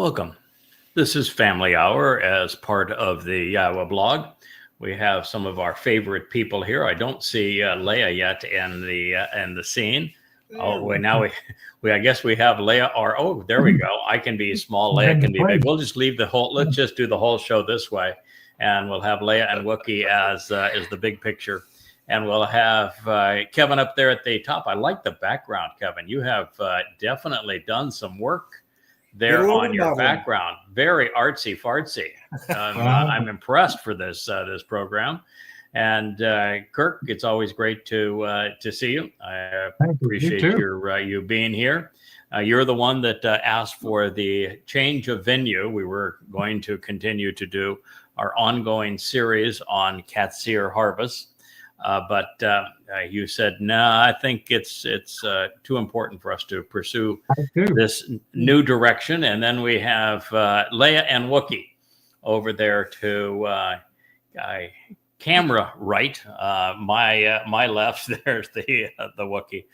welcome. This is Family Hour as part of the Yawa blog. We have some of our favorite people here. I don't see Leah yet in the scene. Oh, wait, now we I guess we have Leah. Or oh, there we go. I can be small. Leah can be big. We'll just leave the whole. Let's just do the whole show this way, and we'll have Leah and Wookie as the big picture, and we'll have Kevin up there at the top. I like the background, Kevin. You have definitely done some work there on your background. Very artsy fartsy. I'm impressed for this program. And Kirk, it's always great to see you. I appreciate you being here. You're the one that asked for the change of venue. We were going to continue to do our ongoing series on Katsir harvest. But you said, no, I think it's too important for us to pursue this new direction. And then we have Leah and Wookie over there to camera right. My left, there's the Wookie.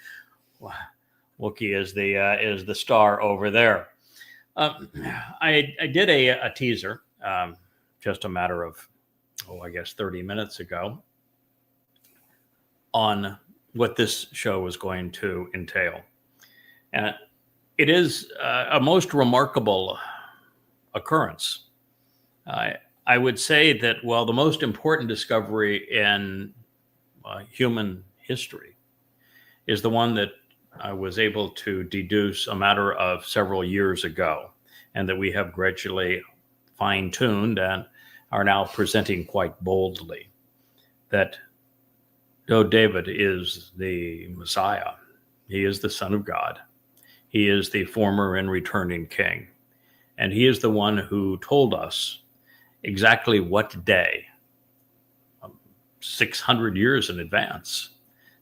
Wookie is the star over there. I did a teaser just a matter of, I guess 30 minutes ago, on what this show is going to entail. And it is a most remarkable occurrence. I would say that, well, the most important discovery in human history is the one that I was able to deduce a matter of several years ago, and that we have gradually fine-tuned and are now presenting quite boldly, that though David is the Messiah, he is the Son of God. He is the former and returning King. And he is the one who told us exactly what day, 600 years in advance,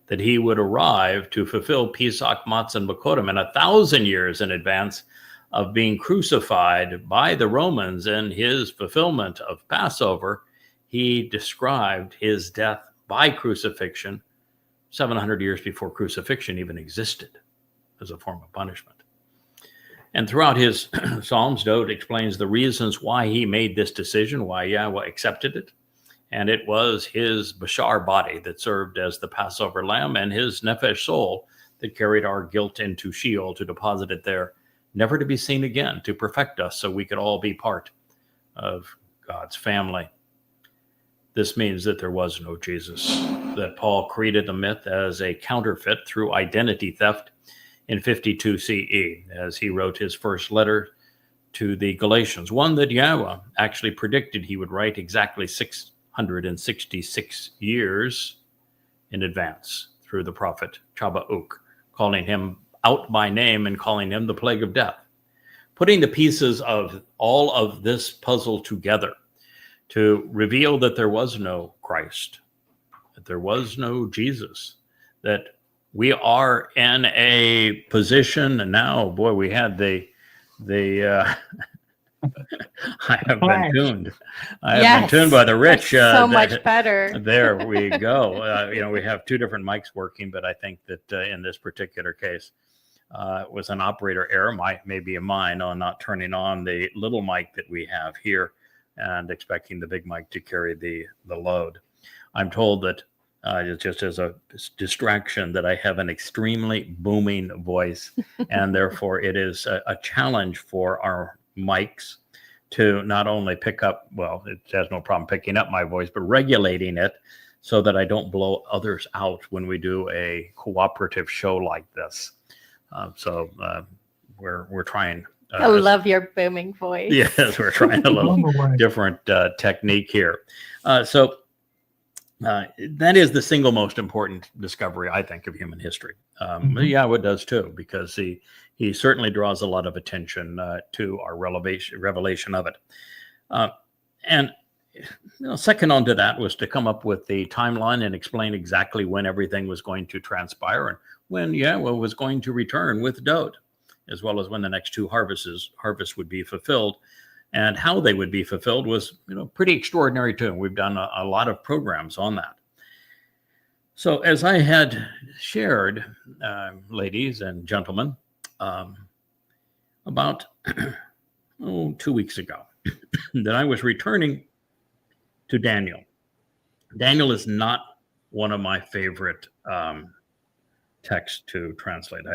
that he would arrive to fulfill Pesach, Matzah, and Bokodim, and 1,000 years in advance of being crucified by the Romans in his fulfillment of Passover. He described his death by crucifixion 700 years before crucifixion even existed as a form of punishment. And throughout his Psalms, David explains the reasons why he made this decision, why Yahweh accepted it. And it was his Bashar body that served as the Passover lamb, and his Nefesh soul that carried our guilt into Sheol to deposit it there, never to be seen again, to perfect us so we could all be part of God's family. This means that there was no Jesus, that Paul created the myth as a counterfeit through identity theft in 52 CE, as he wrote his first letter to the Galatians, one that Yahweh actually predicted he would write exactly 666 years in advance through the prophet Shabbat, calling him out by name and calling him the plague of death. Putting the pieces of all of this puzzle together to reveal that there was no Christ, that there was no Jesus, that we are in a position, and now, boy, we had the I have been tuned. I have been tuned by the rich. So much better. There we go. We have two different mics working, but I think that in this particular case, it was an operator error, maybe a mine, on not turning on the little mic that we have here and expecting the big mic to carry the load. I'm told that just as a distraction, that I have an extremely booming voice, and therefore it is a challenge for our mics to not only pick up, well, it has no problem picking up my voice, but regulating it so that I don't blow others out when we do a cooperative show like this. So we're trying. I love your booming voice. Yes, we're trying a little different technique here. So that is the single most important discovery, I think, of human history. Yahweh does too, because he certainly draws a lot of attention to our revelation of it. And second on to that was to come up with the timeline and explain exactly when everything was going to transpire and when Yahweh was going to return with Dode, as well as when the next two harvests would be fulfilled. And how they would be fulfilled was, pretty extraordinary too. We've done a lot of programs on that. So as I had shared, ladies and gentlemen, about 2 weeks ago that I was returning to Daniel. Daniel is not one of my favorite texts to translate.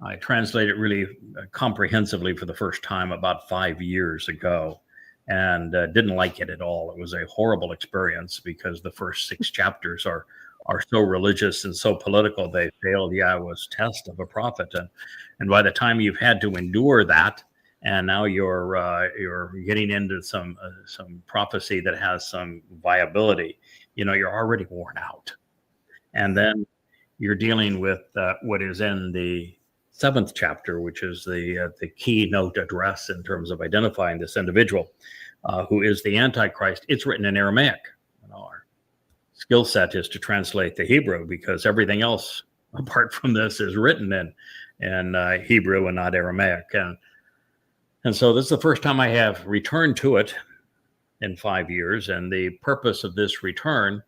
I translated really comprehensively for the first time about 5 years ago, and didn't like it at all. It was a horrible experience because the first 6 chapters are so religious and so political. They failed Yahweh's test of a prophet, and by the time you've had to endure that, and now you're getting into some prophecy that has some viability, you're already worn out, and then you're dealing with what is in the 7th chapter, which is the keynote address in terms of identifying this individual who is the Antichrist. It's written in Aramaic. Our skill set is to translate the Hebrew because everything else apart from this is written in Hebrew and not Aramaic. And so this is the first time I have returned to it in 5 years. And the purpose of this return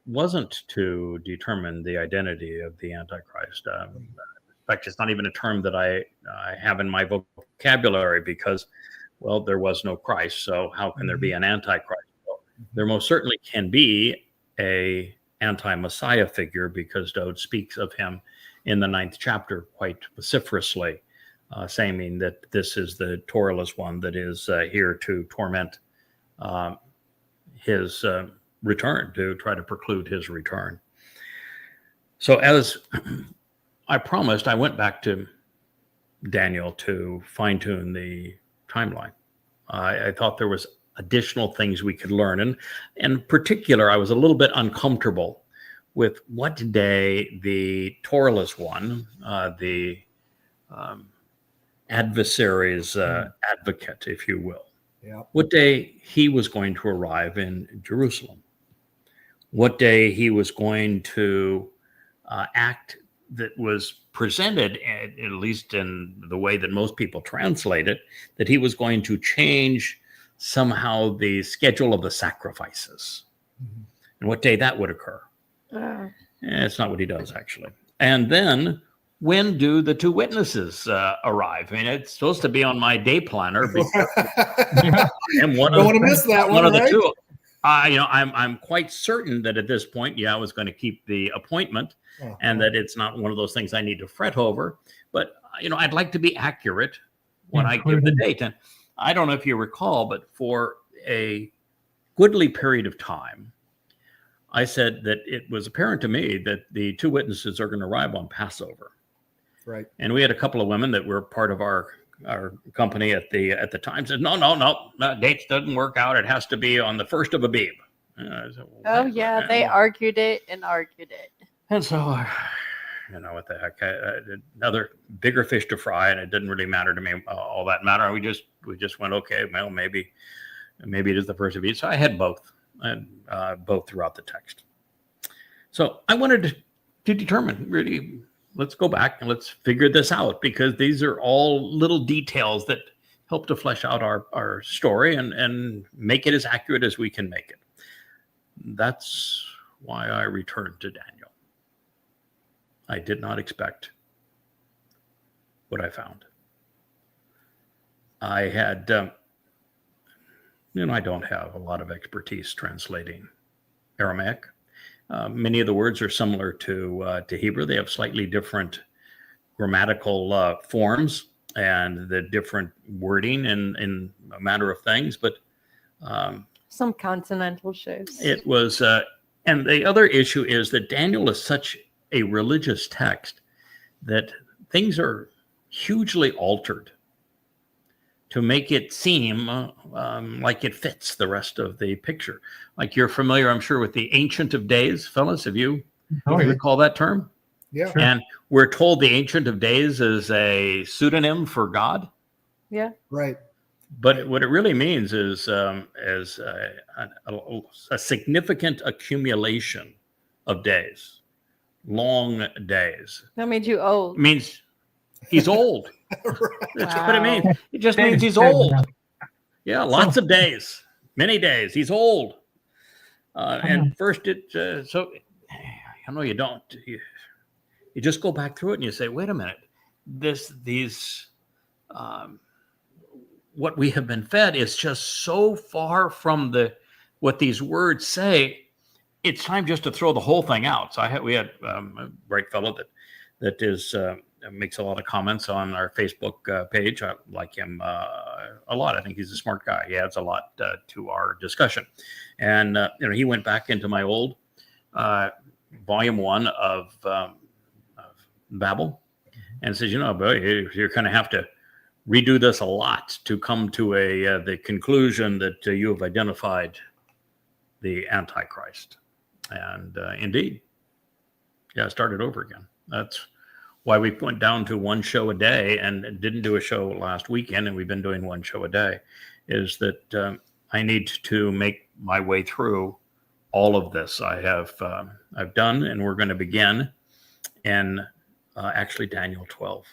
wasn't to determine the identity of the Antichrist. In fact, it's not even a term that I have in my vocabulary because, well, there was no Christ. So how can there be an Antichrist? Well, there most certainly can be a anti-Messiah figure because Dode speaks of him in the 9th chapter quite vociferously, saying that this is the Torahless one that is here to torment his return, to try to preclude his return. So as I promised, I went back to Daniel to fine-tune the timeline. I thought there was additional things we could learn. And in particular, I was a little bit uncomfortable with what day the Torahless one, the adversary's advocate, if you will, what day he was going to arrive in Jerusalem, what day he was going to act that was presented, at least in the way that most people translate it, that he was going to change somehow the schedule of the sacrifices, and what day that would occur. It's not what he does, actually. And then, when do the 2 witnesses arrive? I mean, it's supposed to be on my day planner. Because I'm one don't want to miss that one, of the right? 2. I'm quite certain that at this point, I was going to keep the appointment, and that it's not one of those things I need to fret over. But I'd like to be accurate when I give the date. And I don't know if you recall, but for a goodly period of time, I said that it was apparent to me that the 2 witnesses are going to arrive on Passover. Right. And we had a couple of women that were part of our company at the time said, no, dates doesn't work out. It has to be on the 1st of Abib. Said, well, they argued it and argued it. And so, what the heck? Another bigger fish to fry, and it didn't really matter to me all that matter. We just went, okay, well, maybe it is the 1st of Abib. So I had both, and both throughout the text. So I wanted to determine, really, let's go back and let's figure this out, because these are all little details that help to flesh out our story and make it as accurate as we can make it. That's why I returned to Daniel. I did not expect what I found. I had, I don't have a lot of expertise translating Aramaic. Many of the words are similar to Hebrew. They have slightly different grammatical forms and the different wording in a matter of things, but some consonantal shifts. It was, and the other issue is that Daniel is such a religious text that things are hugely altered to make it seem like it fits the rest of the picture. Like, you're familiar, I'm sure, with the Ancient of Days, fellas. Have you recall that term? Yeah. Sure. And we're told the Ancient of Days is a pseudonym for God. Yeah. Right. But what it really means is a significant accumulation of days, long days. That means you old. It means he's old. Right. That's what it means. It just means he's old. Yeah, lots of days, many days. He's old. And first, so I know you don't. You just go back through it and you say, wait a minute, these what we have been fed is just so far from what these words say. It's time just to throw the whole thing out. So we had a great fellow that makes a lot of comments on our Facebook page. I like him a lot. I think he's a smart guy. He adds a lot to our discussion. And he went back into my old volume 1 of Babel and says, boy, you're going to have to redo this a lot to come to the conclusion that you have identified the Antichrist. And indeed, I started over again. That's why we went down to one show a day and didn't do a show last weekend, and we've been doing one show a day, is that I need to make my way through all of this. I've done, and we're going to begin in actually Daniel 12,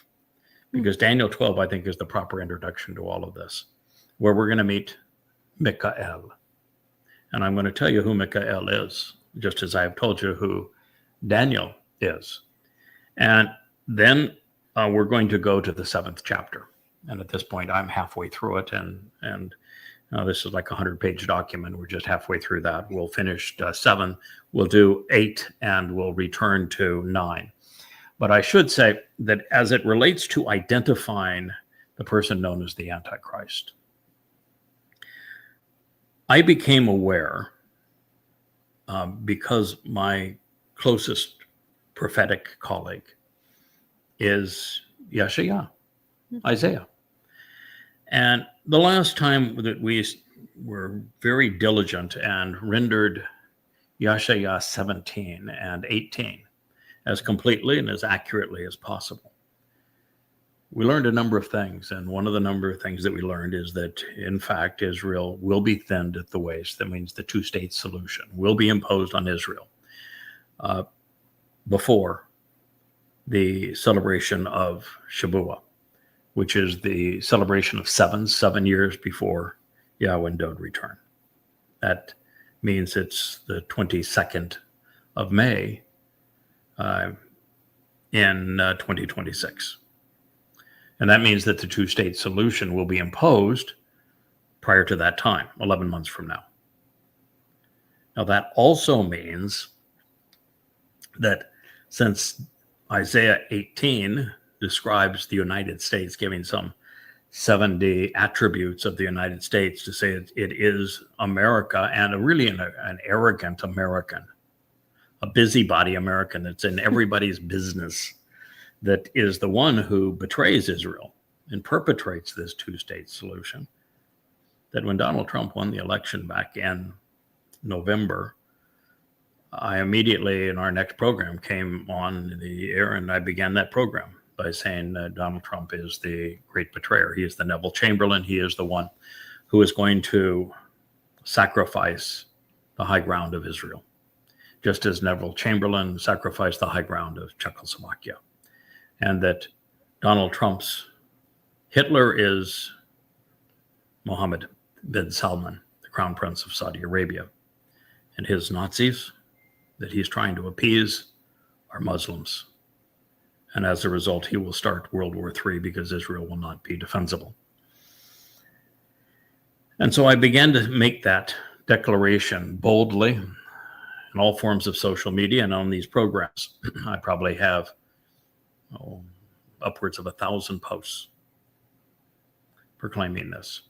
because Daniel 12, I think, is the proper introduction to all of this, where we're going to meet Michael. And I'm going to tell you who Michael is, just as I have told you who Daniel is. And then we're going to go to the 7th chapter. And at this point, I'm halfway through it. And this is like a 100-page document. We're just halfway through that. We'll finish 7. We'll do 8, and we'll return to 9. But I should say that as it relates to identifying the person known as the Antichrist, I became aware because my closest prophetic colleague is Yeshaya, Isaiah. And the last time that we were very diligent and rendered Yeshaya 17 and 18 as completely and as accurately as possible, we learned a number of things. And one of the number of things that we learned is that, in fact, Israel will be thinned at the waist. That means the two-state solution will be imposed on Israel before the celebration of Shabbat, which is the celebration of 7 years before Yahweh and Dod return. That means it's the 22nd of May in 2026. And that means that the two-state solution will be imposed prior to that time, 11 months from now. Now, that also means that since Isaiah 18 describes the United States, giving some 70 attributes of the United States to say it is America, and really an arrogant American, a busybody American that's in everybody's business, that is the one who betrays Israel and perpetrates this two-state solution. That when Donald Trump won the election back in November, I immediately, in our next program, came on the air and I began that program by saying that Donald Trump is the great betrayer. He is the Neville Chamberlain. He is the one who is going to sacrifice the high ground of Israel, just as Neville Chamberlain sacrificed the high ground of Czechoslovakia. And that Donald Trump's Hitler is Mohammed bin Salman, the Crown Prince of Saudi Arabia. And his Nazis that he's trying to appease are Muslims. And as a result, he will start World War III because Israel will not be defensible. And so I began to make that declaration boldly in all forms of social media and on these programs. I probably have upwards of 1,000 posts proclaiming this.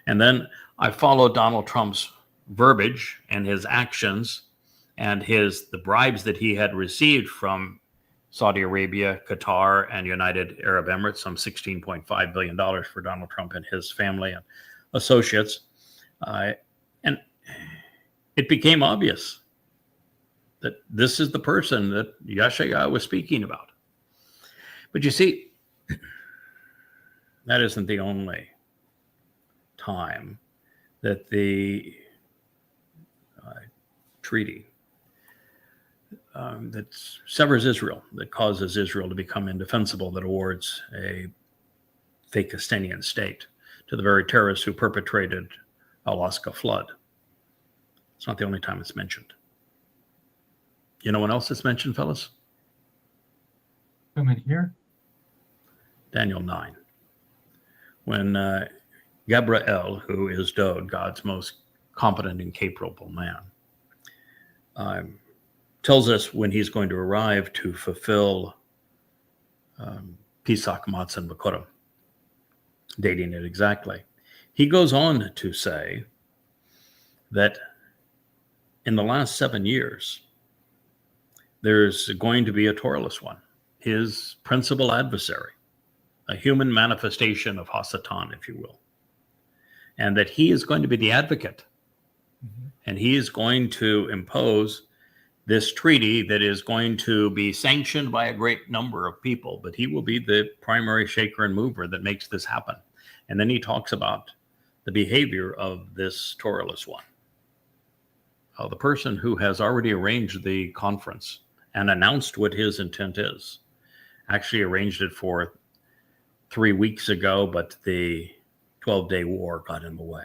And then I followed Donald Trump's verbiage and his actions and the bribes that he had received from Saudi Arabia, Qatar, and United Arab Emirates, some $16.5 billion for Donald Trump and his family and associates. And it became obvious that this is the person that Yeshaya was speaking about. But you see, that isn't the only time that the treaty that severs Israel, that causes Israel to become indefensible, that awards a fake Palestinian state to the very terrorists who perpetrated Alaska flood. It's not the only time it's mentioned. You know when else it's mentioned, fellas? Come in here. Daniel 9. When Gabriel, who is Dode, God's most competent and capable man, tells us when he's going to arrive to fulfill Pesach Matzon B'Kodim, dating it exactly. He goes on to say that in the last 7 years, there's going to be a Toraless one, his principal adversary, a human manifestation of Hasatan, if you will. And that he is going to be the advocate. Mm-hmm. And he is going to impose this treaty that is going to be sanctioned by a great number of people, but he will be the primary shaker and mover that makes this happen. And then he talks about the behavior of this Toraless one. The person who has already arranged the conference and announced what his intent is, actually arranged it for 3 weeks ago, but the 12-day war got in the way.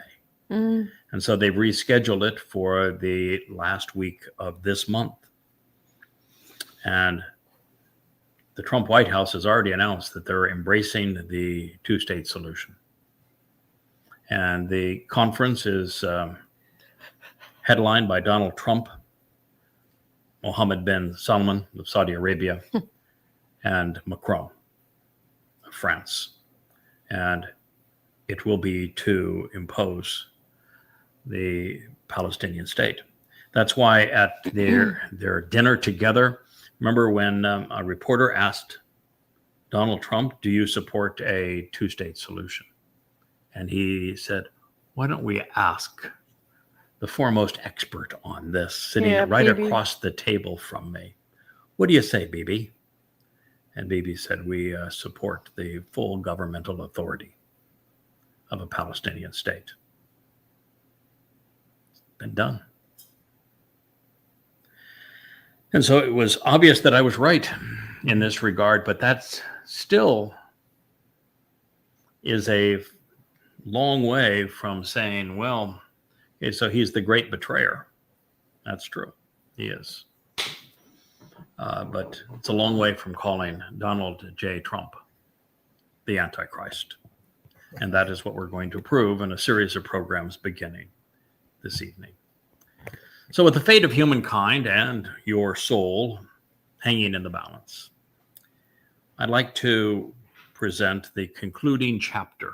Mm. And so they've rescheduled it for the last week of this month. And the Trump White House has already announced that they're embracing the two-state solution. And the conference is headlined by Donald Trump, Mohammed bin Salman of Saudi Arabia, and Macron of France. And it will be to impose the Palestinian state. That's why at their dinner together, remember when a reporter asked Donald Trump, do you support a two-state solution? And he said, why don't we ask the foremost expert on this, sitting right Bibi across the table from me. What do you say, Bibi? And Bibi said, we support the full governmental authority of a Palestinian state. It's been done. And so it was obvious that I was right in this regard, but that's still is a long way from saying, well, okay, so he's the great betrayer. That's true. He is. But it's a long way from calling Donald J. Trump the Antichrist. And that is what we're going to prove in a series of programs beginning this evening. So with the fate of humankind and your soul hanging in the balance, I'd like to present the concluding chapter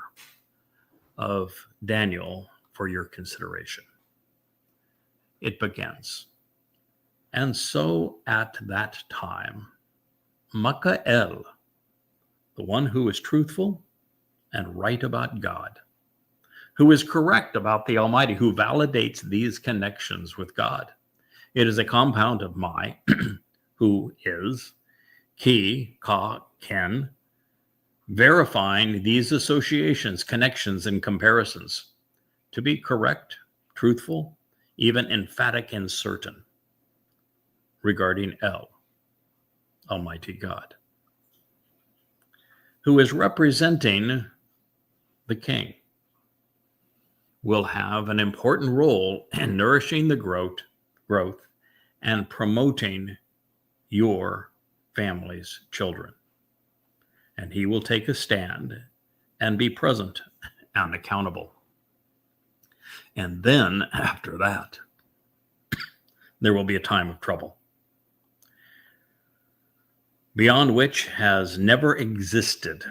of Daniel for your consideration. It begins, and so at that time, Mikael, the one who is truthful and right about God, who is correct about the Almighty, who validates these connections with God. It is a compound of my, who is, ki, ka, ken, verifying these associations, connections, and comparisons to be correct, truthful, even emphatic and certain regarding El, Almighty God, who is representing the King, will have an important role in nourishing the growth and promoting your family's children. And he will take a stand and be present and accountable. And then after that, there will be a time of trouble, beyond which has never existed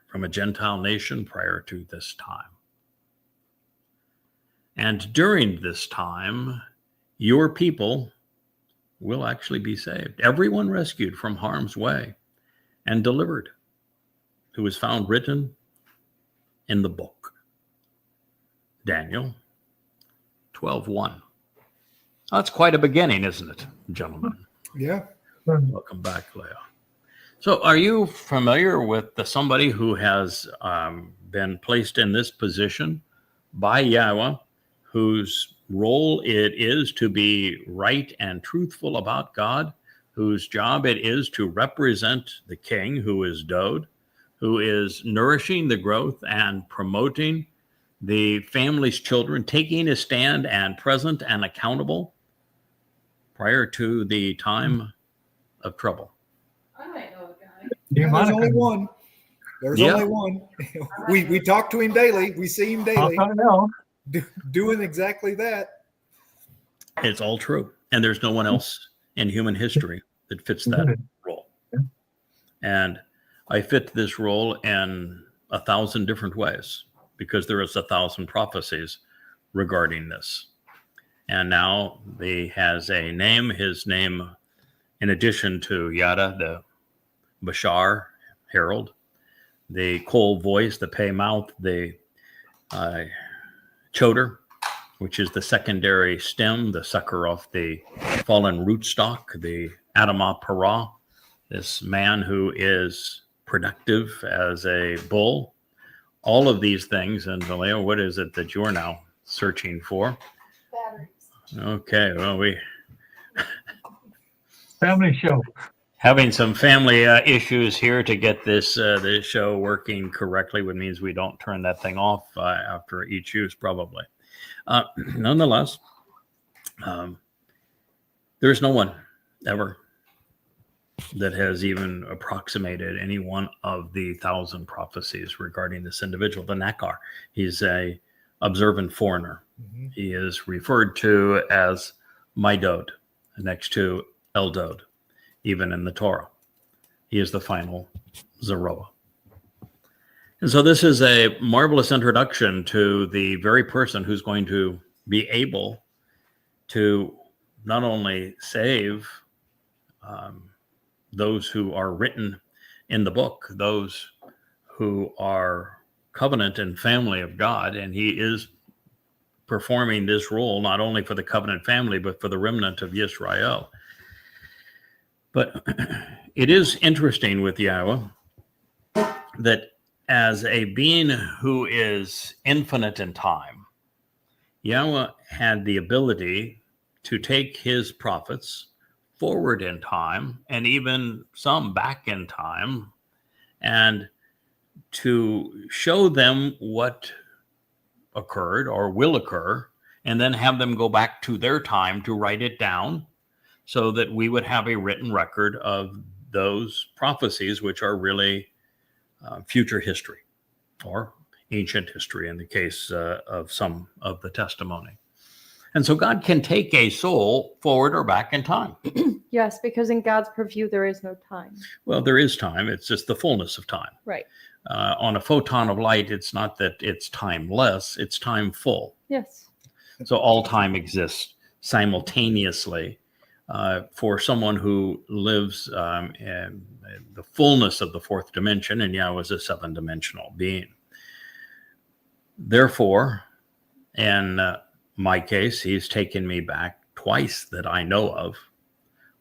from a Gentile nation prior to this time. And during this time, your people will actually be saved. Everyone rescued from harm's way and delivered, who is found written in the book. Daniel 12:1. That's quite a beginning, isn't it, gentlemen? Yeah. Welcome back, Leo. So are you familiar with somebody who has been placed in this position by Yahweh, whose role it is to be right and truthful about God, whose job it is to represent the King, who is Dode, who is nourishing the growth and promoting the family's children, taking a stand and present and accountable prior to the time of trouble? I might know a guy. Yeah, there's only one. There's Yeah. only one. We talk to him daily. We see him daily I know. doing exactly that. It's all true. And there's no one else in human history that fits that role. Yeah. And I fit this role in 1,000 different ways because there is 1,000 prophecies regarding this. And now he has a name. His name, in addition to Yada, the Bashar, herald, the Kol voice, the pay mouth, the Choder, which is the secondary stem, the sucker off the fallen rootstock, the Adamah Parah, this man who is productive as a bull. All of these things. And Vallejo, what is it that you're now searching for? Batteries. Okay, well, we Family show. having some family issues here to get this show working correctly, which means we don't turn that thing off after each use, probably. Nonetheless, there's no one ever that has even approximated any one of the 1,000 prophecies regarding this individual, the Nakar. He's a observant foreigner. Mm-hmm. He is referred to as Midod, next to Eldod, even in the Torah. He is the final Zeroah. And so this is a marvelous introduction to the very person who's going to be able to not only save those who are written in the book, those who are covenant and family of God, and he is performing this role not only for the covenant family, but for the remnant of Yisrael. But it is interesting with Yahweh that as a being who is infinite in time, Yahweh had the ability to take his prophets forward in time and even some back in time and to show them what occurred or will occur and then have them go back to their time to write it down so that we would have a written record of those prophecies, which are really future history or ancient history in the case of some of the testimony. And so God can take a soul forward or back in time. Yes, because in God's purview, there is no time. Well, there is time. It's just the fullness of time. Right. On a photon of light, it's not that it's timeless, it's time full. Yes. So all time exists simultaneously for someone who lives in the fullness of the fourth dimension, and Yahweh is a seven-dimensional being. Therefore, in my case, he's taken me back twice that I know of.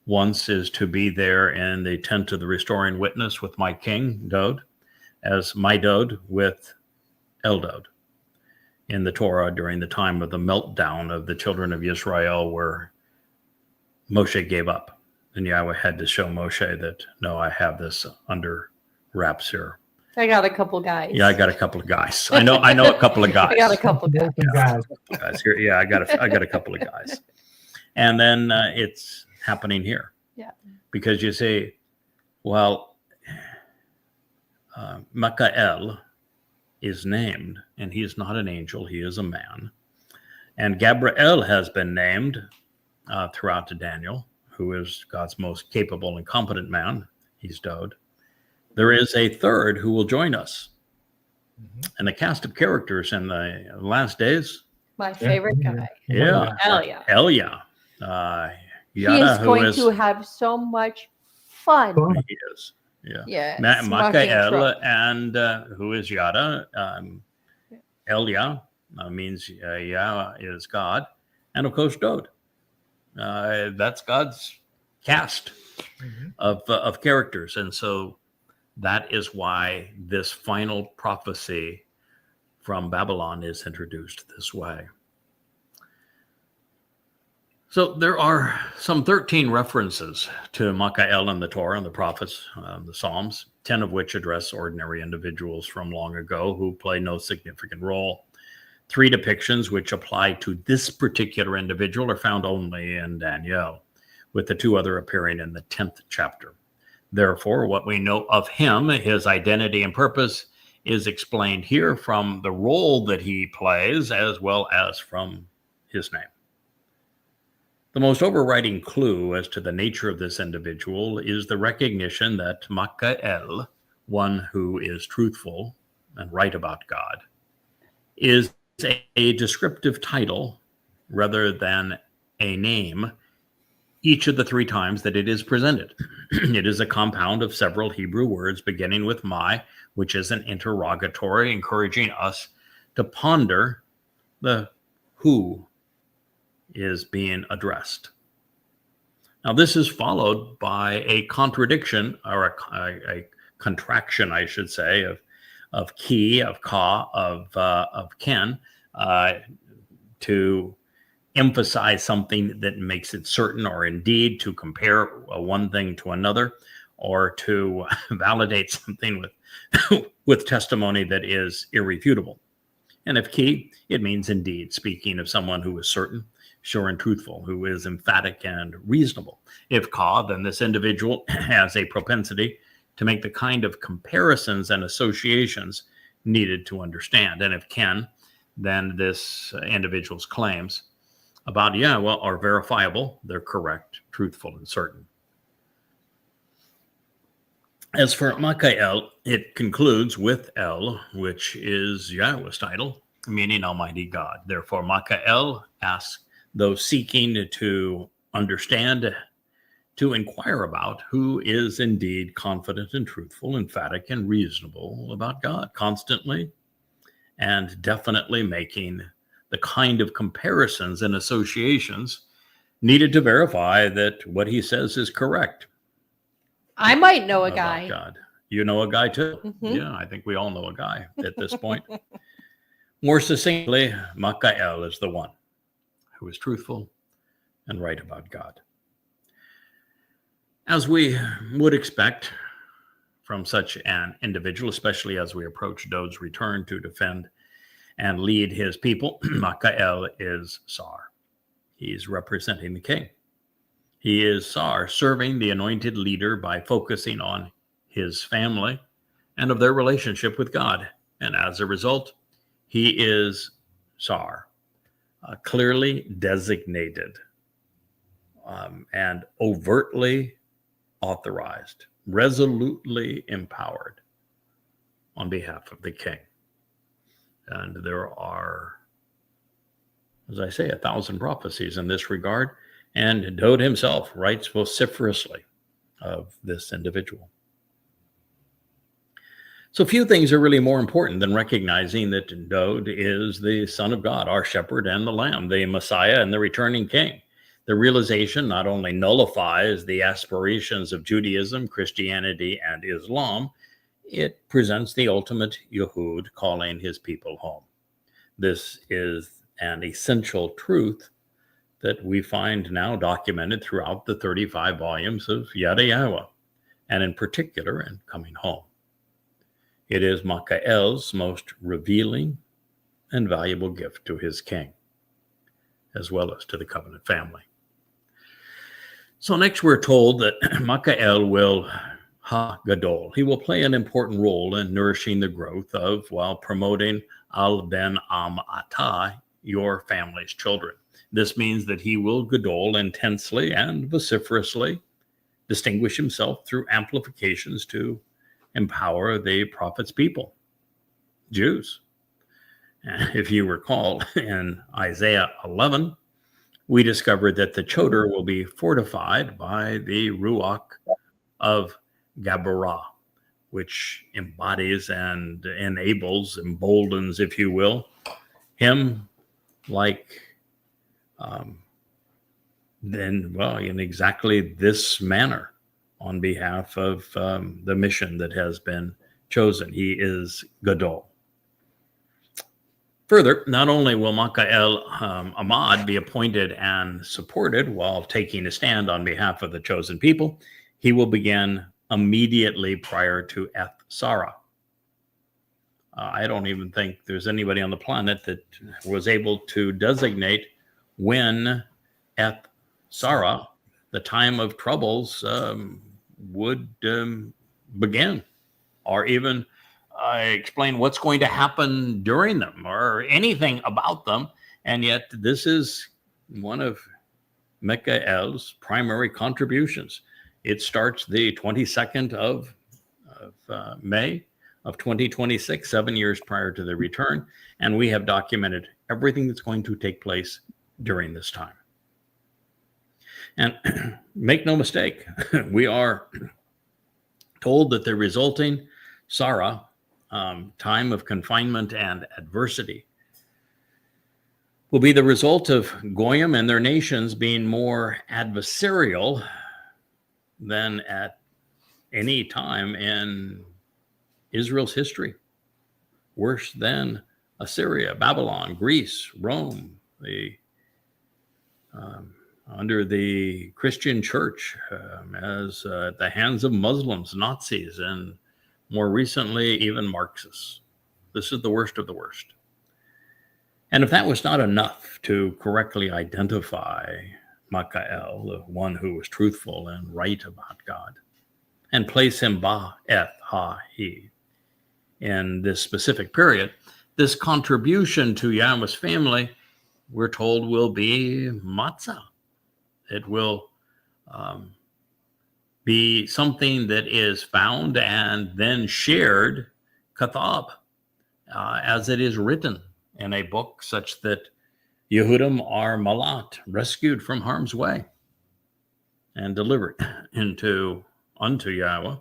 Once is to be there in the tent of the restoring witness with my king, Dod, as my Dod with Eldod in the Torah during the time of the meltdown of the children of Israel where Moshe gave up. And Yahweh had to show Moshe that, no, I have this under wraps here. I got a couple guys. Yeah, I got a couple of guys. I know a couple of guys. I got a couple guys. Guys. Here. Yeah, I got a couple of guys. And then it's happening here. Yeah. Because you say, well, Michael is named, and he is not an angel, he is a man. And Gabriel has been named throughout to Daniel, who is God's most capable and competent man. He's Dod. There is a third who will join us. Mm-hmm. And the cast of characters in the last days. My favorite guy. Yeah. Elia. Elia. He is going to have so much fun. He is. Yeah. Yeah. Michael and who is Yada? Elia means Yah is God. And of course, Dod. That's God's cast of characters. And so that is why this final prophecy from Babylon is introduced this way. So there are some 13 references to Michael in the Torah and the prophets, the Psalms, 10 of which address ordinary individuals from long ago who play no significant role. 3 depictions which apply to this particular individual are found only in Daniel, with the 2 other appearing in the 10th chapter. Therefore, what we know of him, his identity and purpose, is explained here from the role that he plays as well as from his name. The most overriding clue as to the nature of this individual is the recognition that Makael, one who is truthful and right about God, is a descriptive title rather than a name each of the three times that it is presented. It is a compound of several Hebrew words beginning with my, which is an interrogatory, encouraging us to ponder the who is being addressed. Now, this is followed by a contradiction, or a contraction, I should say, of ki, of ka, of ken, to emphasize something that makes it certain, or indeed to compare one thing to another, or to validate something with testimony that is irrefutable. And if ki, it means indeed speaking of someone who is certain, sure, and truthful, who is emphatic and reasonable. If ka, then this individual has a propensity to make the kind of comparisons and associations needed to understand. And if ken, then this individual's claims about, are verifiable, they're correct, truthful, and certain. As for Makael, it concludes with El, which is Yahweh's title, meaning Almighty God. Therefore, Makael asks those seeking to understand, to inquire about who is indeed confident and truthful, emphatic and reasonable about God, constantly and definitely making the kind of comparisons and associations needed to verify that what he says is correct. I might know a guy. God. You know a guy too? Mm-hmm. Yeah, I think we all know a guy at this point. More succinctly, Makael is the one who is truthful and right about God. As we would expect from such an individual, especially as we approach Dod's return to defend and lead his people, Makael is Sar. He's representing the king. He is Sar, serving the anointed leader by focusing on his family and of their relationship with God. And as a result, he is Sar, clearly designated and overtly authorized, resolutely empowered on behalf of the king. And there are, as I say, 1,000 prophecies in this regard. And Dod himself writes vociferously of this individual. So few things are really more important than recognizing that Dod is the Son of God, our shepherd and the Lamb, the Messiah and the returning king. The realization not only nullifies the aspirations of Judaism, Christianity, and Islam, it presents the ultimate Yehud calling his people home. This is an essential truth that we find now documented throughout the 35 volumes of Yada Yahweh, and in particular in Coming Home. It is Makael's most revealing and valuable gift to his king, as well as to the covenant family. So next we're told that Makael will ha-gadol. He will play an important role in nourishing the growth of, while promoting al-ben-am ata, your family's children. This means that he will gadol intensely and vociferously distinguish himself through amplifications to empower the prophet's people, Jews. And if you recall, in Isaiah 11, we discovered that the choder will be fortified by the Ruach of Gabarah, which embodies and enables, emboldens, if you will, him like in exactly this manner on behalf of the mission that has been chosen. He is Gadol. Further, not only will Makael Ahmad be appointed and supported while taking a stand on behalf of the chosen people, he will begin immediately prior to Eth Sarah. I don't even think there's anybody on the planet that was able to designate when Eth Sarah, the time of troubles, would begin, or even explain what's going to happen during them or anything about them. And yet this is one of Michael's primary contributions. It starts the 22nd of May of 2026, 7 years prior to the return. And we have documented everything that's going to take place during this time. And make no mistake, we are told that the resulting Sarah, time of confinement and adversity, will be the result of Goyim and their nations being more adversarial than at any time in Israel's history. Worse than Assyria, Babylon, Greece, Rome, under the Christian church, as at the hands of Muslims, Nazis, and more recently, even Marxists. This is the worst of the worst. And if that was not enough to correctly identify Michael, the one who was truthful and right about God, and place him ba'eth ha-he in this specific period, this contribution to Yahweh's family, we're told, will be matzah. It will be something that is found and then shared, kathab, as it is written in a book, such that Yehudim are malat, rescued from harm's way and delivered unto Yahweh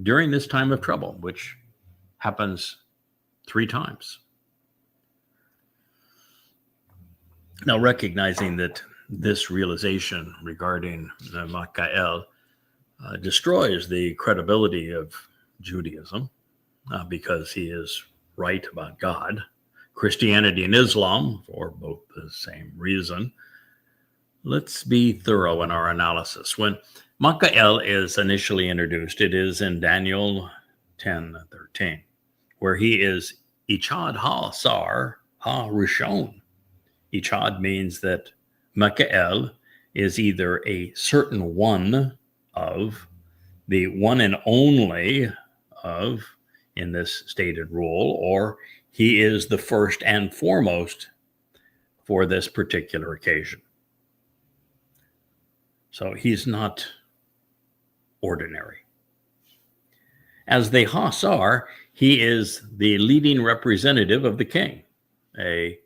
during this time of trouble, which happens 3 times. Now, recognizing that this realization regarding Michael destroys the credibility of Judaism because he is right about God, Christianity and Islam, for both the same reason, let's be thorough in our analysis. When Michael is initially introduced, it is in Daniel 10:13, where he is Ichad ha-sar ha-rishon. Ichad means that Michael is either a certain one of, the one and only of, in this stated rule, or he is the first and foremost for this particular occasion. So he's not ordinary. As the Hasar, he is the leading representative of the king, a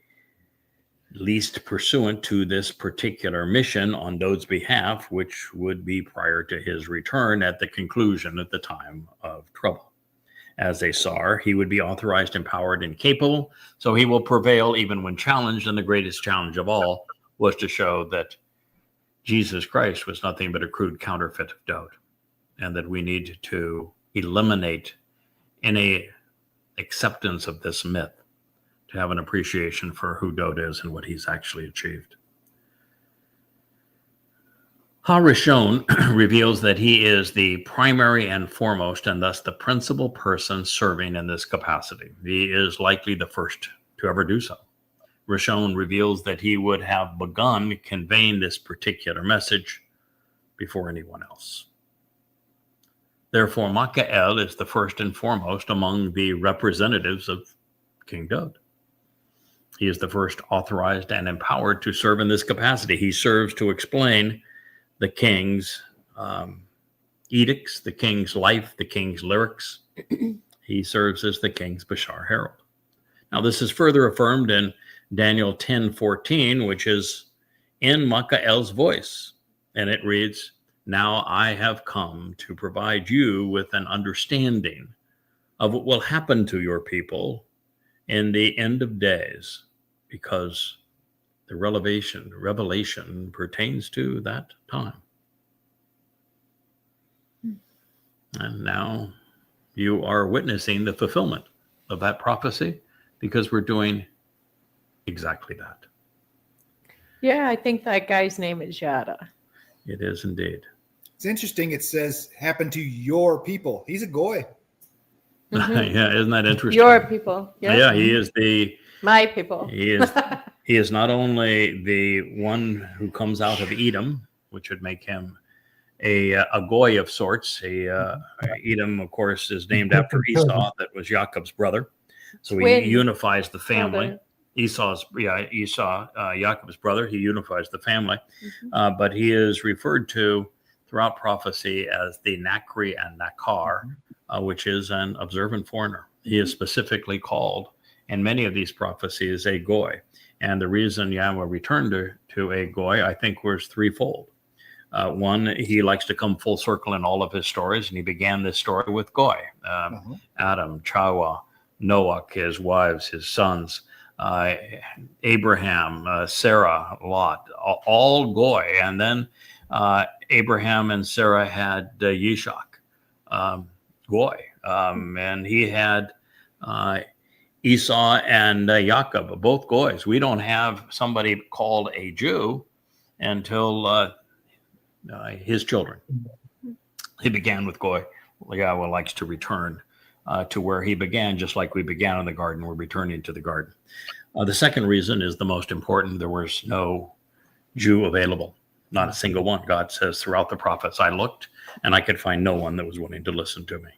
least pursuant to this particular mission on Dod's behalf, which would be prior to his return at the conclusion at the time of trouble. As a Sar, he would be authorized, empowered, and capable, so he will prevail even when challenged, and the greatest challenge of all was to show that Jesus Christ was nothing but a crude counterfeit of Dod, and that we need to eliminate any acceptance of this myth to have an appreciation for who Dod is and what he's actually achieved. Ha-Rishon reveals that he is the primary and foremost, and thus the principal person serving in this capacity. He is likely the first to ever do so. Rishon reveals that he would have begun conveying this particular message before anyone else. Therefore, Michael is the first and foremost among the representatives of King Dod. He is the first authorized and empowered to serve in this capacity. He serves to explain the king's edicts, the king's life, the king's lyrics. He serves as the king's Bashar Herald. Now, this is further affirmed in Daniel 10:14, which is in Michael's voice, and it reads, "Now I have come to provide you with an understanding of what will happen to your people in the end of days, because the revelation pertains to that time." And now you are witnessing the fulfillment of that prophecy, because we're doing exactly that. Yeah, I think that guy's name is Yada. It is indeed. It's interesting. It says, "Happen to your people." He's a goy. Mm-hmm. Yeah, isn't that interesting? Your people. Yeah, he is my people. He is not only the one who comes out of Edom, which would make him a goy of sorts. Edom, of course, is named after Esau, that was Jacob's brother. So he unifies the family. Esau, Jacob's brother. He unifies the family, but he is referred to throughout prophecy as the Nakri and Nakar, which is an observant foreigner. He is specifically called in many of these prophecies a goy. And the reason Yahweh returned to a goy, I think, was threefold. One, he likes to come full circle in all of his stories, and he began this story with goy. Adam, Chawa, Noah, his wives, his sons, Abraham, Sarah, Lot, all goy. And then Abraham and Sarah had Yishak, goy. And he had Esau and Jacob, both goys. We don't have somebody called a Jew until his children. He began with goy. Yahweh likes to return to where he began, just like we began in the garden. We're returning to the garden. The second reason is the most important. There was no Jew available, not a single one. God says throughout the prophets, I looked and I could find no one that was willing to listen to me.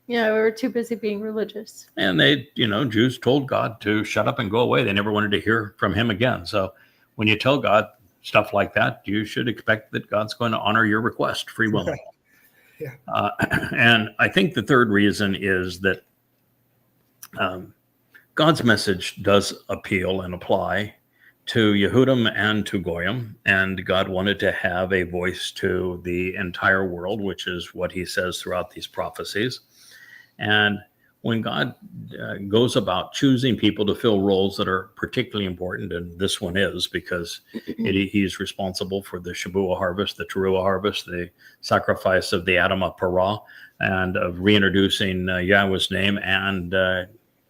Yeah, we were too busy being religious. And they, Jews told God to shut up and go away. They never wanted to hear from him again. So when you tell God stuff like that, you should expect that God's going to honor your request free will. Yeah. And I think the third reason is that God's message does appeal and apply to Yehudim and to Goyim, and God wanted to have a voice to the entire world, which is what he says throughout these prophecies. And when God goes about choosing people to fill roles that are particularly important, and this one is because he's responsible for the Shabuah harvest, the Teruah harvest, the sacrifice of the Adamah Parah, and of reintroducing Yahweh's name and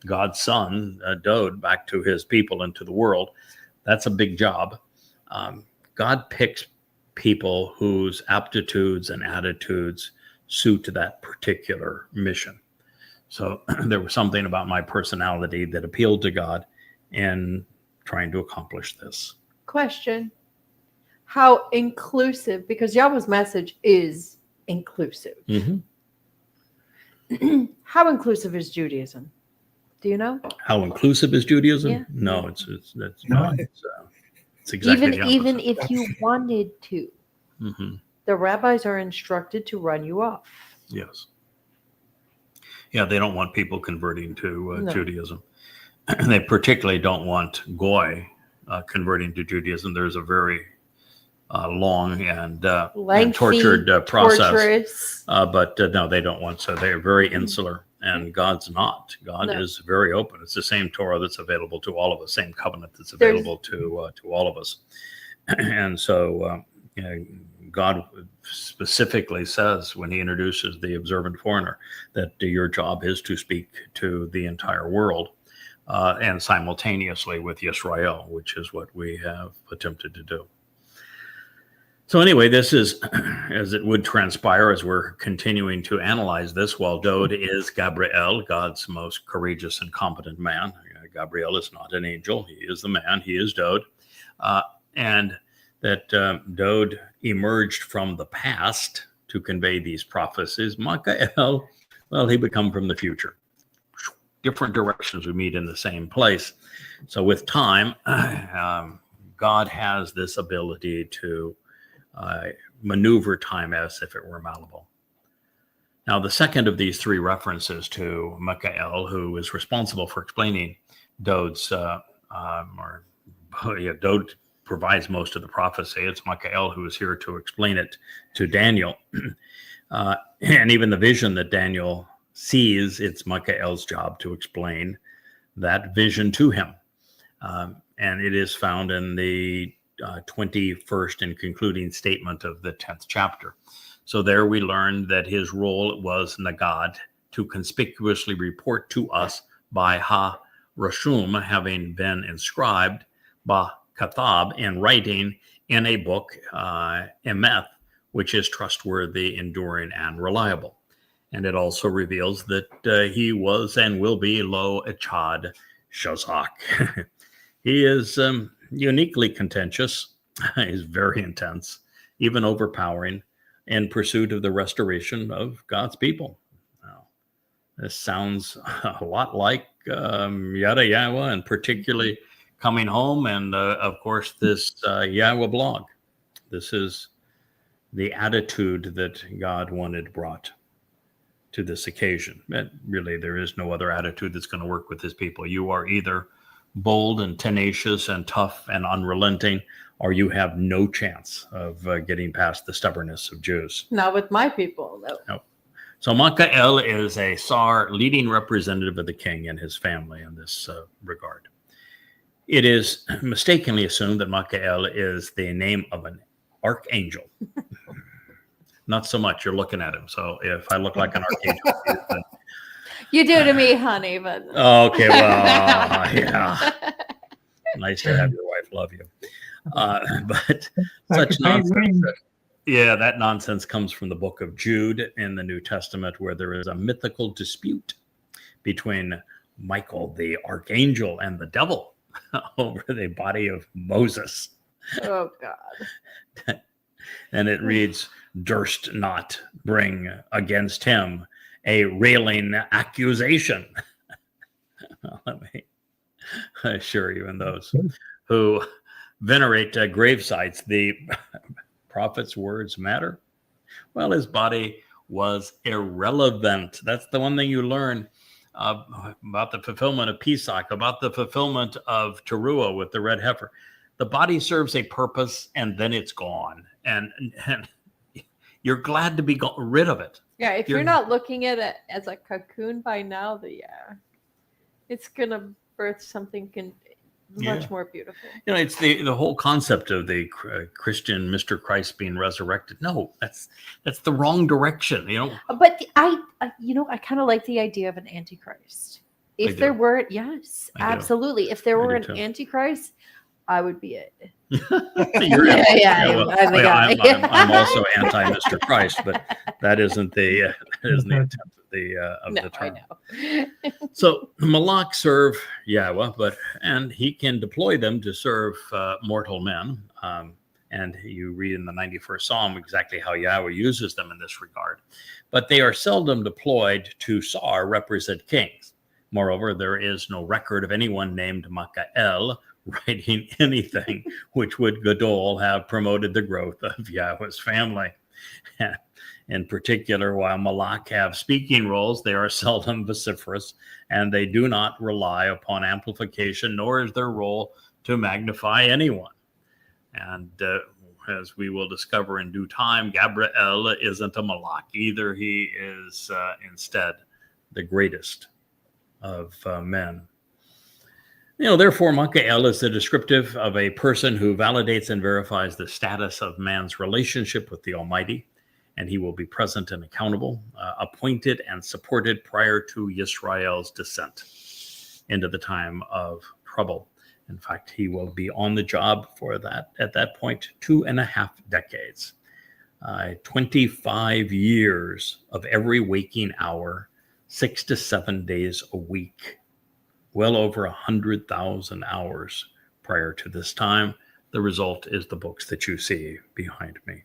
God's son, Dod, back to his people and to the world. That's a big job. God picks people whose aptitudes and attitudes suit that particular mission. So there was something about my personality that appealed to God in trying to accomplish this. Question. How inclusive, because Yahweh's message is inclusive. How inclusive is Judaism? Do you know? How inclusive is Judaism? Yeah. No, it's not. It's exactly the opposite. Even if you wanted to, the rabbis are instructed to run you off. Yes. Yeah, they don't want people converting to Judaism. They particularly don't want goy converting to Judaism. There's a very long and tortured process. But no, they don't want so. They're very insular, and God's not. God is very open. It's the same Torah that's available to all of us, same covenant that's available to all of us. And so God specifically says when he introduces the observant foreigner that your job is to speak to the entire world and simultaneously with Yisrael, which is what we have attempted to do. So anyway, this is, as it would transpire as we're continuing to analyze this, while Dod is Gabriel, God's most courageous and competent man. Gabriel is not an angel. He is the man. He is Dod. And that Dod emerged from the past to convey these prophecies. Mikael, well, he would come from the future. Different directions we meet in the same place. So with time, God has this ability to maneuver time as if it were malleable. Now, the second of these three references to Mikael, who is responsible for explaining Dod's, Dod provides most of the prophecy. It's Mikael who is here to explain it to Daniel. And even the vision that Daniel sees, it's Mikael's job to explain that vision to him. And it is found in the 21st and concluding statement of the 10th chapter. So there we learned that his role was Nagad, to conspicuously report to us by Ha-Rashum, having been inscribed by Kathab in writing in a book, Emeth, which is trustworthy, enduring, and reliable. And it also reveals that he was and will be Lo Echad Shazak. He is uniquely contentious. He's very intense, even overpowering, in pursuit of the restoration of God's people. Now, this sounds a lot like Yada Yahweh, and particularly coming home, and of course this Yahweh blog. This is the attitude that God wanted brought to this occasion. And really, there is no other attitude that's going to work with his people. You are either bold and tenacious and tough and unrelenting, or you have no chance of getting past the stubbornness of Jews. Not with my people, though. No. So Makael is a Tsar, leading representative of the king and his family in this regard. It is mistakenly assumed that Makael is the name of an archangel. Not so much. You're looking at him. So if I look like an archangel, you do to me, honey. But okay, well, yeah. Nice to have your wife love you. But such nonsense. Yeah, that nonsense comes from the book of Jude in the New Testament, where there is a mythical dispute between Michael, the archangel, and the devil over the body of Moses. Oh, God. And it reads, durst not bring against him a railing accusation. Let me assure you, in those who venerate grave sites, the prophet's words matter. Well, his body was irrelevant. That's the one thing you learn about the fulfillment of Pesach, about the fulfillment of Teruah with the red heifer. The body serves a purpose, and then it's gone. And you're glad to be rid of it. Yeah, if you're not looking at it as a cocoon by now, it's going to birth something much more beautiful. You know, it's the whole concept of the Christian Mr. Christ being resurrected. No, that's the wrong direction, you know. But I kind of like the idea of an antichrist. If there were, yes, absolutely. If there were an antichrist, I would be it. I'm also anti Mr. Christ, but that isn't the intent of the term. I know. So Malak serve Yahweh, and he can deploy them to serve mortal men. And you read in the 91st Psalm exactly how Yahweh uses them in this regard. But they are seldom deployed to Tsar, represent kings. Moreover, there is no record of anyone named Makael writing anything which would Gadol have promoted the growth of Yahweh's family. In particular, while Malak have speaking roles, they are seldom vociferous, and they do not rely upon amplification, nor is their role to magnify anyone. And as we will discover in due time, Gabriel isn't a Malak either. He is instead the greatest of men. You know, therefore, Makael is the descriptive of a person who validates and verifies the status of man's relationship with the Almighty, and he will be present and accountable, appointed and supported prior to Yisrael's descent into the time of trouble. In fact, he will be on the job for that, at that point, 2.5 decades, 25 years of every waking hour, 6 to 7 days a week. Well over 100,000 hours prior to this time. The result is the books that you see behind me.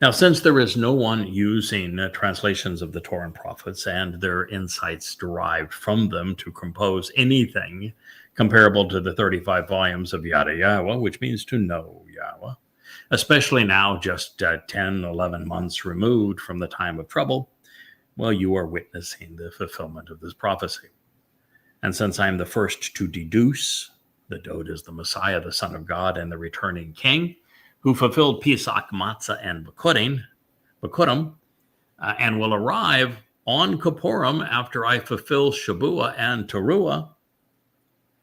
Now, since there is no one using translations of the Torah and prophets and their insights derived from them to compose anything comparable to the 35 volumes of Yada Yahweh, which means to know Yahweh, especially now just 10, 11 months removed from the time of trouble, well, you are witnessing the fulfillment of this prophecy. And since I'm the first to deduce that Dod is the Messiah, the Son of God, and the returning King, who fulfilled Pesach, Matzah, and Bikurim, and will arrive on Kippurim after I fulfill Shabuah and Teruah,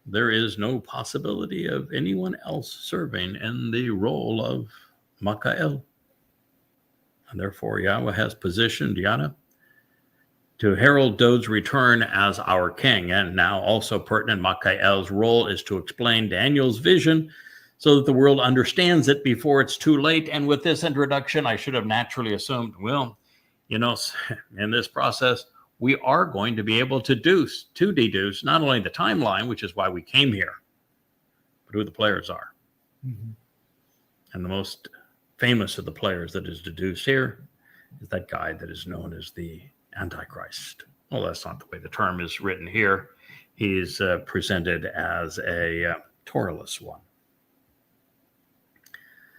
there is no possibility of anyone else serving in the role of Makael. And therefore, Yahweh has positioned Yada to herald Dod's return as our king. And now also pertinent, Makael's role is to explain Daniel's vision so that the world understands it before it's too late. And with this introduction, I should have naturally assumed, well, you know, in this process, we are going to be able to deduce not only the timeline, which is why we came here, but who the players are. Mm-hmm. And the most famous of the players that is deduced here is that guy that is known as the Antichrist. Well, that's not the way the term is written here. He's presented as a Torahless one.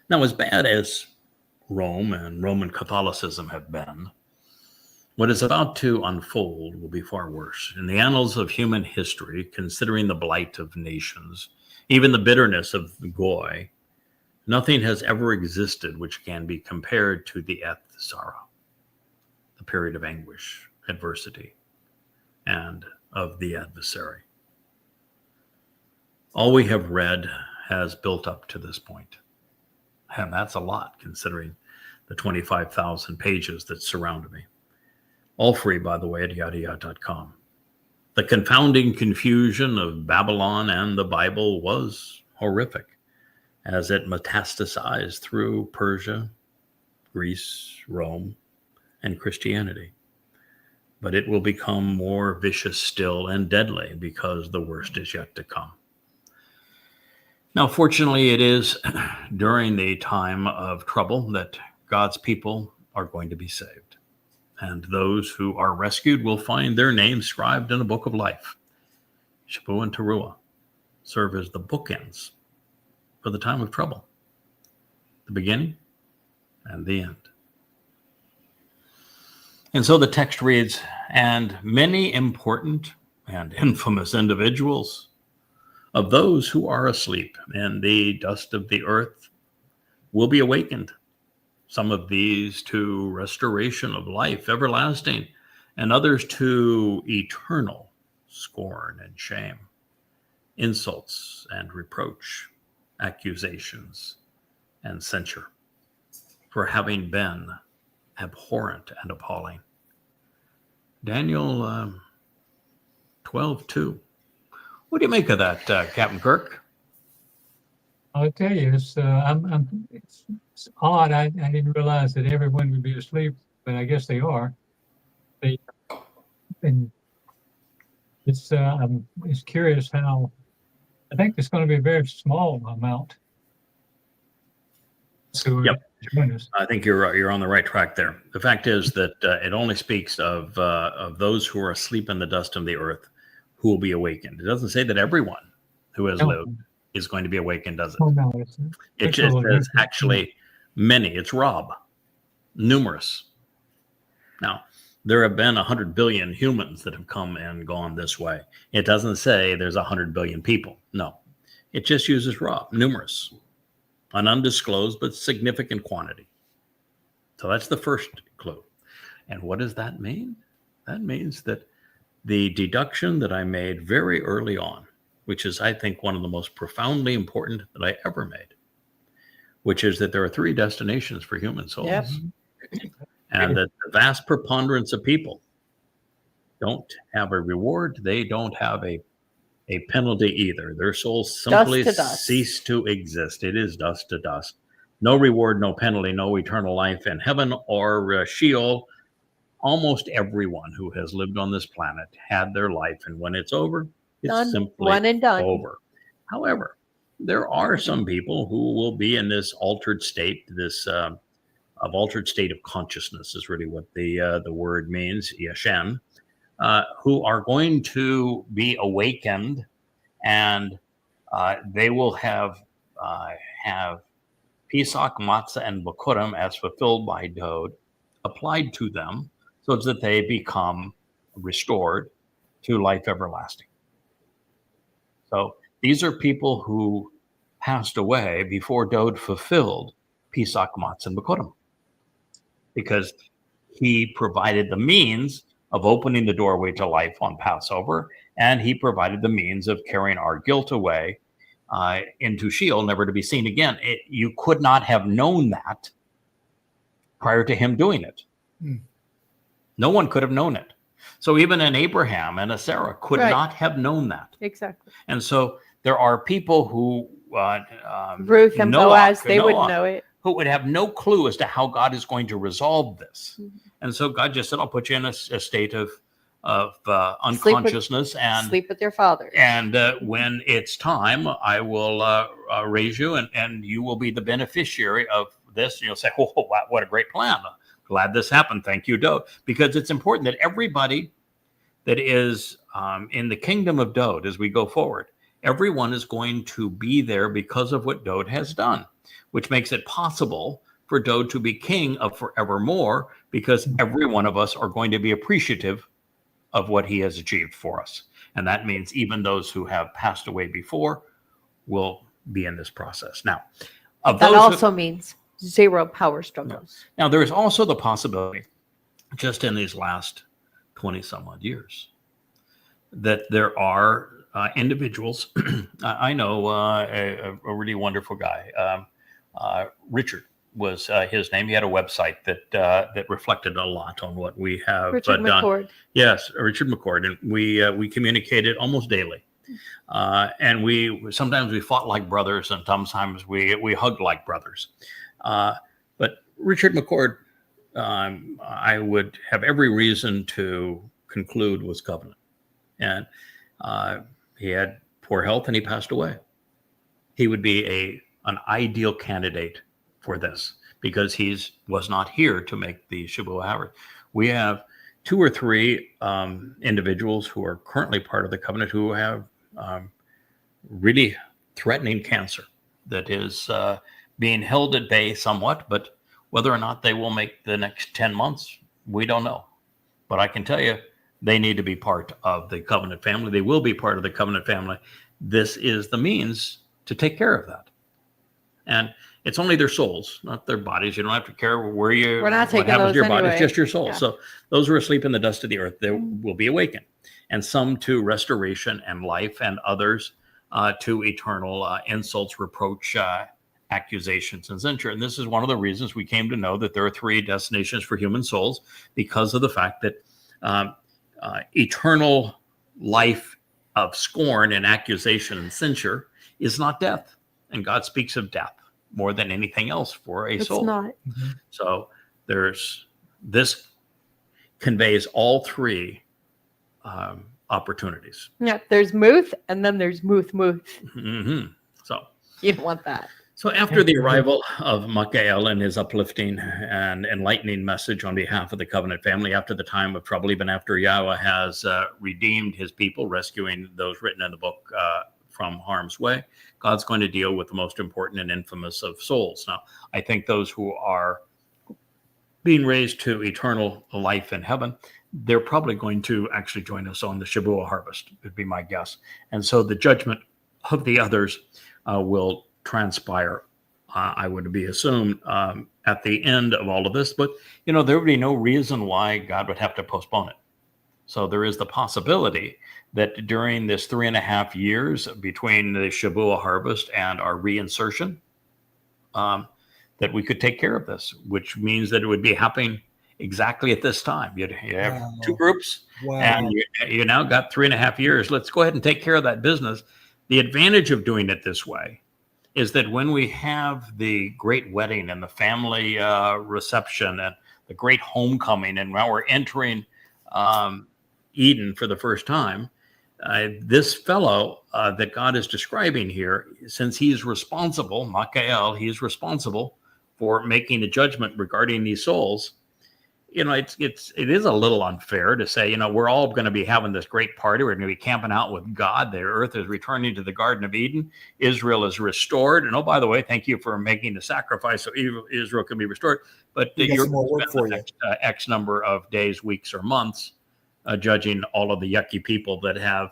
Now, as bad as Rome and Roman Catholicism have been, what is about to unfold will be far worse. In the annals of human history, considering the blight of nations, even the bitterness of the Goy, nothing has ever existed which can be compared to the Eth Zara, the period of anguish, adversity, and of the adversary. All we have read has built up to this point. And that's a lot, considering the 25,000 pages that surround me. All free, by the way, at yadayad.com. The confounding confusion of Babylon and the Bible was horrific, as it metastasized through Persia, Greece, Rome, and Christianity. But it will become more vicious still and deadly, because the worst is yet to come. Now, fortunately, it is during the time of trouble that God's people are going to be saved. And those who are rescued will find their names scribed in the book of life. Shabbat and Teruah serve as the bookends for the time of trouble, the beginning and the end. And so the text reads, and many important and infamous individuals of those who are asleep in the dust of the earth will be awakened. Some of these to restoration of life everlasting, and others to eternal scorn and shame, insults and reproach, accusations and censure, for having been abhorrent and appalling. Daniel 12:2. What do you make of that, Captain Kirk? I'll tell you, it's odd. I didn't realize that everyone would be asleep, but I guess they are. And it's curious how I think it's going to be a very small amount. So yep. I think you're on the right track there. The fact is that it only speaks of those who are asleep in the dust of the earth who will be awakened. It doesn't say that everyone who has lived is going to be awakened, does it? Oh, no, it just says actually many. It's Rob, numerous. Now, there have been 100 billion humans that have come and gone this way. It doesn't say there's 100 billion people. No, it just uses Rob, numerous, an undisclosed but significant quantity. So that's the first clue. And what does that mean? That means that the deduction that I made very early on, which is, I think, one of the most profoundly important that I ever made, which is that there are three destinations for human souls. Yep. And that the vast preponderance of people don't have a reward. They don't have a penalty either. Their souls simply cease to exist. It is dust to dust. No reward, no penalty, no eternal life in heaven or Sheol. Almost everyone who has lived on this planet had their life, and when it's over, it's simply one and done. Over. However, there are some people who will be in this altered state, this altered state of consciousness is really what the word means, yashen, who are going to be awakened, and they will have Pesach, Matzah, and Bokurim as fulfilled by Dode applied to them, so that they become restored to life everlasting. So these are people who passed away before Dode fulfilled Pesach, Matzah, and Bokurim, because he provided the means of opening the doorway to life on Passover, and he provided the means of carrying our guilt away into Sheol, never to be seen again. You could not have known that prior to him doing it. No one could have known it. So even an Abraham and a Sarah could not have known that. Exactly. And so there are people who Ruth and Boaz, they wouldn't know it. Who would have no clue as to how God is going to resolve this. Mm-hmm. And so God just said, I'll put you in a state of unconsciousness and sleep with your father. And when it's time, I will raise you, and you will be the beneficiary of this, and you'll say, oh, wow, what a great plan. Glad this happened. Thank you, Dode. Because it's important that everybody that is in the kingdom of Dode, as we go forward, everyone is going to be there because of what Dode has done, which makes it possible for Dode to be king of forevermore, because every one of us are going to be appreciative of what he has achieved for us. And that means even those who have passed away before will be in this process. Now, that also means 0 power struggles. Now, there is also the possibility, just in these last 20 some odd years, that there are individuals. I know a really wonderful guy, Richard was his name. He had a website that reflected a lot on what we have Richard done. McCord. Yes, Richard McCord, and we communicated almost daily, and sometimes we fought like brothers, and sometimes we hugged like brothers. But Richard McCord, I would have every reason to conclude was covenant, and he had poor health and he passed away. He would be an ideal candidate for this, because he was not here to make the Shabbat harvest. We have 2 or 3 individuals who are currently part of the covenant who have really threatening cancer that is being held at bay somewhat, but whether or not they will make the next 10 months, we don't know. But I can tell you, they need to be part of the covenant family. They will be part of the covenant family. This is the means to take care of that. And it's only their souls, not their bodies. You don't have to care where you. We're not taking what happens those to your anyway. body. It's just your soul. Yeah. So those who are asleep in the dust of the earth, they will be awakened, and some to restoration and life, and others to eternal insults, reproach, accusations, and censure. And this is one of the reasons we came to know that there are 3 destinations for human souls, because of the fact that eternal life of scorn and accusation and censure is not death. And God speaks of death more than anything else for a soul. It's not. So this conveys all 3 opportunities. Yeah, there's Muth, and then there's Muth. Mm-hmm. So You don't want that. So after the arrival of Michael and his uplifting and enlightening message on behalf of the covenant family, after the time of trouble, even after Yahweh has redeemed his people, rescuing those written in the book from harm's way, God's going to deal with the most important and infamous of souls. Now, I think those who are being raised to eternal life in heaven, they're probably going to actually join us on the Shabbat harvest, would be my guess. And so the judgment of the others will transpire, I would be assumed, at the end of all of this. But, there would be no reason why God would have to postpone it. So there is the possibility that during this 3.5 years between the Shabbat harvest and our reinsertion, that we could take care of this, which means that it would be happening exactly at this time. You have 2 groups, and you now got 3.5 years. Let's go ahead and take care of that business. The advantage of doing it this way is that when we have the great wedding and the family reception and the great homecoming, and now we're entering Eden for the first time, this fellow that God is describing here, since he's responsible, Michael, he's responsible for making a judgment regarding these souls. It is a little unfair to say, we're all going to be having this great party. We're going to be camping out with God. The earth is returning to the Garden of Eden. Israel is restored. And by the way, thank you for making the sacrifice so Israel can be restored. But you're going to spend the next X number of days, weeks, or months judging all of the yucky people that have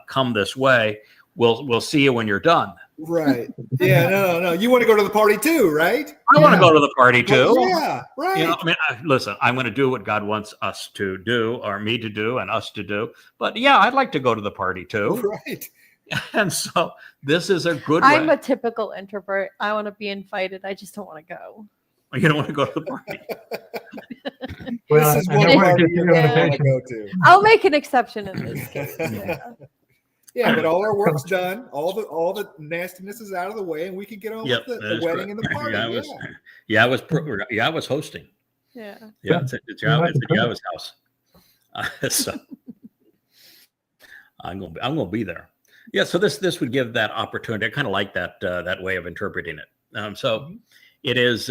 come this way. We'll see you when you're done. Right. Yeah. No. You want to go to the party too, right? I want to go to the party too. Well, yeah. Right. Listen, I'm going to do what God wants us to do, or me to do, and us to do. But yeah, I'd like to go to the party too. Right. And so this is a good way. I'm a typical introvert. I want to be invited. I just don't want to go. You don't want to go to the party. Well, This is I one know where party to get you your want to invitation. go to. I'll make an exception in this case. Yeah. Yeah, but all our work's done. All the nastiness is out of the way, and we can get on with the wedding and the party. I was hosting. Yeah. Yeah, it's Yahweh's house. So I'm gonna be there. Yeah. So this would give that opportunity. I kind of like that way of interpreting it. So it is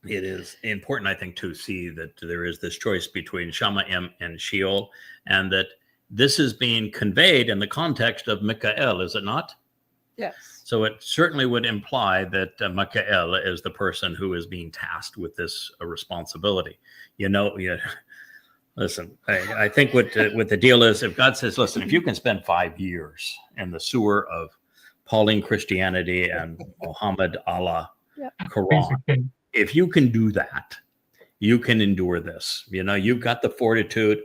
it is important, I think, to see that there is this choice between Shamayim and Sheol, and that this is being conveyed in the context of Michael, is it not? Yes. So it certainly would imply that Michael is the person who is being tasked with this responsibility. Listen, I think what the deal is, if God says, listen, if you can spend 5 years in the sewer of Pauline Christianity and Muhammad Allah Quran, if you can do that, you can endure this. You've got the fortitude.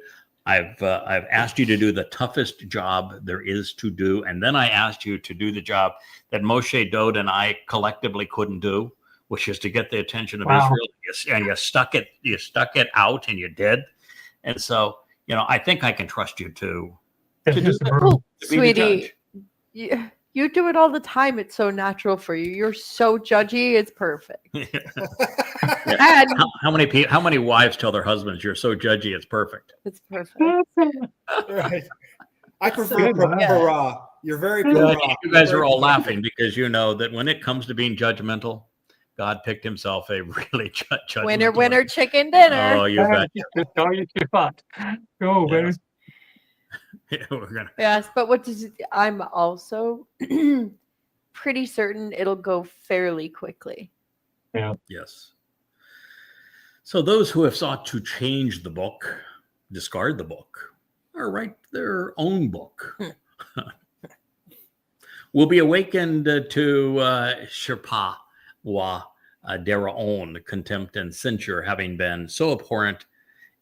I've asked you to do the toughest job there is to do, and then I asked you to do the job that Moshe, Dode, and I collectively couldn't do, which is to get the attention of Israel. And you stuck it out, and you did. And so, I think I can trust you to sweetie. You do it all the time. It's so natural for you. You're so judgy. It's perfect. And how many wives tell their husbands, "You're so judgy, it's perfect"? It's perfect. Right. I prefer para. You're very para. You guys are all laughing because you know that when it comes to being judgmental, God picked himself a really judgmental winner chicken dinner. Oh, you bet. Go, baby. Yes, but I'm also pretty certain it'll go fairly quickly. Yeah. Yes. So those who have sought to change the book, discard the book, or write their own book, will be awakened to Sherpa wa Deraon, contempt and censure, having been so abhorrent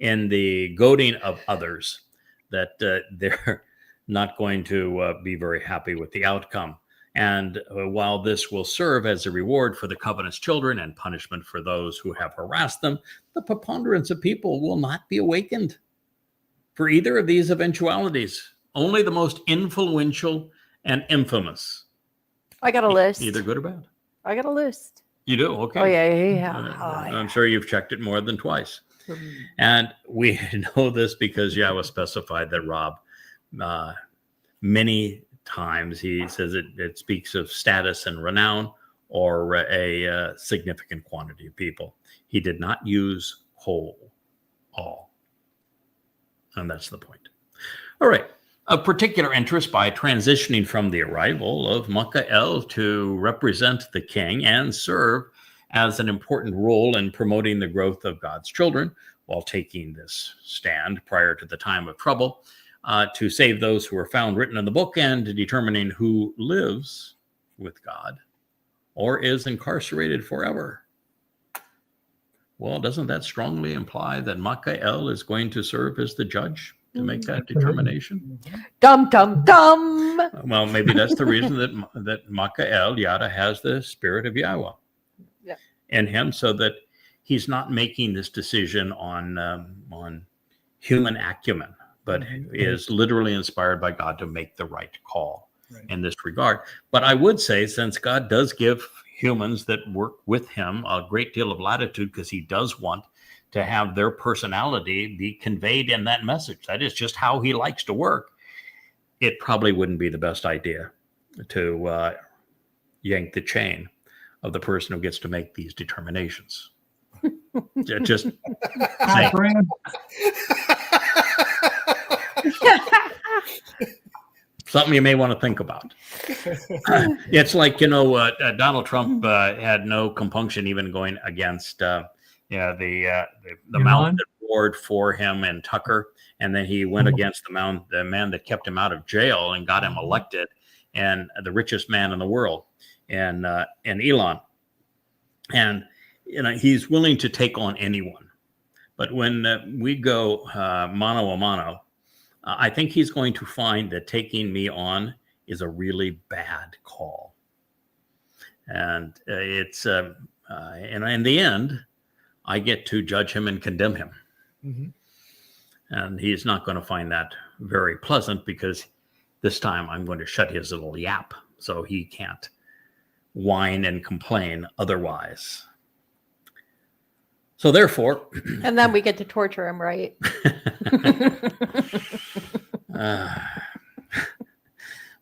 in the goading of others that they're not going to be very happy with the outcome. And while this will serve as a reward for the covenant's children and punishment for those who have harassed them, the preponderance of people will not be awakened for either of these eventualities. Only the most influential and infamous. I got a list. Either good or bad. I got a list. You do? Okay. Oh, yeah. I'm sure you've checked it more than twice. And we know this because Yahweh specified that Rob many times he says it speaks of status and renown or a significant quantity of people. He did not use whole, all. And that's the point. All right. Of particular interest, by transitioning from the arrival of Michael to represent the king and serve as an important role in promoting the growth of God's children while taking this stand prior to the time of trouble to save those who are found written in the book and determining who lives with God or is incarcerated forever. Well, doesn't that strongly imply that Michael is going to serve as the judge to make that determination? Dum, dum, dum. Well, maybe that's the reason that Michael, Yada, has the spirit of Yahweh in him, so that he's not making this decision on human acumen, but is literally inspired by God to make the right call in this regard. But I would say, since God does give humans that work with him a great deal of latitude, because he does want to have their personality be conveyed in that message. That is just how he likes to work. It probably wouldn't be the best idea to yank the chain of the person who gets to make these determinations. Just say. Something you may want to think about. It's like, Donald Trump had no compunction even going against the mountain that roared for him and Tucker, and then he went against the man that kept him out of jail and got him elected, and the richest man in the world, and Elon, and he's willing to take on anyone. But when we go mano a mano, I think he's going to find that taking me on is a really bad call, and it's and in the end, I get to judge him and condemn him. Mm-hmm. And he's not going to find that very pleasant, because this time I'm going to shut his little yap so he can't whine and complain otherwise. So therefore... And then we get to torture him, right?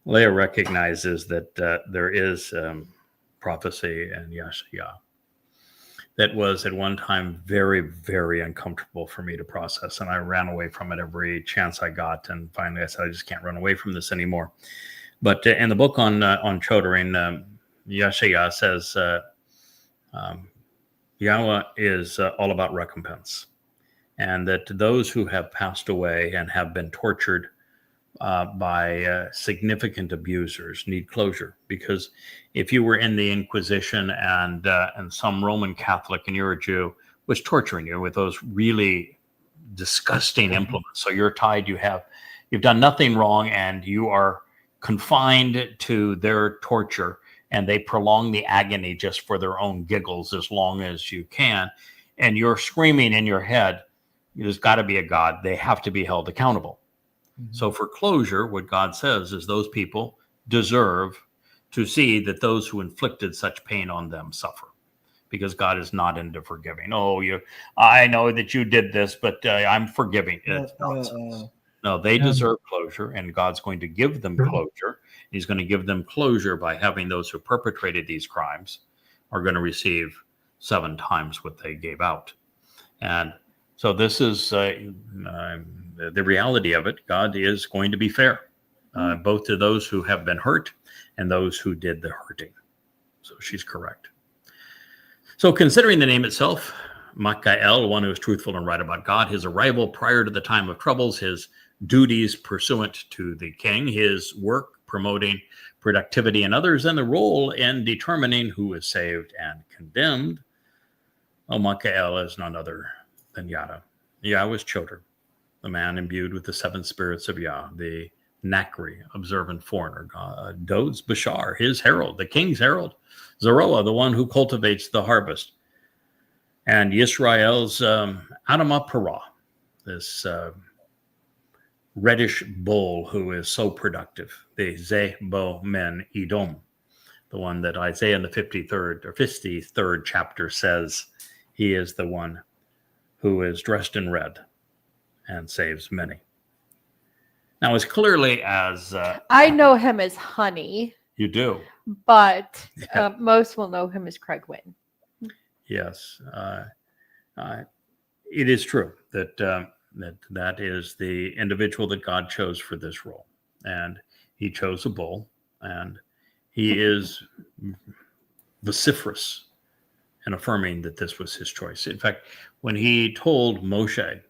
Leah recognizes that there is prophecy in Yeshaya that was at one time very, very uncomfortable for me to process. And I ran away from it every chance I got. And finally I said, I just can't run away from this anymore. But in the book on Chodorin, Yeshaya says, Yahweh is all about recompense. And that those who have passed away and have been tortured by significant abusers need closure. Because if you were in the Inquisition and some Roman Catholic and you're a Jew was torturing you with those really disgusting implements, so you're tied, you've done nothing wrong, and you are confined to their torture, and they prolong the agony just for their own giggles as long as you can, and you're screaming in your head, there's got to be a God. They have to be held accountable. So for closure, what God says is those people deserve to see that those who inflicted such pain on them suffer, because God is not into forgiving. I know that you did this, but I'm forgiving. It's nonsense. No, they deserve closure, and God's going to give them closure. He's going to give them closure by having those who perpetrated these crimes are going to receive 7 times what they gave out. And so this is the reality of it. God is going to be fair, both to those who have been hurt and those who did the hurting. So she's correct. So considering the name itself, Mikael, one who is truthful and right about God, his arrival prior to the time of troubles, his duties pursuant to the king, his work promoting productivity in others, and the role in determining who is saved and condemned. Mikael is none other than Yada. Yahweh's children, the man imbued with the 7 spirits of Yah, the Nakri, observant foreigner, Dod's Bashar, his herald, the king's herald, Zeroah, the one who cultivates the harvest, and Yisrael's Adamah Parah, this reddish bull who is so productive, the Zebo Men Edom, the one that Isaiah in the 53rd chapter says he is the one who is dressed in red and saves many. Now, as clearly as I know him as Honey. You do, but most will know him as Craig Wynn. Yes, it is true that that is the individual that God chose for this role, and He chose a bull, and He is vociferous in affirming that this was His choice. In fact, when He told Moshe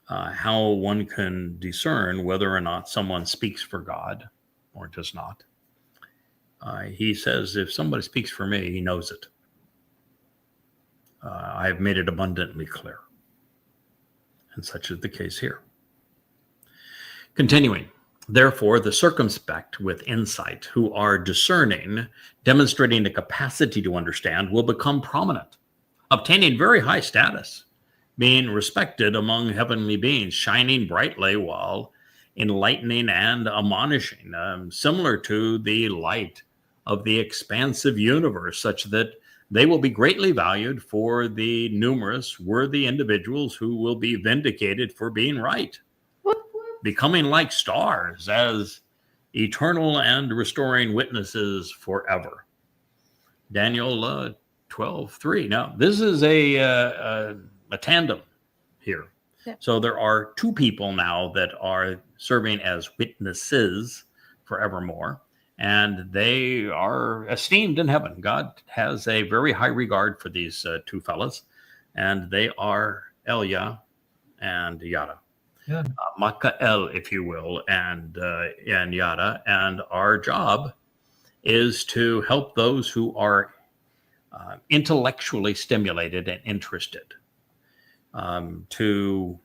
how one can discern whether or not someone speaks for God or does not, He says, if somebody speaks for me, He knows it. I have made it abundantly clear. And such is the case here. Continuing, therefore, the circumspect with insight who are discerning, demonstrating the capacity to understand, will become prominent, obtaining very high status, being respected among heavenly beings, shining brightly while enlightening and admonishing, similar to the light of the expansive universe, such that they will be greatly valued for the numerous worthy individuals who will be vindicated for being right, becoming like stars as eternal and restoring witnesses forever. Daniel 12:3. Now, this is a tandem here. Yeah. So there are 2 people now that are serving as witnesses forevermore, and they are esteemed in heaven. God has a very high regard for these 2 fellas, and they are Elia and Yada. Yeah. Mikael, if you will, and Yada. And our job is to help those who are intellectually stimulated and interested to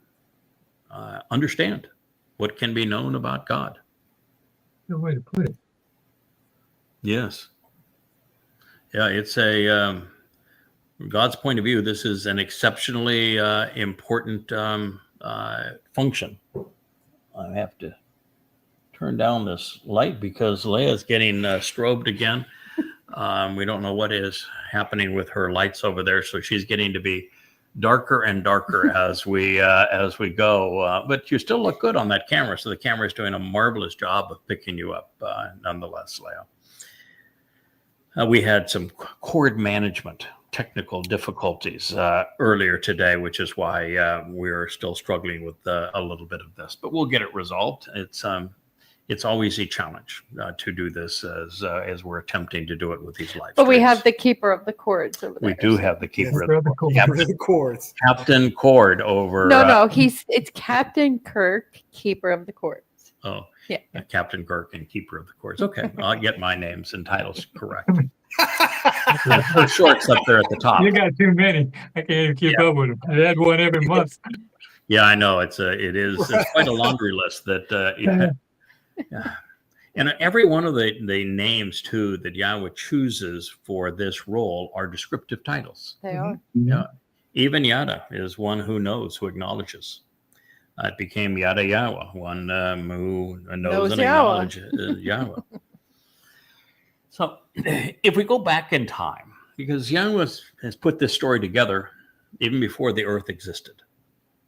understand what can be known about God. Good way to put it. Yes. Yeah, it's God's point of view. This is an exceptionally important function. I have to turn down this light because Leia's getting strobed again. We don't know what is happening with her lights over there, so she's getting to be darker and darker as we go. But you still look good on that camera, so the camera is doing a marvelous job of picking you up, nonetheless, Leia. We had some cord management technical difficulties earlier today, which is why we're still struggling with a little bit of this, but we'll get it resolved. It's always a challenge to do this as we're attempting to do it with these live But we streams. have the keeper of the cords over there. We do have the keeper Yes, of the cords. Captain Cord over. No, it's Captain Kirk, keeper of the cords. Oh, yeah. Captain Kirk and keeper of the cords. Okay, I'll get my names and titles correct. There's shorts up there at the top. You got too many. I can't even keep up with them. I had one every month. Yeah, I know. It's quite a laundry list that. Yeah. And every one of the names too that Yahweh chooses for this role are descriptive titles. They are. Yeah. Even Yada is one who knows, who acknowledges. It became Yada Yahweh, one who knows and acknowledges Yahweh. So if we go back in time, because Yahweh has put this story together even before the earth existed.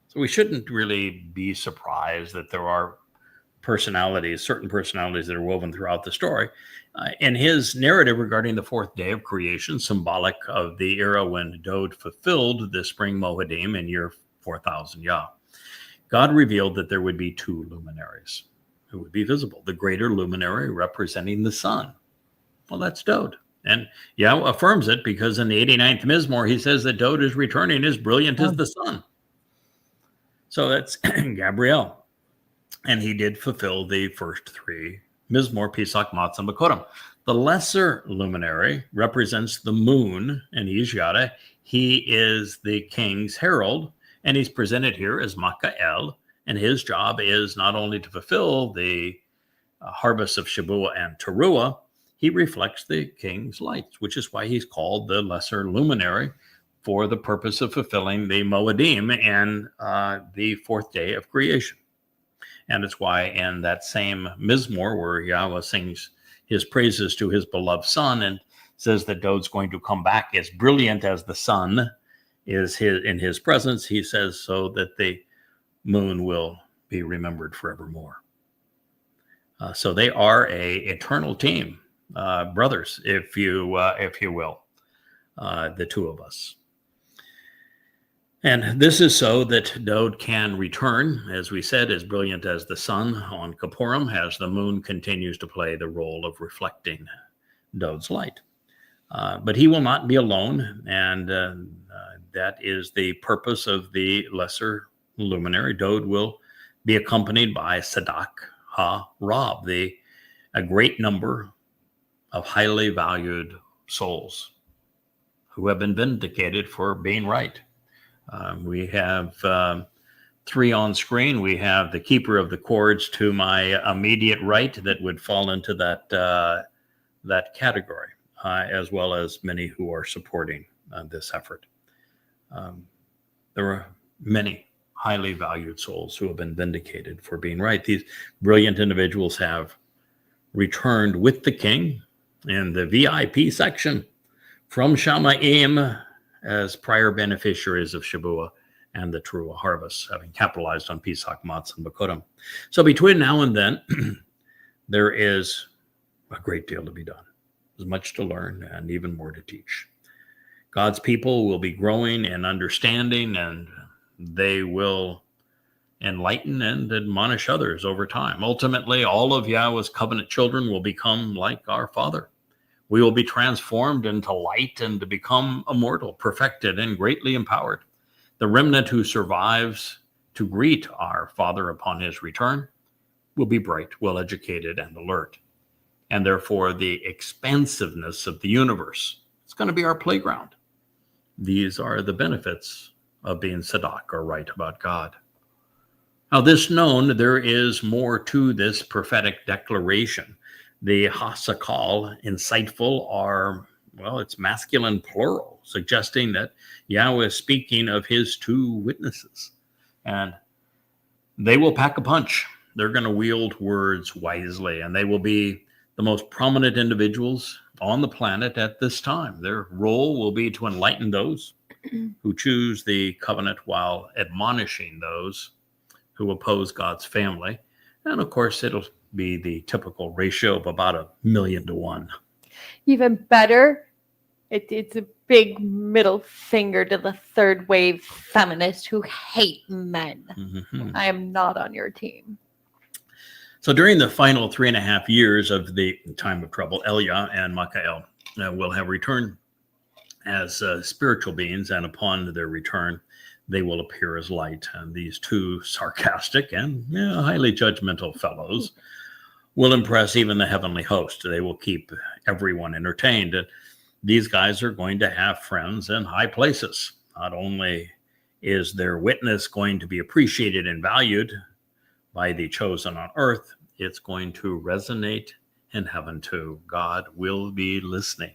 So we shouldn't really be surprised that there are certain personalities that are woven throughout the story. In his narrative regarding the fourth day of creation, symbolic of the era when Dod fulfilled the spring Moedim in year 4000 Yah, God revealed that there would be two luminaries who would be visible. The greater luminary representing the sun. Well, that's Dod. And Yahweh affirms it because in the 89th Mizmor, he says that Dod is returning as brilliant as the sun. So that's Gabriel. And he did fulfill the first three Mizmor, Pesach, Matzah, and Bakorim. The lesser luminary represents the moon, and he's Yada. He is the king's herald, and he's presented here as Makael, and his job is not only to fulfill the harvest of Shabuah and Teruah, he reflects the king's lights, which is why he's called the lesser luminary for the purpose of fulfilling the Moedim and the fourth day of creation. And it's why in that same Mizmor where Yahweh sings his praises to his beloved son and says that Dod's going to come back as brilliant as the sun is in his presence, he says so that the moon will be remembered forevermore. So they are a eternal team, brothers, if you will, the two of us. And this is so that Dod can return, as we said, as brilliant as the sun on Kippurim, as the moon continues to play the role of reflecting Dod's light. But he will not be alone, and that is the purpose of the lesser luminary. Dod will be accompanied by Sadak Ha-Rab, a great number of highly valued souls who have been vindicated for being right. We have three on screen. We have the keeper of the cords to my immediate right that would fall into that category, as well as many who are supporting this effort. There are many highly valued souls who have been vindicated for being right. These brilliant individuals have returned with the king in the VIP section from Shamayim as prior beneficiaries of Shabuah and the Teruah harvest, having capitalized on Pesach, Matzah, and Bakorim. So between now and then, there is a great deal to be done. There's much to learn and even more to teach. God's people will be growing in understanding, and they will enlighten and admonish others over time. Ultimately, all of Yahweh's covenant children will become like our Father. We will be transformed into light and to become immortal, perfected, and greatly empowered. The remnant who survives to greet our Father upon his return will be bright, well-educated, and alert. And therefore, the expansiveness of the universe, it's going to be our playground. These are the benefits of being Sadak, or right about God. Now, this known, there is more to this prophetic declaration. The Hasakal, insightful, are, well, it's masculine plural, suggesting that Yahweh is speaking of his two witnesses. And they will pack a punch. They're going to wield words wisely, and they will be the most prominent individuals on the planet at this time. Their role will be to enlighten those who choose the covenant while admonishing those who oppose God's family. And of course, it'll be the typical ratio of about 1,000,000 to 1. Even better, it's a big middle finger to the third wave feminists who hate men. Mm-hmm. I am not on your team. So during the final 3.5 years of the time of trouble, Elia and Michael will have returned as spiritual beings, and upon their return, they will appear as light. And these two sarcastic and highly judgmental fellows will impress even the heavenly host. They will keep everyone entertained. And these guys are going to have friends in high places. Not only is their witness going to be appreciated and valued by the chosen on earth, it's going to resonate in heaven too. God will be listening,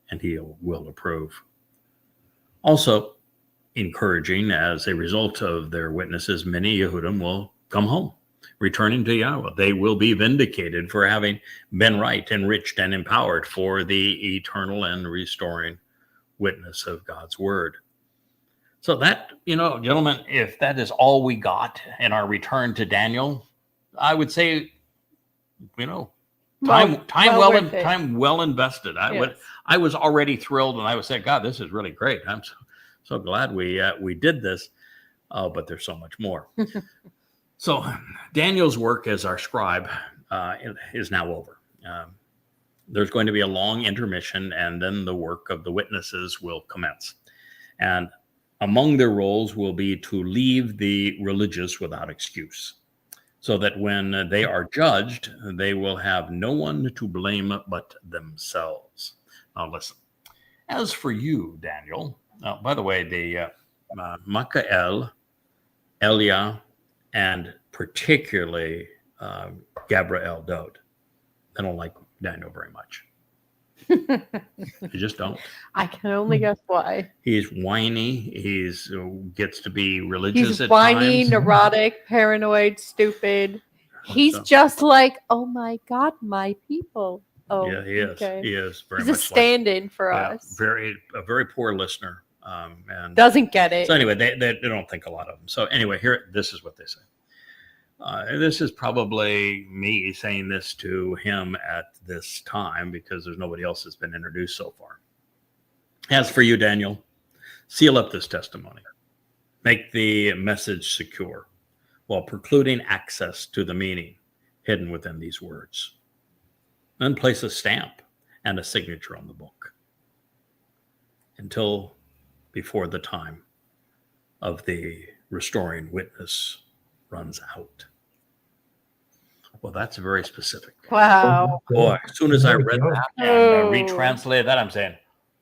and he will approve. Also, encouraging, as a result of their witnesses, many Yehudim will come home, returning to Yahweh. They will be vindicated for having been right, enriched, and empowered for the eternal and restoring witness of God's word. So that, gentlemen, if that is all we got in our return to Daniel, I would say, time well invested. I was already thrilled, and I was saying, God, this is really great. I'm so glad we did this, but there's so much more. So Daniel's work as our scribe is now over. There's going to be a long intermission, and then the work of the witnesses will commence. And among their roles will be to leave the religious without excuse, so that when they are judged, they will have no one to blame but themselves. Now listen, as for you, Daniel, by the way, the Michael, Elia, and particularly Gabriel Dode, they don't like Daniel very much. You just don't. I can only guess why. He's whiny. He's gets to be religious. He's at whiny, times. neurotic, paranoid, stupid. He's just like, oh my God, my people. Oh, yeah, he is. Okay. He is very He's much a stand-in for us. A very poor listener, and doesn't get it. So anyway, they don't think a lot of him. So anyway, this is what they say. This is probably me saying this to him at this time because there's nobody else that's been introduced so far. As for you, Daniel, seal up this testimony. Make the message secure while precluding access to the meaning hidden within these words. Then place a stamp and a signature on the book until before the time of the restoring witness runs out. Well, that's very specific. Wow. Boy, as soon as I read that and retranslated that, I'm saying,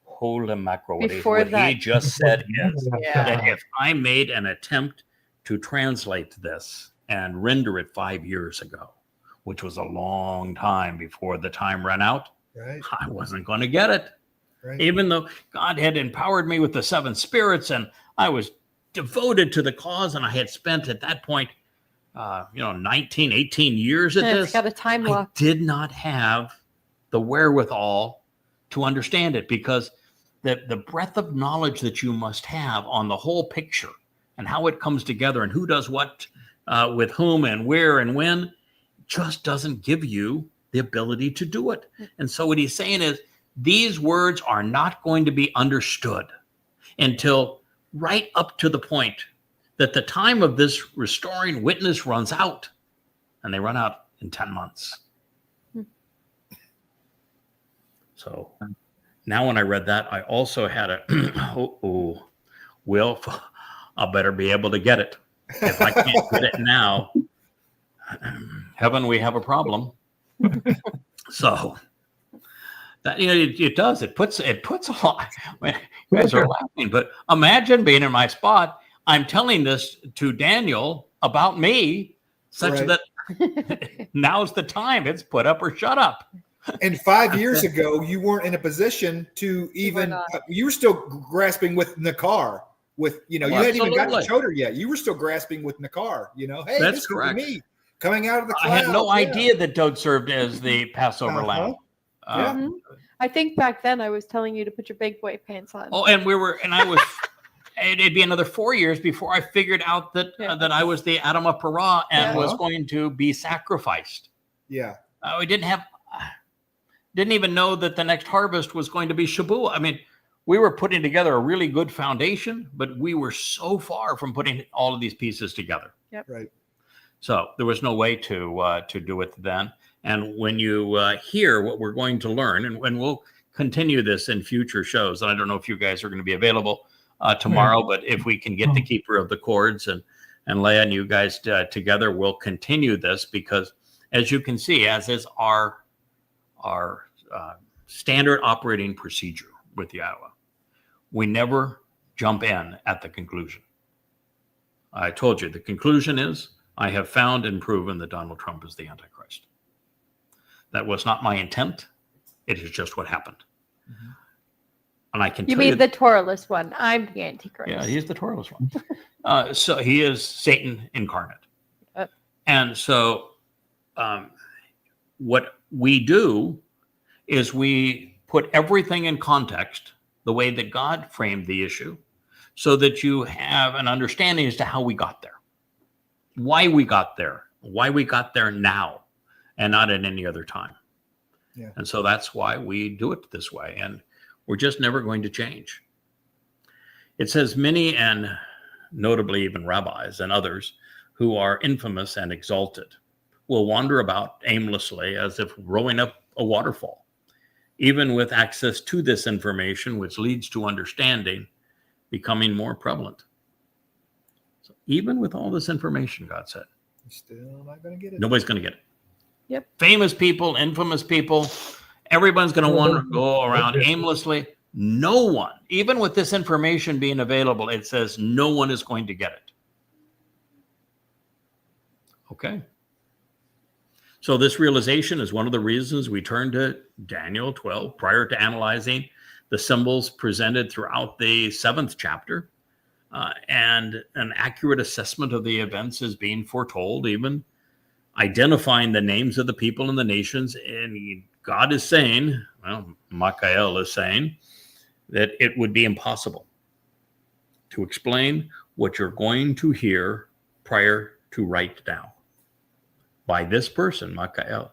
holy mackerel, what he just said is that if I made an attempt to translate this and render it 5 years ago, which was a long time before the time ran out, I wasn't going to get it. Right. Even though God had empowered me with the 7 spirits and I was devoted to the cause, and I had spent at that point 19, 18 years at this. It's got a time lock. I did not have the wherewithal to understand it, because the breadth of knowledge that you must have on the whole picture and how it comes together and who does what with whom and where and when just doesn't give you the ability to do it. And so what he's saying is these words are not going to be understood until right up to the point that the time of this restoring witness runs out, and they run out in 10 months. So now when I read that, I also had Will, I better be able to get it. If I can't get it now, heaven, we have a problem. So that, it does. It puts a lot. You guys are laughing, but imagine being in my spot. I'm telling this to Daniel about me, such that now's the time. It's put up or shut up. And 5 years ago, you weren't in a position to even. You were still grasping with Nakar. You hadn't even got to Choder yet. You were still grasping with Nakar. Hey, that's correct. Me coming out of the cloud. I had no idea that Doug served as the Passover lamb. I think back then I was telling you to put your big boy pants on. Oh, and I was. It'd be another 4 years before I figured out that that I was the Adam of Parah and was going to be sacrificed. Yeah, we didn't Didn't even know that the next harvest was going to be Shabbat. I mean, we were putting together a really good foundation, but we were so far from putting all of these pieces together. Yep. Right. So there was no way to do it then. And when you hear what we're going to learn, and we'll continue this in future shows, and I don't know if you guys are going to be available tomorrow, but if we can get the keeper of the cords and Leah and you guys together, we'll continue this, because as you can see, as is our standard operating procedure with Yahweh, we never jump in at the conclusion. I told you the conclusion is, I have found and proven that Donald Trump is the Antichrist. That was not my intent. It is just what happened. Mm-hmm. And I can tell you, the Toralist one. I'm the Antichrist. Yeah, he's the Toralist one. So he is Satan incarnate. And so what we do is we put everything in context the way that God framed the issue, so that you have an understanding as to how we got there, why we got there now, and not at any other time. Yeah. And so that's why we do it this way. And we're just never going to change. It says many, and notably even rabbis and others who are infamous and exalted, will wander about aimlessly as if rowing up a waterfall, even with access to this information, which leads to understanding becoming more prevalent. So even with all this information, God said, you're still not going to get it. Nobody's going to get it. Yep. Famous people, infamous people, everyone's going to want to go around aimlessly. No one, even with this information being available, it says no one is going to get it. Okay. So this realization is one of the reasons we turn to Daniel 12 prior to analyzing the symbols presented throughout the 7th chapter. And an accurate assessment of the events is being foretold, even identifying the names of the people and the nations. And God is saying, well, Michael is saying, that it would be impossible to explain what you're going to hear prior to right now by this person, Michael,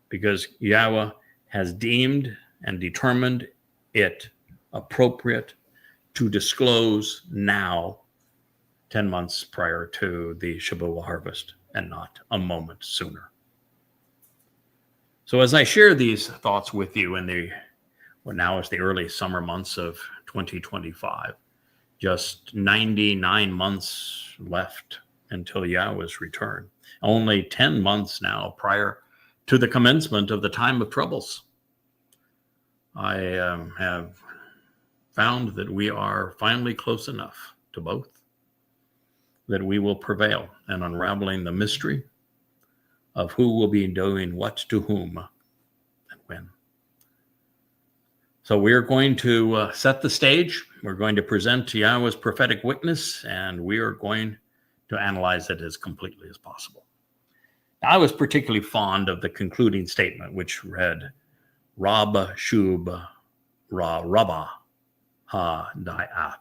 because Yahweh has deemed and determined it appropriate to disclose now, 10 months prior to the Shabbat harvest, and not a moment sooner. So as I share these thoughts with you in what now is the early summer months of 2025, just 99 months left until Yahweh's return. Only 10 months now prior to the commencement of the time of troubles. I have found that we are finally close enough to both that we will prevail in unraveling the mystery of who will be doing what to whom and when. So we're going to set the stage. We're going to present Yahweh's prophetic witness, and we are going to analyze it as completely as possible. I was particularly fond of the concluding statement, which read, Rab Shub Ra Rabba Ha Da'af.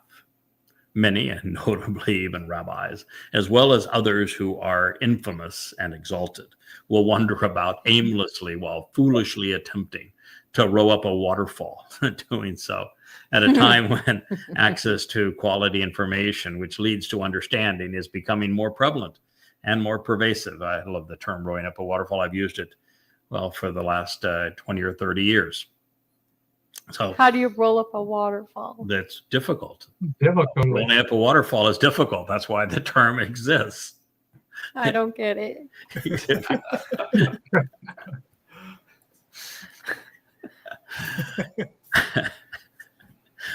Many, and notably even rabbis, as well as others who are infamous and exalted, will wander about aimlessly while foolishly attempting to row up a waterfall, doing so at a time when access to quality information, which leads to understanding, is becoming more prevalent and more pervasive. I love the term rowing up a waterfall. I've used it, well, for the last 20 or 30 years. So how do you roll up a waterfall? That's difficult. Rolling up a waterfall is difficult. That's why the term exists. I don't get it.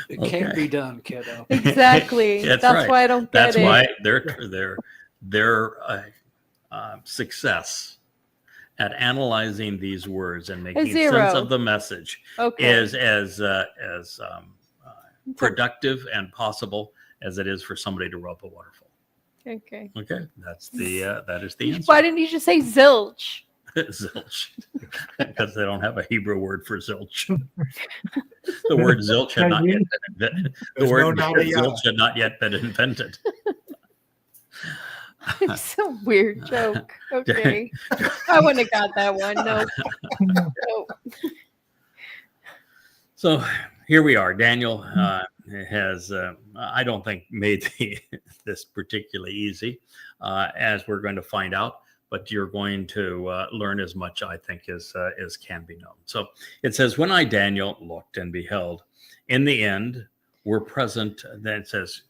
It can't be done, kiddo. Exactly. That's right. why I don't get it. That's why their success at analyzing these words and making sense of the message is as productive and possible as it is for somebody to row up a waterfall. Okay. That is the answer. Why didn't you just say zilch? Zilch, because they don't have a Hebrew word for zilch. The word zilch had not yet been invented. The word zilch had not yet been invented. It's a weird joke. Okay. I wouldn't have got that one. No. So here we are. Daniel has, I don't think, made this particularly easy, as we're going to find out. But you're going to learn as much, I think, as can be known. So it says, when I, Daniel, looked and beheld, in the end were present, then it says,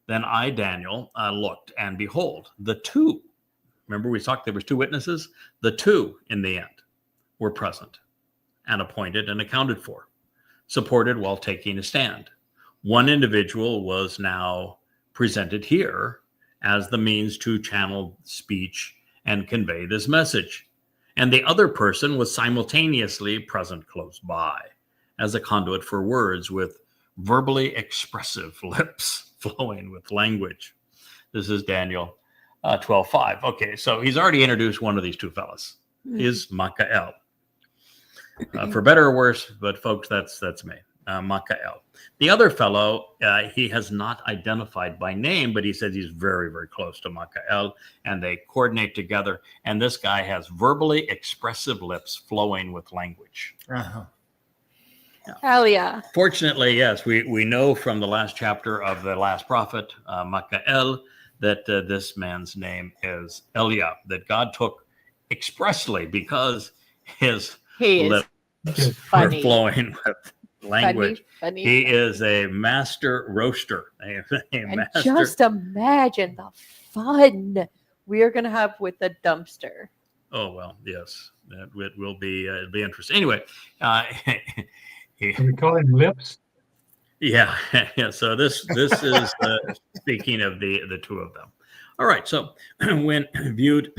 then I, Daniel, looked and behold, the two. Remember we talked, there was two witnesses? The two in the end were present and appointed and accounted for, supported while taking a stand. One individual was now presented here as the means to channel speech and convey this message. And the other person was simultaneously present close by as a conduit for words with verbally expressive lips flowing with language. This is Daniel 12:5. Okay, so he's already introduced one of these two fellas. Is Michael. For better or worse, but folks, that's me. Michael. The other fellow, he has not identified by name, but he says he's very, very close to Michael, and they coordinate together. And this guy has verbally expressive lips flowing with language. Uh-huh. Hell yeah. Fortunately, yes, we know from the last chapter of the last prophet, Michael, that this man's name is Elia, that God took expressly because his lips are flowing with language. Funny. He is a master roaster. And just imagine the fun we are going to have with the dumpster. Oh, well, yes, it will be, it'll be interesting. Anyway, Can we call him Lips? yeah. So this is speaking of the two of them. All right. So when viewed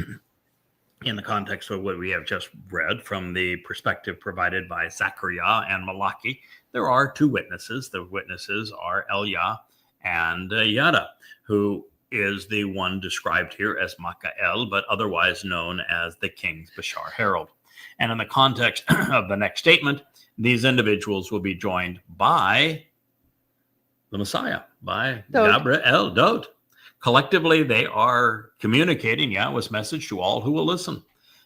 in the context of what we have just read from the perspective provided by Zechariah and Malachi, there are two witnesses. The witnesses are Elia and Yada, who is the one described here as Michael, but otherwise known as the king's Bashar herald. And in the context of the next statement, these individuals will be joined by the Messiah, by Gabriel, Dode. Collectively, they are communicating Yahweh's message to all who will listen.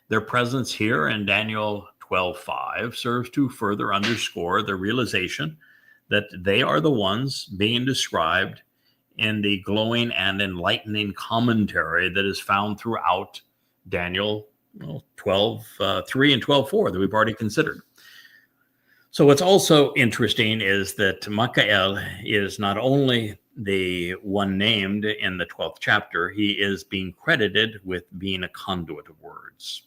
Their presence here in Daniel 12:5 serves to further underscore the realization that they are the ones being described in the glowing and enlightening commentary that is found throughout Daniel 12:3 and 12:4 that we've already considered. So what's also interesting is that Michael is not only the one named in the 12th chapter, he is being credited with being a conduit of words.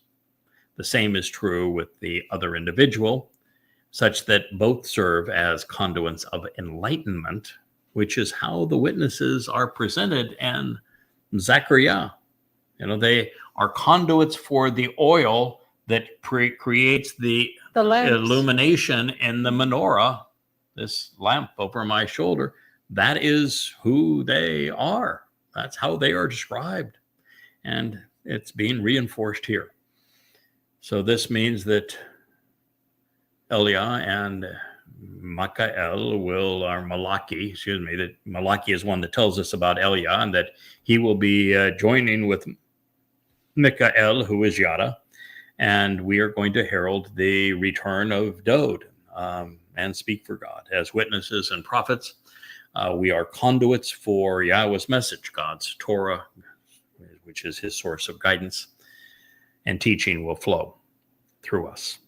The same is true with the other individual, such that both serve as conduits of enlightenment, which is how the witnesses are presented in Zechariah. They are conduits for the oil that creates the illumination in the menorah, this lamp over my shoulder. That is who they are. That's how they are described. And it's being reinforced here. So this means that Elia and Michael that Malachi is one that tells us about Elia, and that he will be joining with Michael, who is Yada, and we are going to herald the return of Dode and speak for God. As witnesses and prophets, we are conduits for Yahweh's message, God's Torah, which is his source of guidance, and teaching will flow through us.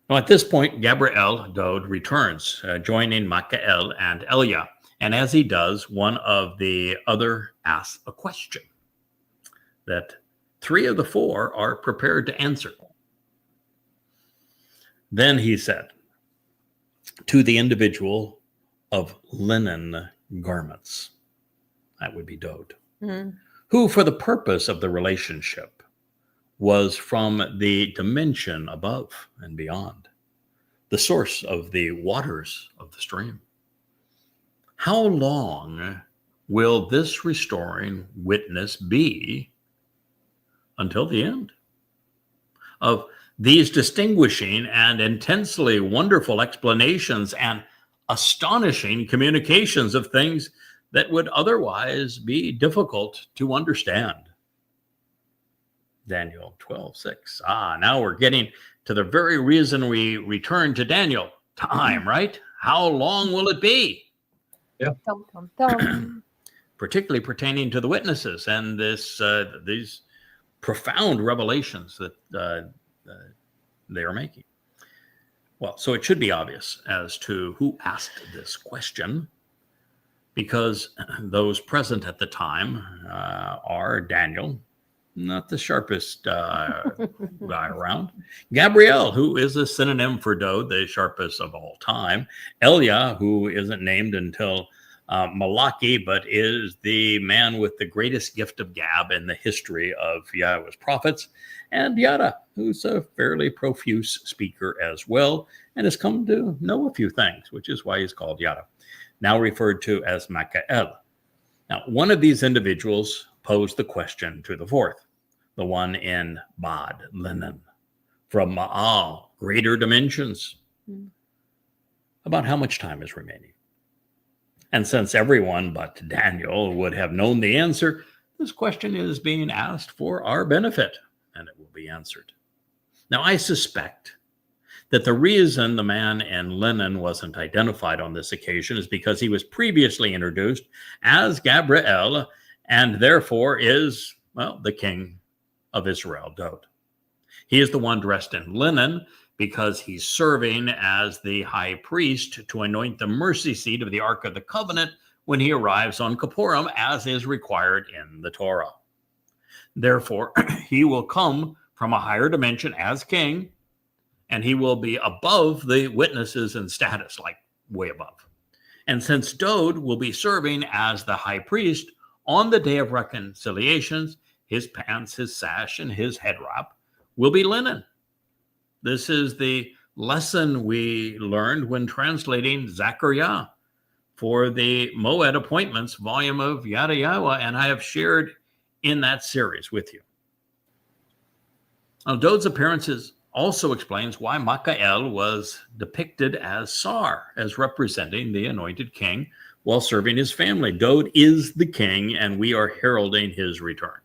Now, at this point, Gabriel, Dode, returns, joining Michael and Elia. And as he does, one of the other asks a question that 3 of the 4 are prepared to answer. Then he said, to the individual of linen garments, that would be Dode, who for the purpose of the relationship was from the dimension above and beyond, the source of the waters of the stream. How long will this restoring witness be until the end of these distinguishing and intensely wonderful explanations and astonishing communications of things that would otherwise be difficult to understand? Daniel 12:6. Now we're getting to the very reason we return to Daniel. time, right? How long will it be? Yeah. Dum, dum, dum. Particularly pertaining to the witnesses and these profound revelations that they are making. Well, so it should be obvious as to who asked this question, because those present at the time are Daniel, not the sharpest guy around; Gabriel, who is a synonym for Dode, the sharpest of all time; Elia, who isn't named until Malachi, but is the man with the greatest gift of gab in the history of Yahweh's prophets; and Yada, who's a fairly profuse speaker as well, and has come to know a few things, which is why he's called Yada, now referred to as Michael. Now, one of these individuals posed the question to the fourth, the one in Bod, linen, from Ma'al, greater dimensions, about how much time is remaining. And since everyone but Daniel would have known the answer, this question is being asked for our benefit, and it will be answered. Now, I suspect that the reason the man in linen wasn't identified on this occasion is because he was previously introduced as Gabriel, and therefore is, well, the king of Israel, Dode. He is the one dressed in linen because he's serving as the high priest to anoint the mercy seat of the Ark of the Covenant when he arrives on Kippurim, as is required in the Torah. Therefore, he will come from a higher dimension as king, and he will be above the witnesses in status, like way above. And since Dode will be serving as the high priest on the day of reconciliations, his pants, his sash, and his head wrap will be linen. This is the lesson we learned when translating Zechariah for the Moed Appointments volume of Yada Yahweh, and I have shared in that series with you. Now, Dode's appearances also explains why Michael was depicted as Sar, as representing the anointed king while serving his family. Dode is the king, and we are heralding his return.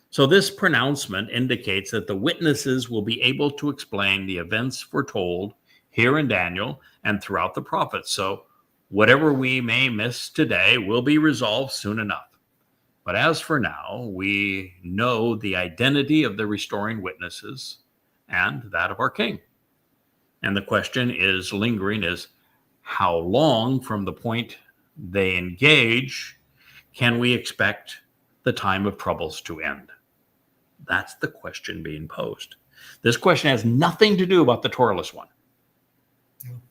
So this pronouncement indicates that the witnesses will be able to explain the events foretold here in Daniel and throughout the prophets. So whatever we may miss today will be resolved soon enough. But as for now, we know the identity of the restoring witnesses and that of our king. And the question is lingering is, how long from the point they engage can we expect the time of troubles to end? That's the question being posed. This question has nothing to do about the Torahless one.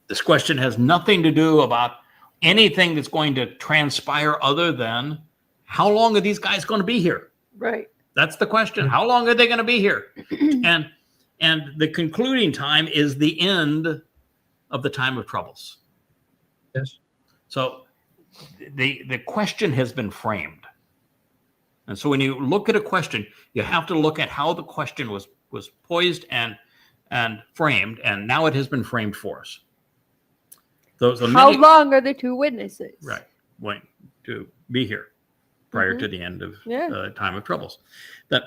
This question has nothing to do about anything that's going to transpire other than how long are these guys going to be here? Right. That's the question. How long are they going to be here? And the concluding time is the end of the time of troubles. Yes. So the question has been framed. And so when you look at a question, you have to look at how the question was poised and framed, and now it has been framed for us. How long are the two witnesses? Right, going to be here prior to the end of time of troubles. That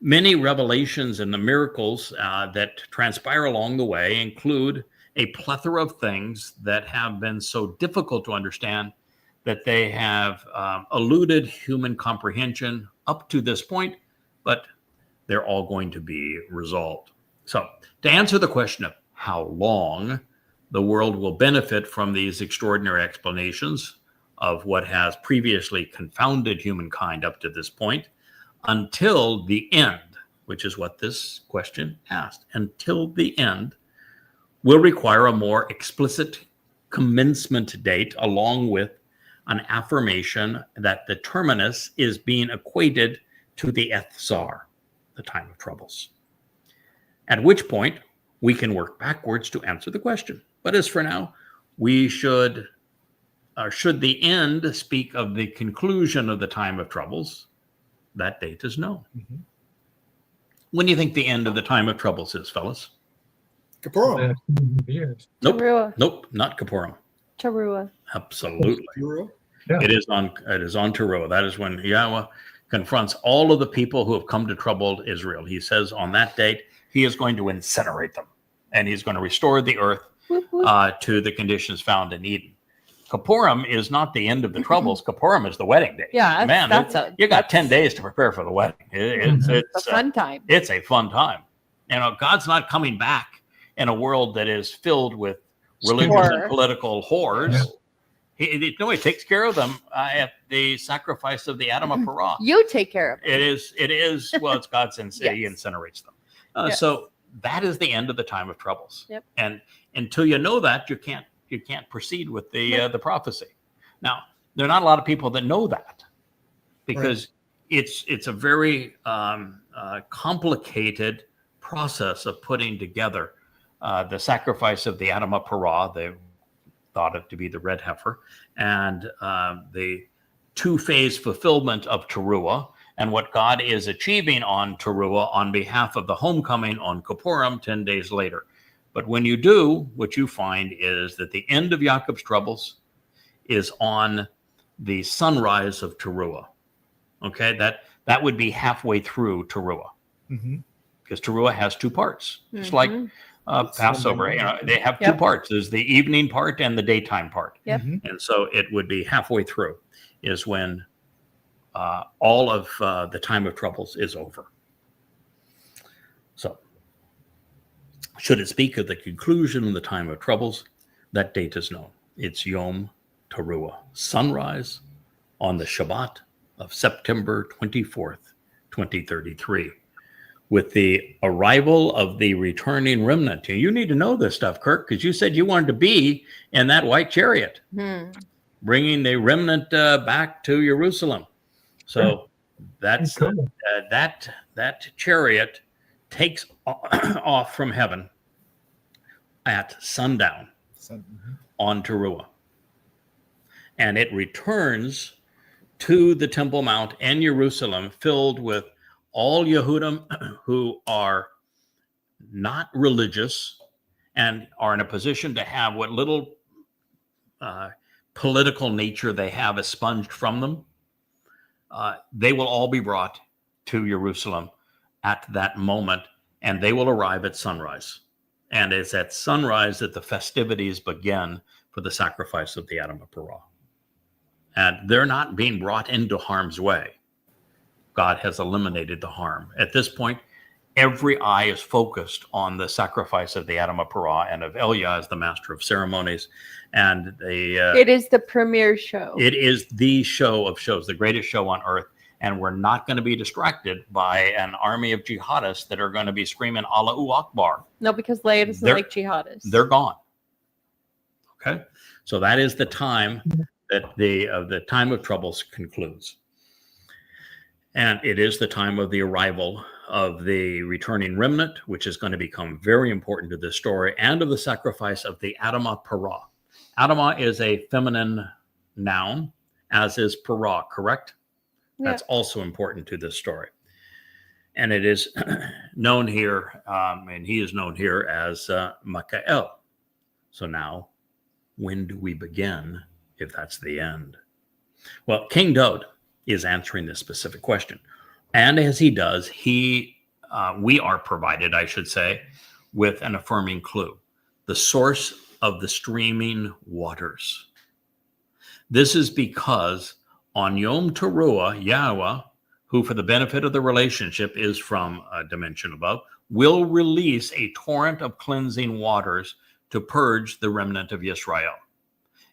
many revelations and the miracles that transpire along the way include a plethora of things that have been so difficult to understand that they have eluded human comprehension up to this point, but they're all going to be resolved. So to answer the question of how long the world will benefit from these extraordinary explanations of what has previously confounded humankind up to this point, until the end, which is what this question asked, until the end, will require a more explicit commencement date along with an affirmation that the terminus is being equated to the Ethzar, the time of troubles. At which point, we can work backwards to answer the question. But as for now, we should the end speak of the conclusion of the time of troubles, that date is known. Mm-hmm. When do you think the end of the time of troubles is, fellas? Kippurim. Nope, not Kippurim. Teruah. Absolutely. Yeah. It is on Teruah. That is when Yahweh confronts all of the people who have come to trouble Israel. He says on that date, he is going to incinerate them, and he's going to restore the earth to the conditions found in Eden. Kippurim is not the end of the troubles. Kippurim is the wedding day. Yeah, man, you got 10 days to prepare for the wedding. It's a fun time. It's a fun time. God's not coming back in a world that is filled with religious and political whores. Yeah. He takes care of them at the sacrifice of the Adam of Parah. You take care of them. It is. Well, it's God's sin. Yes. He incinerates them. Yes. So that is the end of the time of troubles. Yep. And until you know that, you can't proceed with the prophecy. Now, there are not a lot of people that know that, because it's a very complicated process of putting together the sacrifice of the Adam of Parah. They thought it to be the red heifer, and the two-phase fulfillment of Teruah, and what God is achieving on Teruah on behalf of the homecoming on Kippurim 10 days later. But when you do, what you find is that the end of Yaakov's troubles is on the sunrise of Teruah. Okay, that would be halfway through Teruah, because Teruah has two parts. It's like Passover. They have two parts. There's the evening part and the daytime part. Yep. And so it would be halfway through is when all of the time of troubles is over. So, should it speak of the conclusion of the time of troubles, that date is known. It's Yom Teruah, sunrise on the Shabbat of September 24th, 2033, with the arrival of the returning remnant. You need to know this stuff, Kirk, because you said you wanted to be in that white chariot, bringing the remnant back to Jerusalem. So that's that chariot takes off from heaven at sundown on Teruah, and it returns to the Temple Mount and Jerusalem, filled with all Yehudim who are not religious and are in a position to have what little political nature they have expunged from them. They will all be brought to Jerusalem at that moment, and they will arrive at sunrise. And it's at sunrise that the festivities begin for the sacrifice of the Adam of Parah. And they're not being brought into harm's way. God has eliminated the harm. At this point, every eye is focused on the sacrifice of the Adam of Parah and of Elia as the master of ceremonies. And it is the premier show. It is the show of shows, the greatest show on earth. And we're not going to be distracted by an army of jihadists that are going to be screaming Allahu Akbar. No, because Leia doesn't like jihadists. They're gone. Okay, so that is the time that the time of troubles concludes. And it is the time of the arrival of the returning remnant, which is going to become very important to this story, and of the sacrifice of the Adamah Parah. Adamah is a feminine noun, as is Parah, correct? Yeah. That's also important to this story. And it is known here, and he is known here as Michael. So now, when do we begin, if that's the end? Well, King Daud is answering this specific question. And as he does, we are provided, I should say, with an affirming clue. The source of the streaming waters. This is because on Yom Teruah, Yahweh, who for the benefit of the relationship is from a dimension above, will release a torrent of cleansing waters to purge the remnant of Yisrael.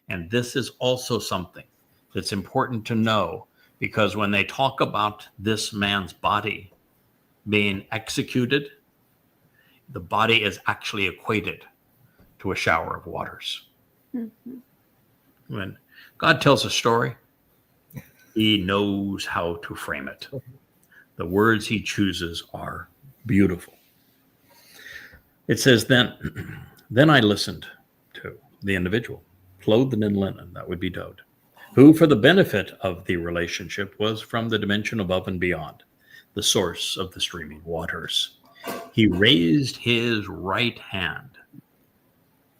And this is also something that's important to know, because when they talk about this man's body being executed, the body is actually equated to a shower of waters. When God tells a story, he knows how to frame it. The words he chooses are beautiful. It says, then I listened to the individual, clothed in linen, that would be Daud, who for the benefit of the relationship was from the dimension above and beyond, the source of the streaming waters. He raised his right hand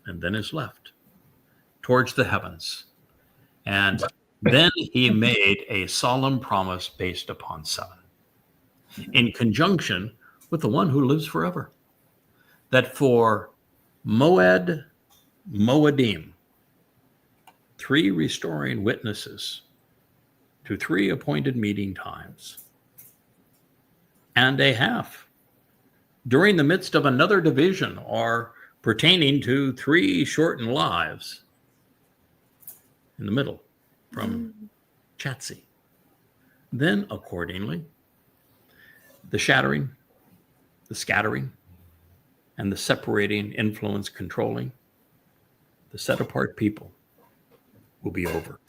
and then his left towards the heavens. And then he made a solemn promise based upon 7, in conjunction with the one who lives forever, that for Moed Moedim, 3 restoring witnesses to 3 appointed meeting times, and a half during the midst of another division, or pertaining to 3 shortened lives in the middle from Chatzi. Then accordingly, the shattering, the scattering, and the separating, influence, controlling, the set apart people will be over.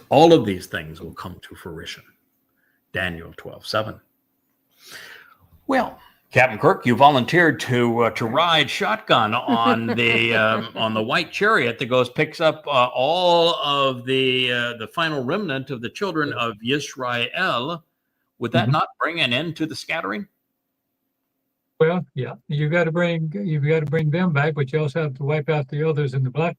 All of these things will come to fruition. Daniel 12:7. Well, Captain Kirk, you volunteered to ride shotgun on the white chariot that picks up all of the final remnant of the children of Yisrael. Would that not bring an end to the scattering? Well, yeah, you've got to bring them back, but you also have to wipe out the others in the black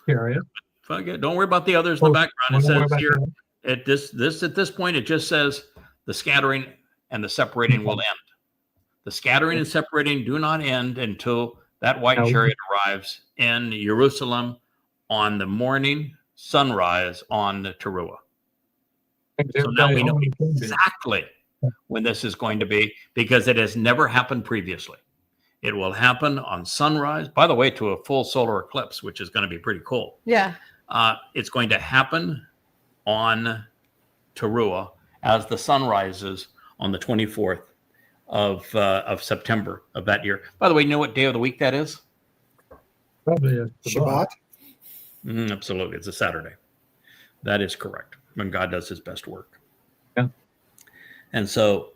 chariot. Don't worry about the others in the background. It says here at this point, it just says the scattering and the separating will end. The scattering and separating do not end until that white chariot arrives in Jerusalem on the morning sunrise on the Teruah. So now we know exactly when this is going to be, because it has never happened previously. It will happen on sunrise, by the way, to a full solar eclipse, which is going to be pretty cool. Yeah. It's going to happen on Teruah as the sun rises on the 24th of September of that year. By the way, you know what day of the week that is? Probably a Shabbat. Absolutely. It's a Saturday. That is correct. When God does his best work. Yeah. And so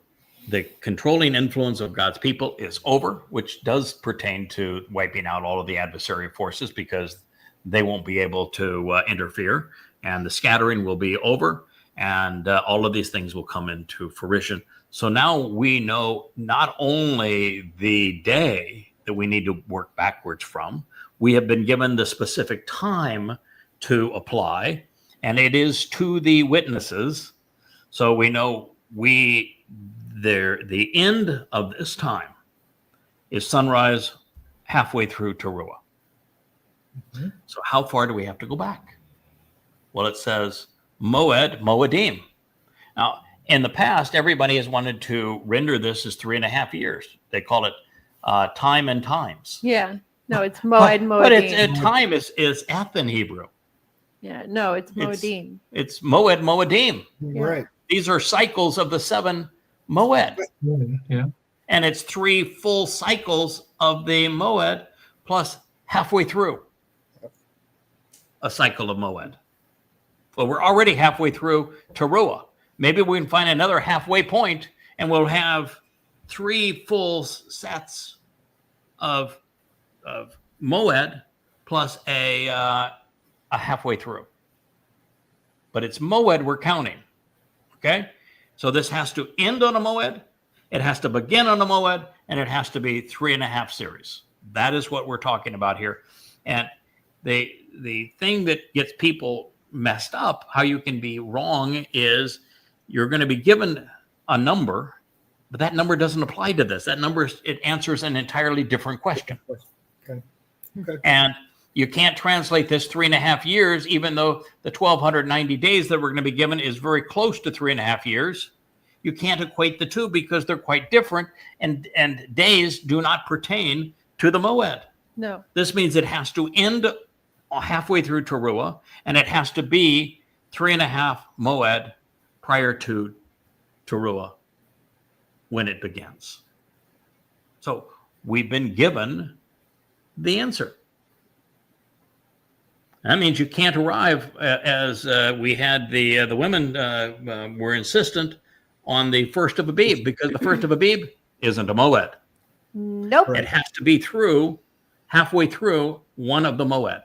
the controlling influence of God's people is over, which does pertain to wiping out all of the adversary forces, because they won't be able to interfere, and the scattering will be over, and all of these things will come into fruition. So now we know not only the day that we need to work backwards from, we have been given the specific time to apply, and it is to the witnesses. So we know the end of this time is sunrise halfway through Teruah. So how far do we have to go back? Well, it says Moedim. Now, in the past, everybody has wanted to render this as 3.5 years. They call it time and times. Yeah. No, it's Moedim. But time is eth in Hebrew. Yeah. No, it's Moedim. It's Moedim. Yeah. Right. These are cycles of the 7 Moed. Yeah. And it's 3 full cycles of the Moed plus halfway through a cycle of Moed. Well, we're already halfway through Teruah. Maybe we can find another halfway point, and we'll have 3 full sets of Moed plus a halfway through. But it's Moed we're counting. Okay? So this has to end on a Moed, it has to begin on a Moed, and it has to be 3.5 series. That is what we're talking about here. And the thing that gets people messed up, how you can be wrong, is you're going to be given a number, but that number doesn't apply to this. That number, it answers an entirely different question. Okay. And you can't translate this 3.5 years, even though the 1,290 days that we're going to be given is very close to 3.5 years. You can't equate the two because they're quite different, and days do not pertain to the Moed. No. This means it has to end halfway through Teruah, and it has to be 3.5 Moed prior to Teruah when it begins. So we've been given the answer. That means you can't arrive as we had the women were insistent on the first of Abib, because the first of Abib isn't a Moed. Nope. It has to be halfway through one of the Moed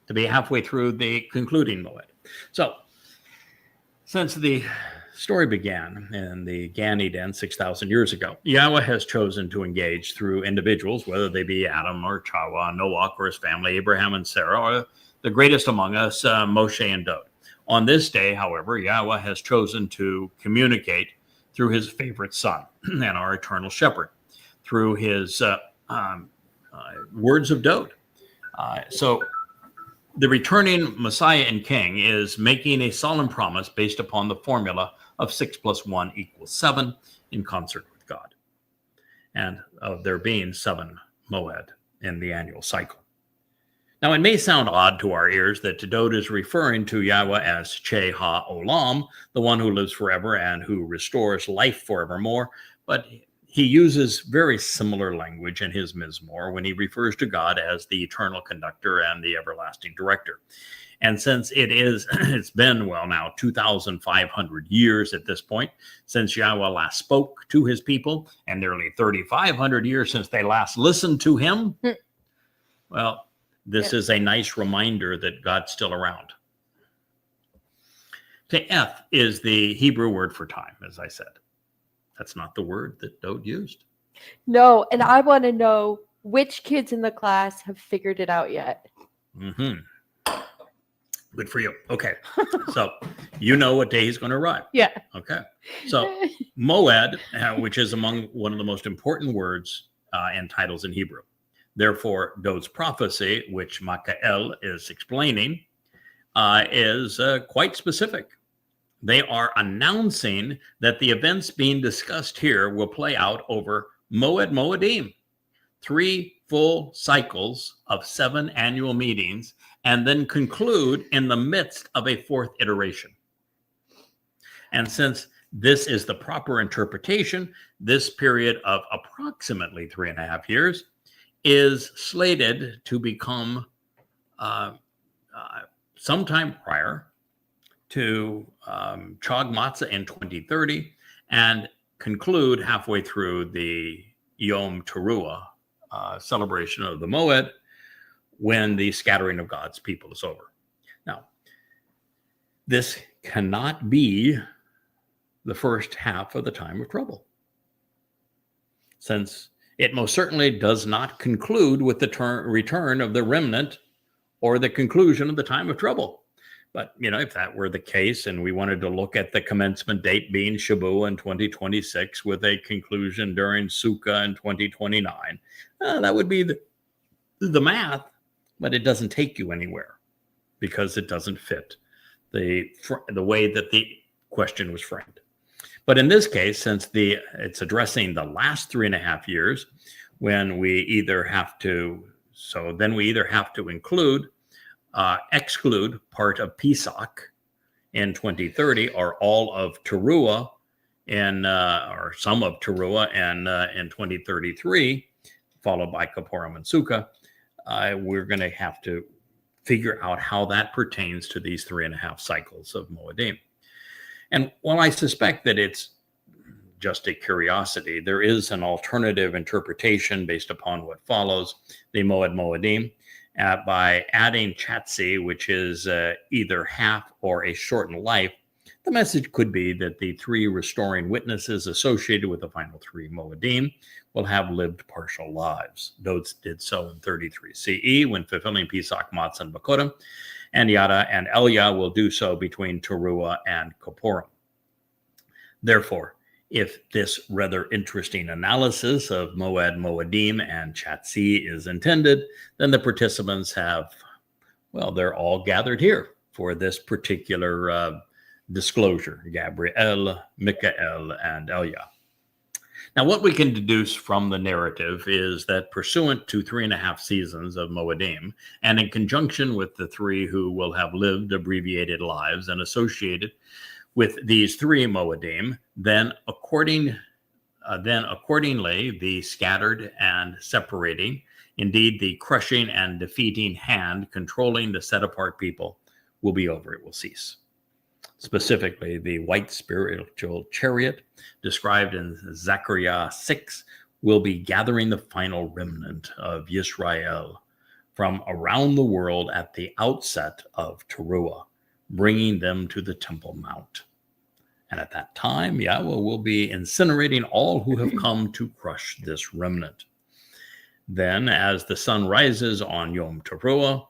to be halfway through the concluding Moed. So since the story began in the Gan Eden 6,000 years ago, Yahweh has chosen to engage through individuals, whether they be Adam or Chawa, Noah or his family, Abraham and Sarah, or the greatest among us, Moshe and Dod. On this day, however, Yahweh has chosen to communicate through his favorite son and our eternal shepherd, through his words of Dode. So the returning Messiah and King is making a solemn promise based upon the formula of 6 + 1 = 7 in concert with God, and of there being 7 Moed in the annual cycle. Now, it may sound odd to our ears that Dode is referring to Yahweh as Che Ha-Olam, the one who lives forever and who restores life forevermore, but he uses very similar language in his Mizmor when he refers to God as the eternal conductor and the everlasting director. And since it's been, now 2,500 years at this point since Yahweh last spoke to his people, and nearly 3,500 years since they last listened to him, well, this is a nice reminder that God's still around. Te'eth is the Hebrew word for time, as I said. That's not the word that Dode used. No, and I want to know which kids in the class have figured it out yet. Mm-hmm. Good for you. Okay. So you know what day he's going to arrive. Yeah. Okay. So Moed, which is among one of the most important words and titles in Hebrew. Therefore, Dode's prophecy, which Makael is explaining, is quite specific. They are announcing that the events being discussed here will play out over Moed Moedim, 3 full cycles of 7 annual meetings, and then conclude in the midst of a 4th iteration. And since this is the proper interpretation, this period of approximately 3.5 years is slated to become sometime prior to Chag Matzah in 2030 and conclude halfway through the Yom Teruah celebration of the Moed when the scattering of God's people is over. Now, this cannot be the first half of the time of trouble, since it most certainly does not conclude with the return of the remnant or the conclusion of the time of trouble. But, if that were the case and we wanted to look at the commencement date being Shabu in 2026 with a conclusion during Sukkah in 2029, that would be the math, but it doesn't take you anywhere because it doesn't fit the way that the question was framed. But in this case, since it's addressing the last 3.5 years, when we either have to exclude part of Pesach in 2030 or all of Teruah or some of Teruah in 2033, followed by Kippurim and Sukkah, we're going to have to figure out how that pertains to these 3.5 cycles of Moedim. And while I suspect that it's just a curiosity, there is an alternative interpretation based upon what follows the Moed Moedim by adding Chatzi, which is either half or a shortened life. The message could be that the 3 restoring witnesses associated with the final 3 Moedim will have lived partial lives. Dode did so in 33 CE when fulfilling Pesach, Matzah, and Bakodim, and Yada and Elia will do so between Teruah and Kippurim. Therefore, if this rather interesting analysis of Moed Moedim and Chatzi is intended, then the participants they're all gathered here for this particular disclosure: Gabriel, Mikael, and Elia. Now, what we can deduce from the narrative is that pursuant to 3.5 seasons of Moedim, and in conjunction with the 3 who will have lived abbreviated lives and associated with these 3 Moedim, then accordingly, the scattered and separating, indeed the crushing and defeating hand controlling the set-apart people will be over. It will cease. Specifically, the white spiritual chariot described in Zechariah 6 will be gathering the final remnant of Yisrael from around the world at the outset of Teruah, bringing them to the Temple Mount. And at that time, Yahweh will be incinerating all who have come to crush this remnant. Then, as the sun rises on Yom Teruah,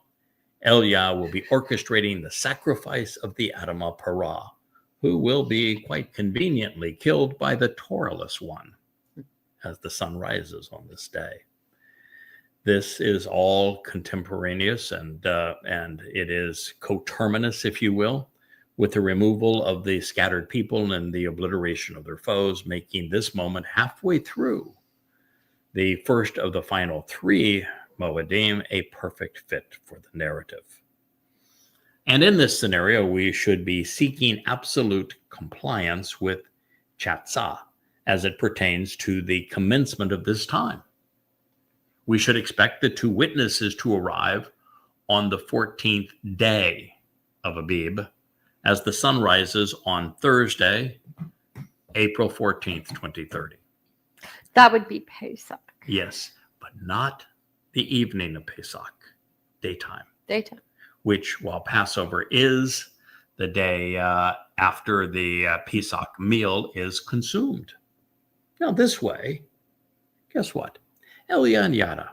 Elia will be orchestrating the sacrifice of the Adamah Parah, who will be quite conveniently killed by the Torahless one as the sun rises on this day. This is all contemporaneous and it is coterminous, if you will, with the removal of the scattered people and the obliteration of their foes, making this moment halfway through the first of the final 3 Moedim a perfect fit for the narrative. And in this scenario, we should be seeking absolute compliance with Chatzah as it pertains to the commencement of this time. We should expect the 2 witnesses to arrive on the 14th day of Abib as the sun rises on Thursday, April 14th, 2030. That would be Pesach. Yes, but not the evening of Pesach, daytime. Daytime. Which, while Passover is the day after the Pesach meal is consumed. Now, this way, guess what? Elia and Yada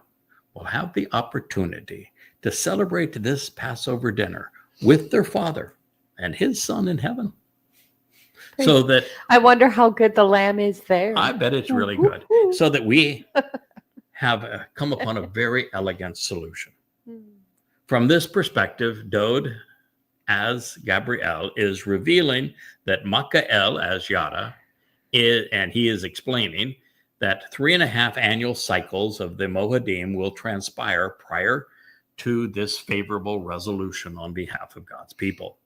will have the opportunity to celebrate this Passover dinner with their father and his son in heaven. So that I wonder how good the lamb is there. I bet it's really good. So that we have come upon a very elegant solution. From this perspective, Dode, as Gabriel, is revealing that Makael, as Yada, is, and he is explaining that 3.5 annual cycles of the Moedim will transpire prior to this favorable resolution on behalf of God's people,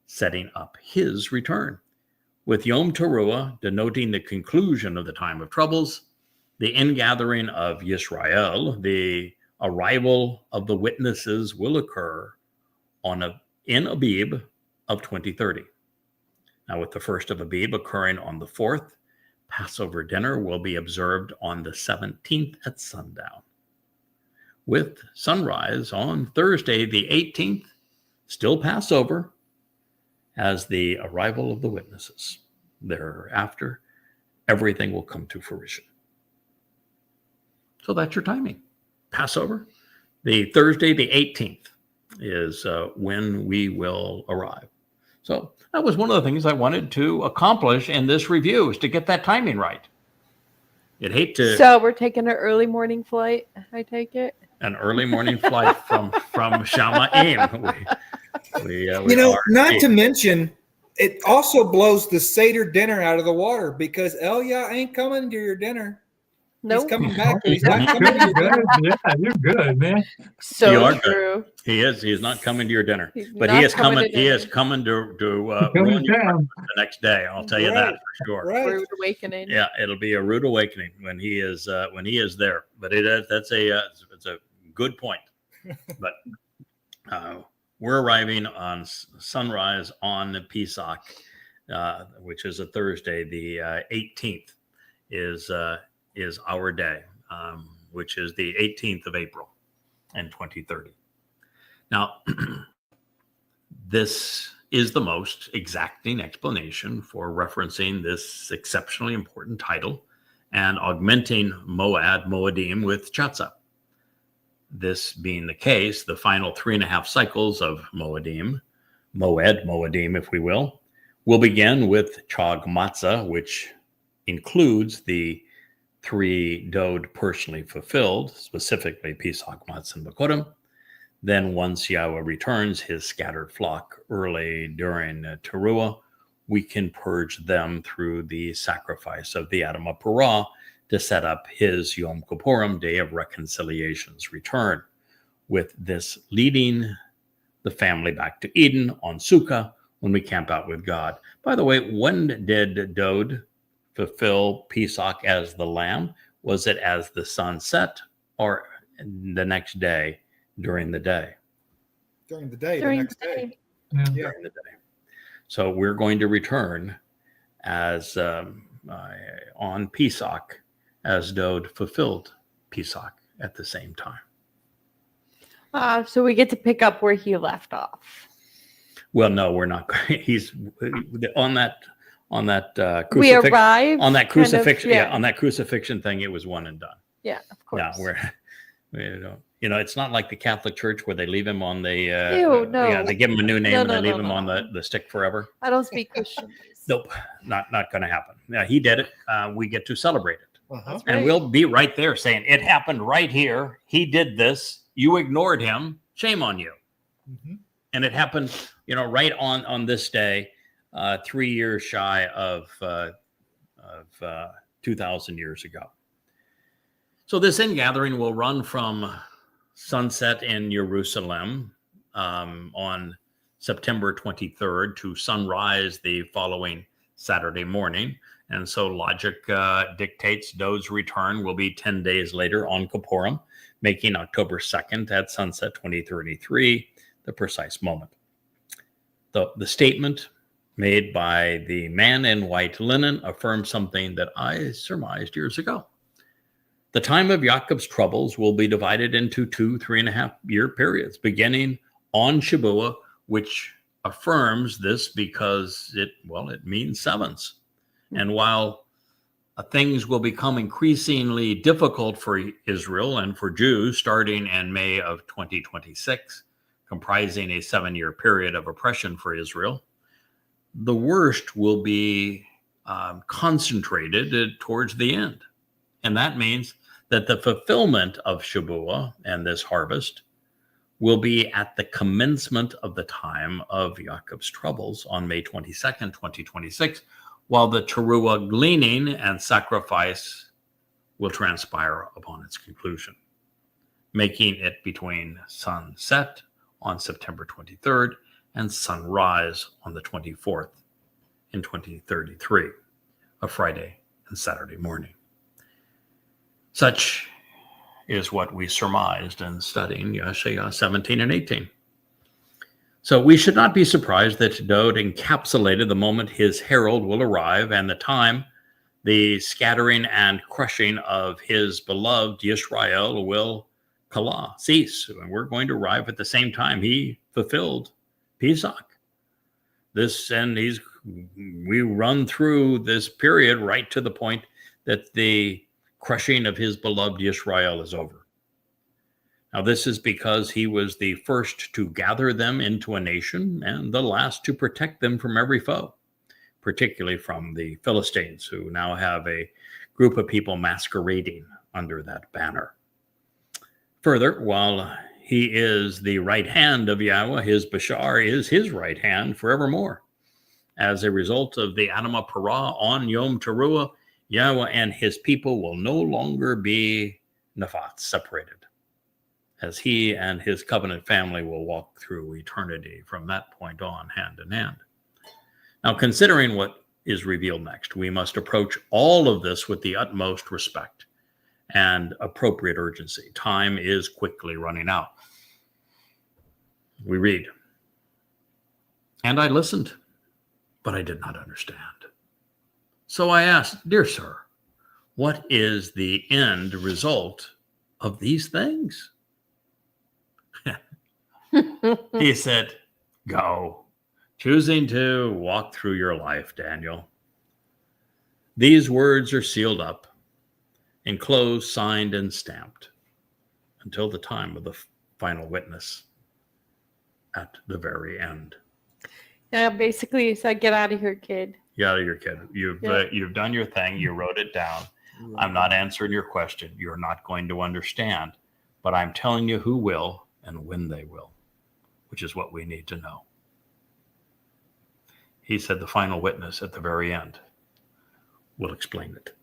setting up his return. With Yom Teruah denoting the conclusion of the time of troubles, the ingathering of Yisrael, the arrival of the witnesses will occur in Abib of 2030. Now, with the first of Abib occurring on the 4th, Passover dinner will be observed on the 17th at sundown. With sunrise on Thursday, the 18th, still Passover, as the arrival of the witnesses. Thereafter, everything will come to fruition. So that's your timing. Passover, the Thursday, the 18th, is when we will arrive. So that was one of the things I wanted to accomplish in this review, is to get that timing right. You'd hate to. So we're taking an early morning flight, I take it? An early morning flight from Shamaim. Not to mention, it also blows the Seder dinner out of the water, because Elia ain't coming to your dinner. Nope. He's coming back. He's not coming to your dinner. Yeah, you're good, man. So true. He is. He's not coming to your dinner, but not he is coming coming. to He dinner. is coming to ruin your breakfast the next day. I'll tell you that for sure. Right. Rude awakening. Yeah, it'll be a rude awakening when he is there. But it's a good point. But we're arriving on sunrise on Pesach, which is a Thursday. The 18th is our day, which is the 18th of April in 2030. Now, this is the most exacting explanation for referencing this exceptionally important title and augmenting Moedim with Chatzah. This being the case, the final 3.5 cycles of Moedim, if we will begin with Chag Matzah, which includes the 3 Dode personally fulfilled, specifically Pesach, Matzah, and Bakodim. Then once Yahweh returns his scattered flock early during Teruah, we can purge them through the sacrifice of the Adam Parah to set up his Yom Kippurim, Day of Reconciliation's return, with this leading the family back to Eden on Sukkah when we camp out with God. By the way, when did Dode fulfill Pesach as the lamb? Was it as the sun set or the next day during the day? During the day, During the next the day. day. Yeah. During the day. So we're going to return as on Pesach as Dode fulfilled Pesach at the same time. So we get to pick up where he left off. Well, no, we're not. He's on that crucifix. We arrive on that crucifixion. kind of, on that crucifixion thing. It was one and done. Yeah, of course. No, we don't. It's not like the Catholic Church where they leave him on the. Ew, no. Yeah, they give him a new name and they leave him no. on the stick forever. I don't speak Christian. Nope, not going to happen. Yeah, he did it. We get to celebrate it. Uh-huh. And we'll be right there saying, it happened right here. He did this. You ignored him. Shame on you. Mm-hmm. And it happened, right on this day, 3 years shy of 2,000 years ago. So this ingathering will run from sunset in Jerusalem on September 23rd to sunrise the following Saturday morning. And so logic dictates Dode's return will be 10 days later on Kippurim, making October 2nd at sunset 2033 the precise moment. The statement made by the man in white linen affirms something that I surmised years ago. The time of Jacob's troubles will be divided into 3.5 year periods, beginning on Shabbat, which affirms this because it means sevens. And while things will become increasingly difficult for Israel and for Jews starting in May of 2026, comprising a 7-year period of oppression for Israel, the worst will be concentrated towards the end. And that means that the fulfillment of Shabbat and this harvest will be at the commencement of the time of Jacob's troubles on May 22nd, 2026, while the teruah gleaning and sacrifice will transpire upon its conclusion, making it between sunset on September 23rd and sunrise on the 24th in 2033, a Friday and Saturday morning. Such is what we surmised in studying Yeshaya 17 and 18. So we should not be surprised that Dode encapsulated the moment his herald will arrive and the time the scattering and crushing of his beloved Yisrael will cease. And we're going to arrive at the same time he fulfilled Pesach. We run through this period right to the point that the crushing of his beloved Yisrael is over. Now, this is because he was the first to gather them into a nation and the last to protect them from every foe, particularly from the Philistines, who now have a group of people masquerading under that banner. Further, while he is the right hand of Yahweh, his Bashar is his right hand forevermore. As a result of the Adamah Parah on Yom Teruah, Yahweh and his people will no longer be Nephat, separated, as he and his covenant family will walk through eternity from that point on, hand in hand. Now, considering what is revealed next, we must approach all of this with the utmost respect and appropriate urgency. Time is quickly running out. We read, "And I listened, but I did not understand. So I asked, 'Dear sir, what is the end result of these things?' He said, 'Go, choosing to walk through your life, Daniel. These words are sealed up, enclosed, signed, and stamped until the time of the final witness at the very end.'" Yeah, basically he said, "Get out of here, kid. Get out of here, kid. You've done your thing. You wrote it down. I'm not answering your question. You're not going to understand, but I'm telling you who will and when they will, which is what we need to know." He said the final witness at the very end will explain it.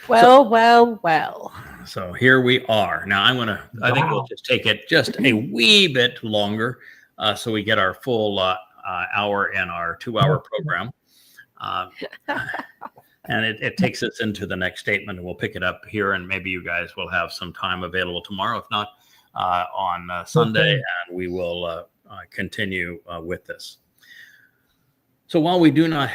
Well. So here we are. Now I think we'll just take it just a wee bit longer so we get our full hour in our 2-hour program. And it takes us into the next statement, and we'll pick it up here, and maybe you guys will have some time available tomorrow. If not, on Sunday, and we will continue with this. So while we do not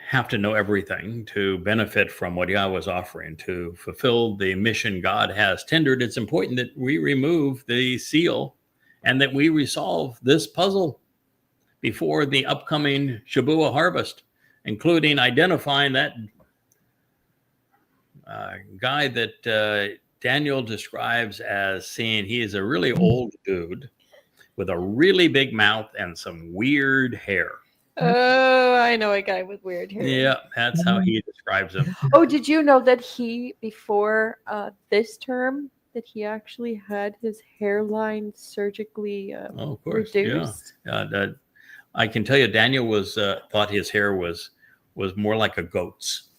have to know everything to benefit from what Yahweh was offering to fulfill the mission God has tendered, it's important that we remove the seal and that we resolve this puzzle before the upcoming Shabbat harvest, including identifying that guy that Daniel describes as seeing he is a really old dude with a really big mouth and some weird hair. Oh, I know a guy with weird hair. Yeah, that's how he describes him. Oh, did you know that he, before this term, that he actually had his hairline surgically Of course, reduced? Yeah. I can tell you, Daniel was thought his hair was more like a goat's.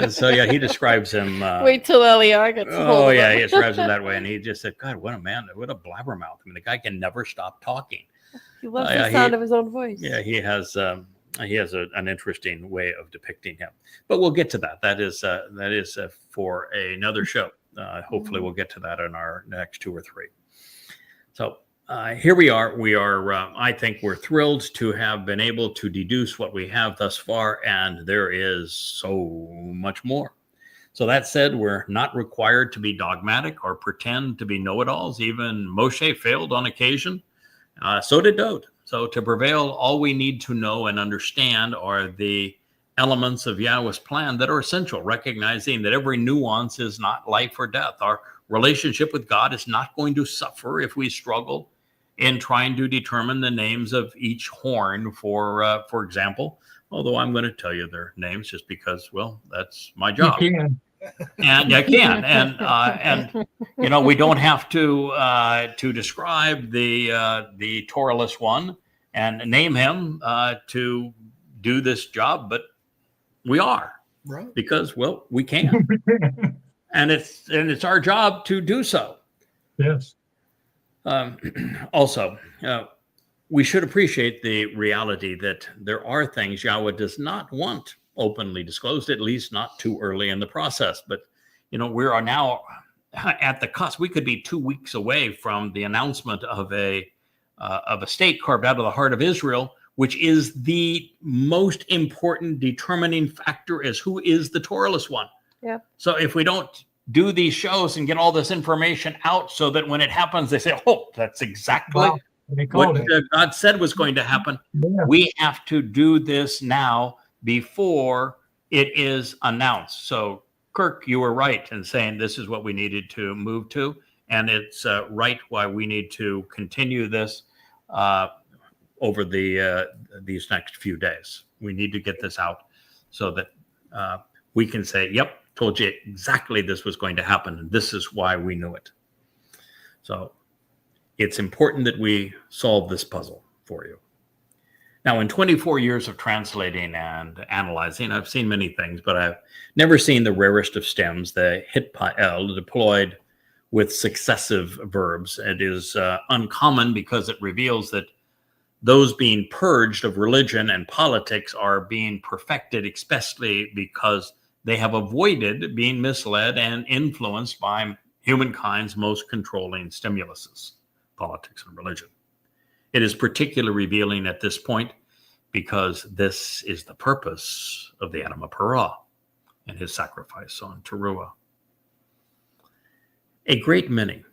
So yeah, he describes him. Wait till Eliar gets Oh yeah, he describes him that way, and he just said, "God, what a man! What a blabbermouth! I mean, the guy can never stop talking." He loves the sound of his own voice. Yeah, he has an interesting way of depicting him. But we'll get to that. That is for another show. Hopefully, we'll get to that in our next 2 or 3. So here we are. I think we're thrilled to have been able to deduce what we have thus far, and there is so much more. So that said, we're not required to be dogmatic or pretend to be know-it-alls. Even Moshe failed on occasion. So did Dode. So to prevail, all we need to know and understand are the elements of Yahweh's plan that are essential, recognizing that every nuance is not life or death. Our relationship with God is not going to suffer if we struggle in trying to determine the names of each horn, for example, although I'm going to tell you their names just because, well, that's my job. You can. And I can, and we don't have to describe the Torahless one and name him to do this job, but we are, right? Because, well, we can, and it's our job to do so. Yes. Also, we should appreciate the reality that there are things Yahweh does not want openly disclosed, at least not too early in the process. But, we are now at the cusp. We could be 2 weeks away from the announcement of a state carved out of the heart of Israel, which is the most important determining factor as who is the Torahless one. Yeah. So if we don't do these shows and get all this information out so that when it happens, they say, oh, that's exactly what God said was going to happen. Yeah. We have to do this now before it is announced. So, Kirk, you were right in saying this is what we needed to move to. And it's right why we need to continue this over these next few days. We need to get this out so that we can say, yep, told you exactly this was going to happen, and this is why we knew it. So it's important that we solve this puzzle for you. Now, in 24 years of translating and analyzing, I've seen many things, but I've never seen the rarest of stems, the hitpael, deployed with successive verbs. It is uncommon because it reveals that those being purged of religion and politics are being perfected, especially because they have avoided being misled and influenced by humankind's most controlling stimuluses, politics and religion. It is particularly revealing at this point because this is the purpose of the Anima Parah and his sacrifice on Teruah. A great many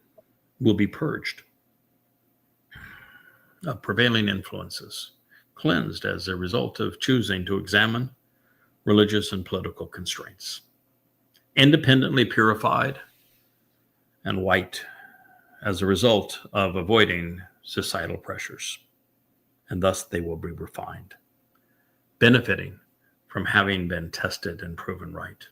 will be purged of prevailing influences, cleansed as a result of choosing to examine religious and political constraints, independently purified and white as a result of avoiding societal pressures, and thus they will be refined, benefiting from having been tested and proven right.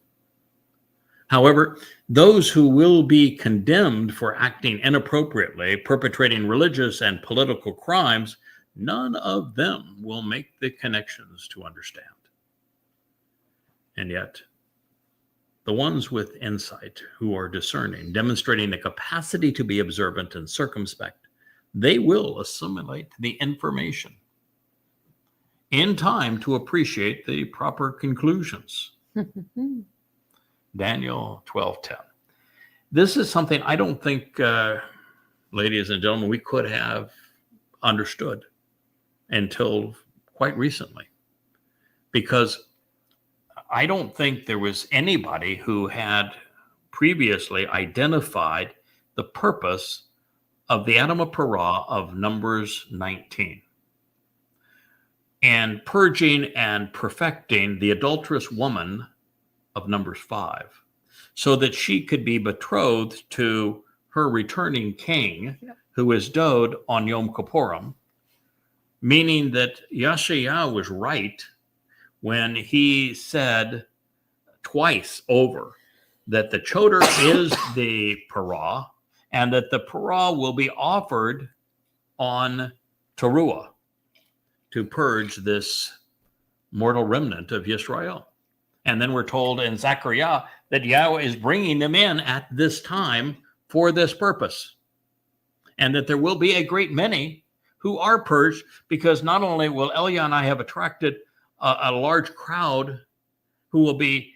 However, those who will be condemned for acting inappropriately, perpetrating religious and political crimes, none of them will make the connections to understand. And yet, the ones with insight, who are discerning, demonstrating the capacity to be observant and circumspect, they will assimilate the information in time to appreciate the proper conclusions. Daniel 12:10. This is something I don't think, ladies and gentlemen, we could have understood until quite recently, because I don't think there was anybody who had previously identified the purpose of the Anima Parah of Numbers 19 and purging and perfecting the adulterous woman of Numbers 5 so that she could be betrothed to her returning king, who is Dode on Yom Kippurim, meaning that Yeshayahu was right when he said twice over that the choder is the parah, and that the parah will be offered on Teruah to purge this mortal remnant of Yisrael. And then we're told in Zechariah that Yahweh is bringing them in at this time for this purpose, and that there will be a great many who are purged, because not only will Elia and I have attracted a large crowd who will be,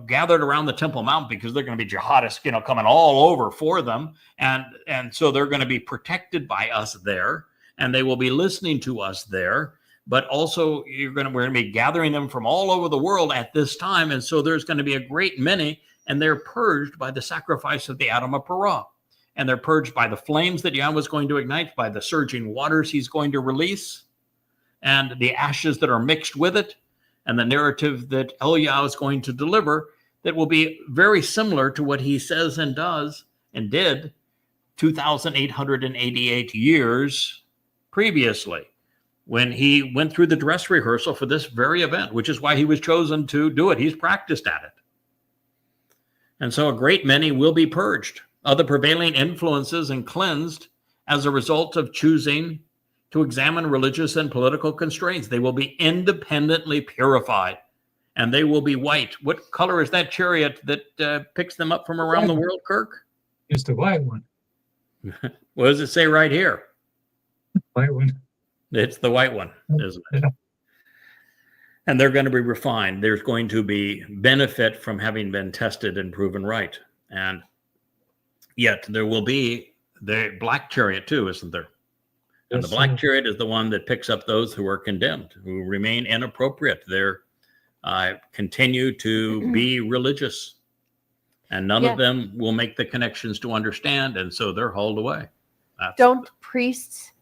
gathered around the Temple Mount, because they're going to be jihadists, coming all over for them. And so they're going to be protected by us there, and they will be listening to us there. But also we're going to be gathering them from all over the world at this time. And so there's going to be a great many, and they're purged by the sacrifice of the Adam of Parah. And they're purged by the flames that Yahweh is going to ignite, by the surging waters he's going to release, and the ashes that are mixed with it, and the narrative that Eliyahu is going to deliver that will be very similar to what he says and does and did 2,888 years previously, when he went through the dress rehearsal for this very event, which is why he was chosen to do it. He's practiced at it. And so a great many will be purged of the prevailing influences and cleansed as a result of choosing to examine religious and political constraints. They will be independently purified, and they will be white. What color is that chariot that picks them up from around the world, Kirk? It's the white one. What does it say right here? White one. It's the white one, isn't it? Yeah. And they're going to be refined. There's going to be benefit from having been tested and proven right. And yet there will be the black chariot too, isn't there? And the black chariot is the one that picks up those who are condemned, who remain inappropriate. They're continue to be religious, and none of them will make the connections to understand, and so they're hauled away. Don't priests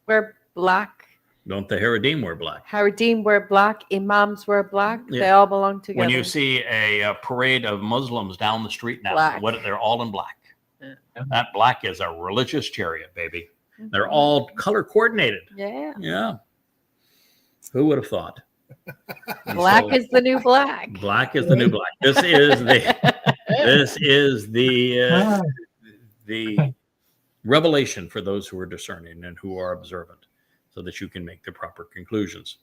wear black? Don't the Haredim wear black? Haredim wear black. Imams wear black. Yeah. They all belong together. When you see a parade of Muslims down the street now, they're all in black. Yeah. That black is a religious chariot, baby. Mm-hmm. They're all color coordinated. Yeah. Yeah. Who would have thought? Black is the new black. Black is the new black. This is the revelation for those who are discerning and who are observant, so that you can make the proper conclusions.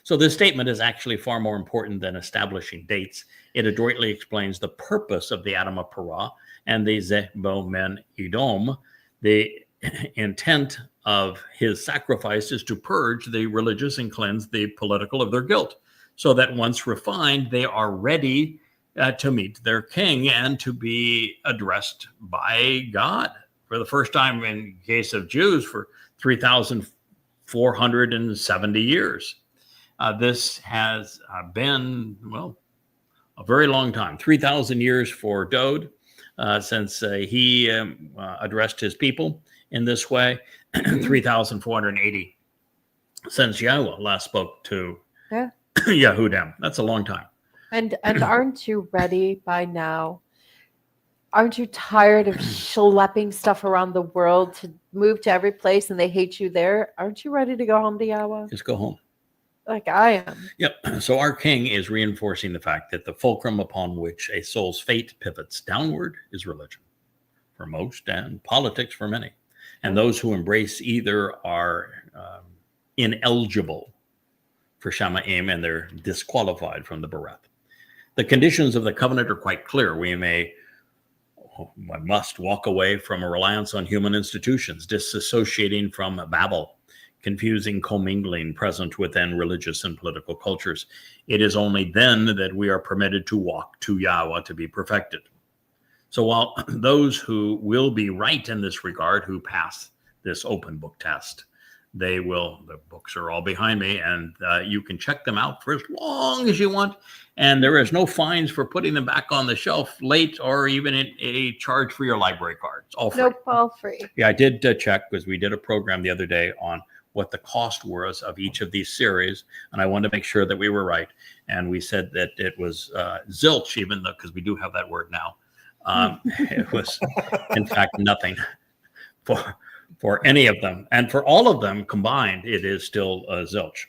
So this statement is actually far more important than establishing dates. It adroitly explains the purpose of the Adam of Parah and the Zebo Men Edom. The intent of his sacrifice is to purge the religious and cleanse the political of their guilt, so that once refined, they are ready to meet their king and to be addressed by God for the first time, in case of Jews, for 3,470 years. This has been, a very long time, 3,000 years for Dode, since he addressed his people in this way, 3,480 since Yahweh last spoke to Yehudim. That's a long time. And aren't you ready by now? Aren't you tired of schlepping stuff around the world to move to every place, and they hate you there? Aren't you ready to go home to Yahweh? Just go home. Like I am. Yep. So our king is reinforcing the fact that the fulcrum upon which a soul's fate pivots downward is religion for most, and politics for many. And those who embrace either are ineligible for Shamayim, and they're disqualified from the Bereth. The conditions of the covenant are quite clear. We must walk away from a reliance on human institutions, disassociating from Babel, confusing commingling present within religious and political cultures. It is only then that we are permitted to walk to Yahweh to be perfected. So while those who will be right in this regard, who pass this open book test, the books are all behind me, and you can check them out for as long as you want. And there is no fines for putting them back on the shelf late, or even a charge for your library card. It's all free. Nope, all free. Yeah, I did check, because we did a program the other day on what the cost was of each of these series, and I wanted to make sure that we were right. And we said that it was zilch, even though, because we do have that word now. It was, in fact, nothing for any of them. And for all of them combined, it is still zilch.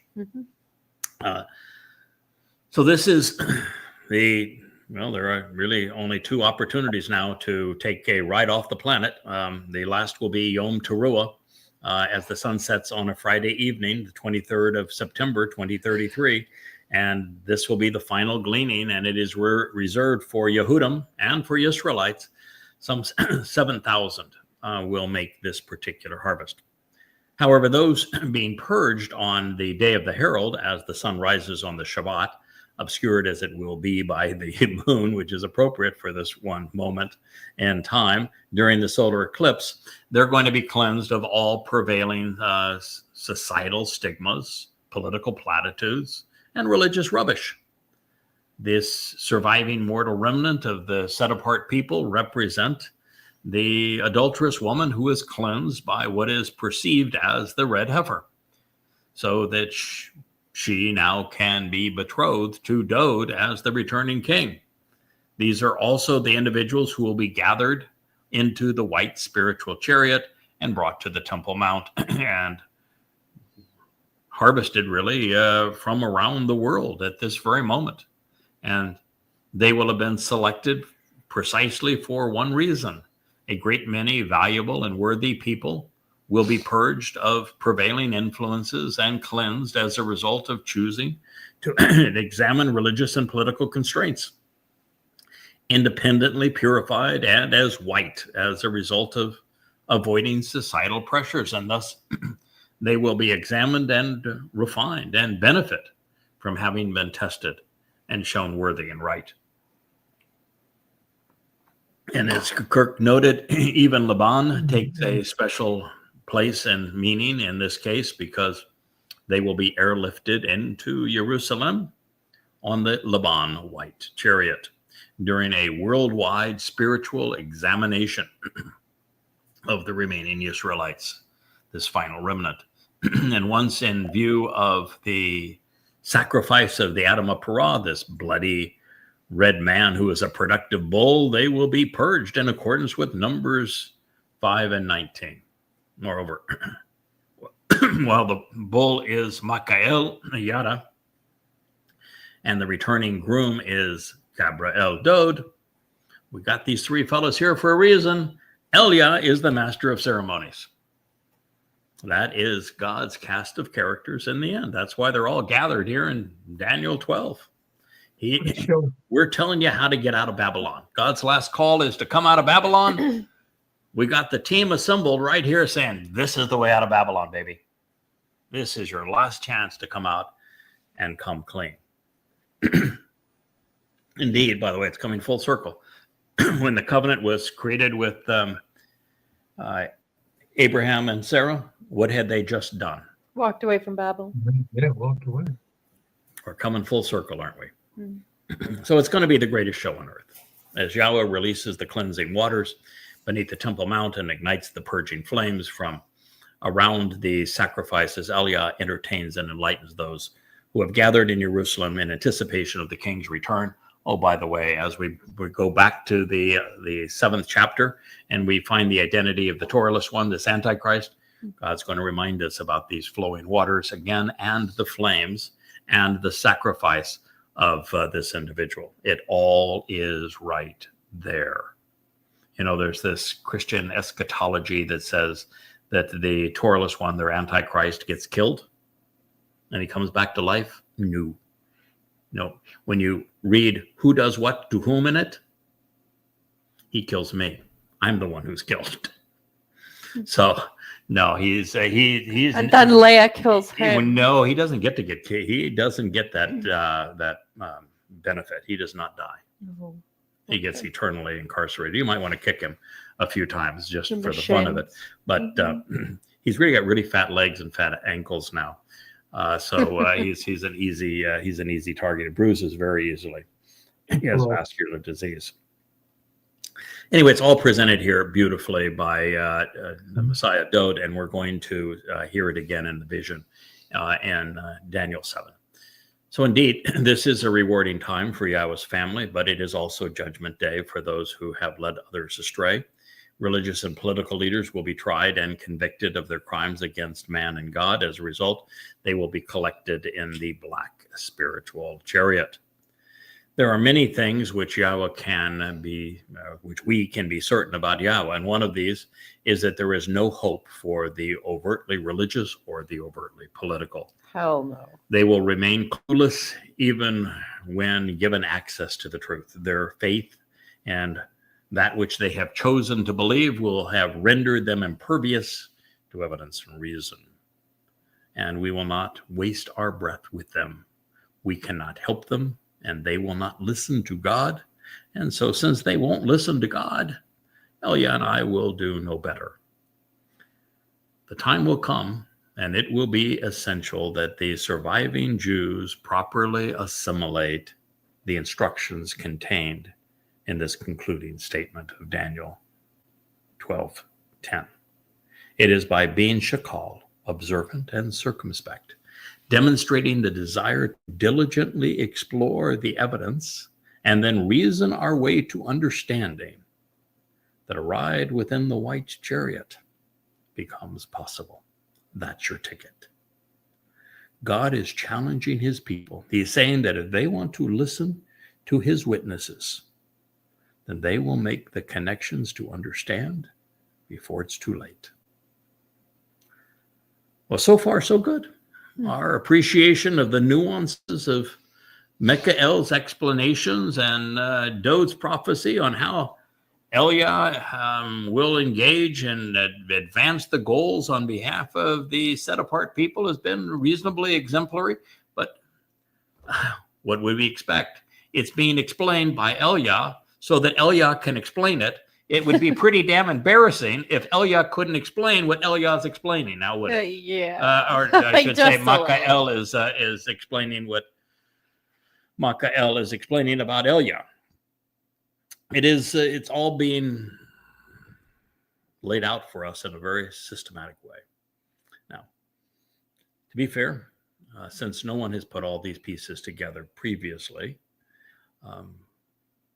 So this is there are really only two opportunities now to take a ride off the planet. The last will be Yom Teruah, as the sun sets on a Friday evening, the 23rd of September, 2033. And this will be the final gleaning, and it is reserved for Yehudim and for Israelites. Some 7,000 will make this particular harvest. However, those being purged on the day of the herald, as the sun rises on the Shabbat, obscured as it will be by the moon, which is appropriate for this one moment in time during the solar eclipse, they're going to be cleansed of all prevailing societal stigmas, political platitudes, and religious rubbish. This surviving mortal remnant of the set-apart people represent the adulterous woman who is cleansed by what is perceived as the red heifer, so that she now can be betrothed to Dode as the returning king. These are also the individuals who will be gathered into the white spiritual chariot and brought to the Temple Mount and harvested really from around the world at this very moment. And they will have been selected precisely for one reason. A great many valuable and worthy people will be purged of prevailing influences and cleansed as a result of choosing to examine religious and political constraints, independently purified and as white as a result of avoiding societal pressures. And thus they will be examined and refined and benefit from having been tested and shown worthy and right. And as Kirk noted, even Laban takes a special place and meaning in this case, because they will be airlifted into Jerusalem on the Laban white chariot during a worldwide spiritual examination of the remaining Israelites, this final remnant. And once in view of the sacrifice of the Adam of Parah, this bloody red man who is a productive bull, they will be purged in accordance with Numbers 5 and 19. Moreover, while the bull is Makael Yada and the returning groom is Gabriel Dode, we got these three fellows here for a reason. Elia is the master of ceremonies. That is God's cast of characters in the end. That's why they're all gathered here in Daniel 12. We're telling you how to get out of Babylon. God's last call is to come out of Babylon. We got the team assembled right here saying, this is the way out of Babylon, baby. This is your last chance to come out and come clean. Indeed, by the way, it's coming full circle. When the covenant was created with Abraham and Sarah, what had they just done? Walked away from Babel. Yeah, walked away. We're coming full circle, aren't we? So it's going to be the greatest show on earth. As Yahweh releases the cleansing waters beneath the Temple Mount and ignites the purging flames from around the sacrifices, Elia entertains and enlightens those who have gathered in Jerusalem in anticipation of the king's return. Oh, by the way, as we go back to the 7th chapter and we find the identity of the Torahless one, this Antichrist, God's going to remind us about these flowing waters again, and the flames and the sacrifice of this individual. It all is right there. You know, there's this Christian eschatology that says that the Torahless one, their Antichrist, gets killed and he comes back to life. No. When you read who does what to whom in it, he kills me. I'm the one who's killed. So no, he's and then Leah kills him. No, he doesn't get to get killed. He doesn't get that benefit. He does not die. Oh, he gets eternally incarcerated. You might want to kick him a few times just for the fun of it. But he's really got really fat legs and fat ankles now. So he's an easy target. It bruises very easily. He has vascular disease. Anyway, it's all presented here beautifully by the Messiah Dode, and we're going to hear it again in the vision in Daniel 7. So indeed, this is a rewarding time for Yahweh's family, but it is also Judgment Day for those who have led others astray. Religious and political leaders will be tried and convicted of their crimes against man and God. As a result, they will be collected in the black spiritual chariot. There are many things which Yahweh can be, which we can be certain about Yahweh. And one of these is that there is no hope for the overtly religious or the overtly political. Hell no. They will remain clueless even when given access to the truth. Their faith and that which they have chosen to believe will have rendered them impervious to evidence and reason. And we will not waste our breath with them. We cannot help them, and they will not listen to God. And so since they won't listen to God, Elia and I will do no better. The time will come, and it will be essential that the surviving Jews properly assimilate the instructions contained in this concluding statement of Daniel 12:10. It is by being shakal, observant and circumspect, demonstrating the desire to diligently explore the evidence and then reason our way to understanding, that a ride within the white chariot becomes possible. That's your ticket. God is challenging his people. He's saying that if they want to listen to his witnesses, then they will make the connections to understand before it's too late. Well, so far, so good. Our appreciation of the nuances of Michael's explanations and Dode's prophecy on how Elia will engage and advance the goals on behalf of the set-apart people has been reasonably exemplary. But what would we expect? It's being explained by Elia so that Elia can explain it. It would be pretty damn embarrassing if Elia couldn't explain what Elia's explaining. Now, would it? Yeah. Or I should say, Michael is explaining what Michael is explaining about Elia. It's all being laid out for us in a very systematic way. Now, to be fair, since no one has put all these pieces together previously,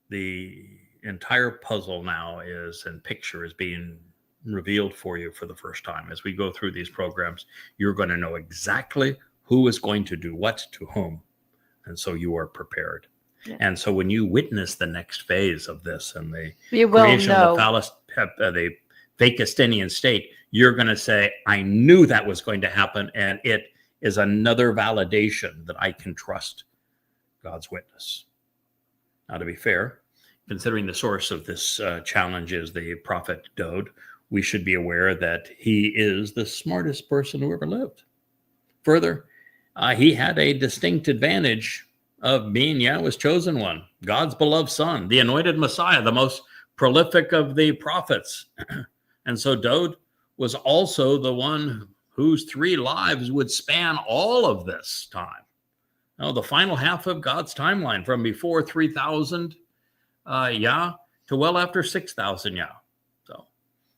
the entire puzzle now and picture is being revealed for you for the first time. As we go through these programs, you're going to know exactly who is going to do what to whom. And so you are prepared. Yeah. And so when you witness the next phase of this and the creation of the Fakistinian state, you're going to say, I knew that was going to happen. And it is another validation that I can trust God's witness. Now, to be fair, considering the source of this challenge is the prophet Dode, we should be aware that he is the smartest person who ever lived. Further, he had a distinct advantage of being Yahweh's chosen one, God's beloved son, the anointed Messiah, the most prolific of the prophets. And so Dode was also the one whose 3 lives would span all of this time. Now, the final half of God's timeline from before 3,000 Yah to well after 6,000 Yah. So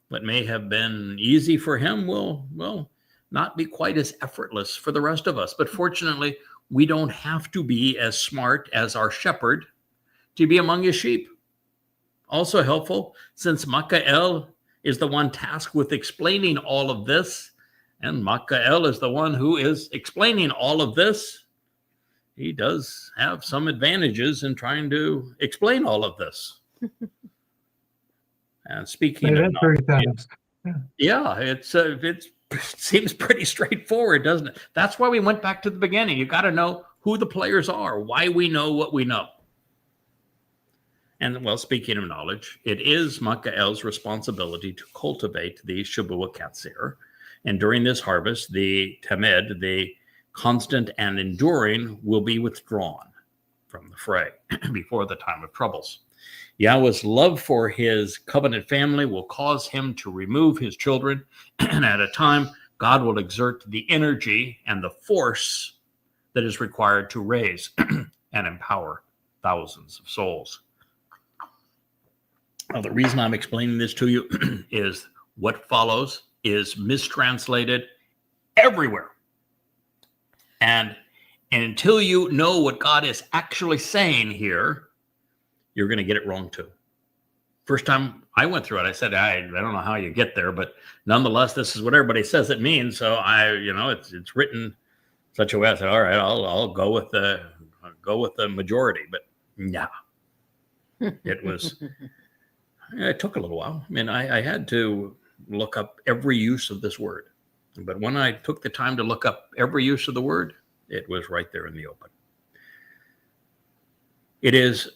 what may have been easy for him will not be quite as effortless for the rest of us. But fortunately, we don't have to be as smart as our shepherd to be among his sheep. Also helpful, since Michael is the one tasked with explaining all of this, and Michael is the one who is explaining all of this, he does have some advantages in trying to explain all of this. And speaking of knowledge, it seems pretty straightforward, doesn't it? That's why we went back to the beginning. You got to know who the players are, why we know what we know. And well, speaking of knowledge, it is Michael's responsibility to cultivate the Shabbat Katsir. And during this harvest, the Tamed, the constant and enduring, will be withdrawn from the fray before the time of troubles. Yahweh's love for his covenant family will cause him to remove his children, and at a time, God will exert the energy and the force that is required to raise and empower thousands of souls. Now, the reason I'm explaining this to you is what follows is mistranslated everywhere. And until you know what God is actually saying here, you're going to get it wrong too. First time I went through it. I said, I don't know how you get there, but nonetheless, this is what everybody says it means. So it's written such a way. I said, all right, I'll go with the majority. But no, it took a little while. I mean, I had to look up every use of this word. But when I took the time to look up every use of the word, it was right there in the open. It is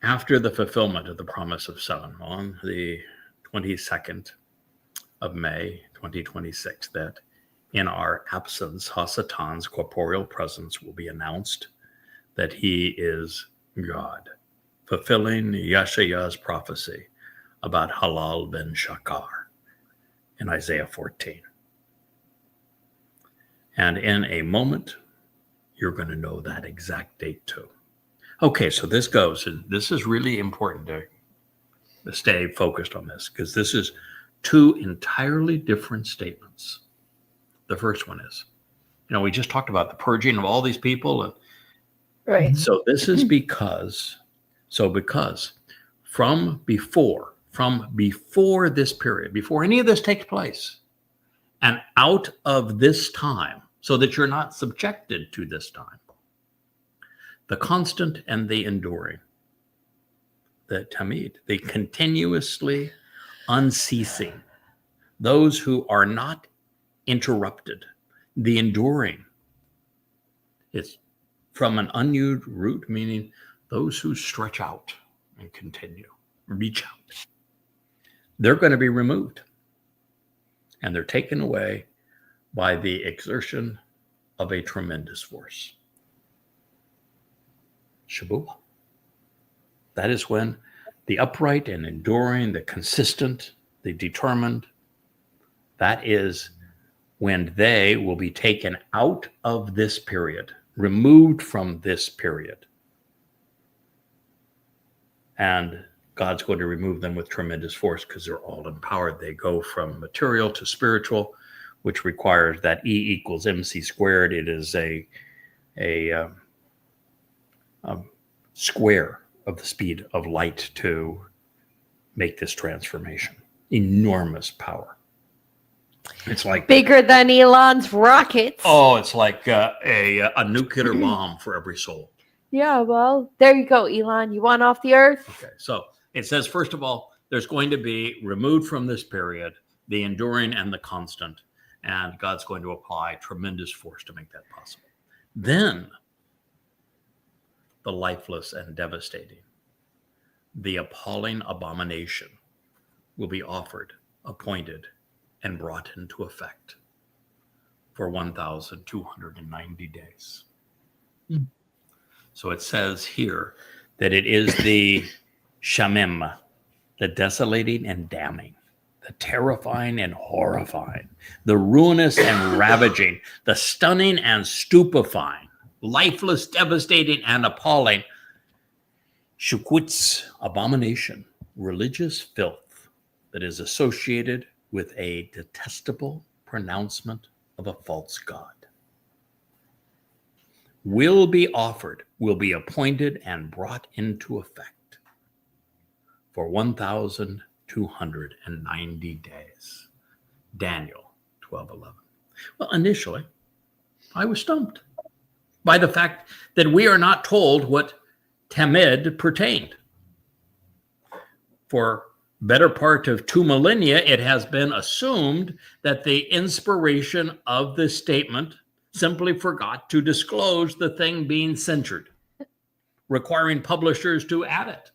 after the fulfillment of the promise of 7 on the 22nd of May, 2026, that in our absence, Hasatan's corporeal presence will be announced that he is God, fulfilling Yeshaya's prophecy about Halal ben Shakar in Isaiah 14. And in a moment, you're going to know that exact date too. Okay, so this goes, and this is really important to stay focused on this, because this is 2 entirely different statements. The first one is, we just talked about the purging of all these people. And right. So this is because from before this period, before any of this takes place, and out of this time, so that you're not subjected to this time, the constant and the enduring, the tamid, the continuously unceasing, those who are not interrupted, the enduring. It's from an unused root, meaning those who stretch out and continue, reach out. They're going to be removed, and they're taken away by the exertion of a tremendous force. Shabbat. That is when the upright and enduring, the consistent, the determined, that is when they will be taken out of this period, removed from this period. And God's going to remove them with tremendous force because they're all empowered. They go from material to spiritual, which requires that E equals MC squared. It is a square of the speed of light to make this transformation. Enormous power. It's like bigger than Elon's rockets. Oh, it's like a nuclear bomb for every soul. Yeah, well, there you go, Elon. You want off the earth? Okay, so it says, first of all, there's going to be removed from this period the enduring and the constant, and God's going to apply tremendous force to make that possible. Then the lifeless and devastating, the appalling abomination will be offered, appointed, and brought into effect for 1,290 days. So it says here that it is the shamim, the desolating and damning, the terrifying and horrifying, the ruinous and ravaging, the stunning and stupefying, lifeless, devastating, and appalling, shukutz, abomination, religious filth that is associated with a detestable pronouncement of a false god, will be offered, will be appointed, and brought into effect for 1,290 days. Daniel 12:11. Well, initially, I was stumped by the fact that we are not told what Tamid pertained. For better part of 2 millennia, it has been assumed that the inspiration of this statement simply forgot to disclose the thing being censored, requiring publishers to add it.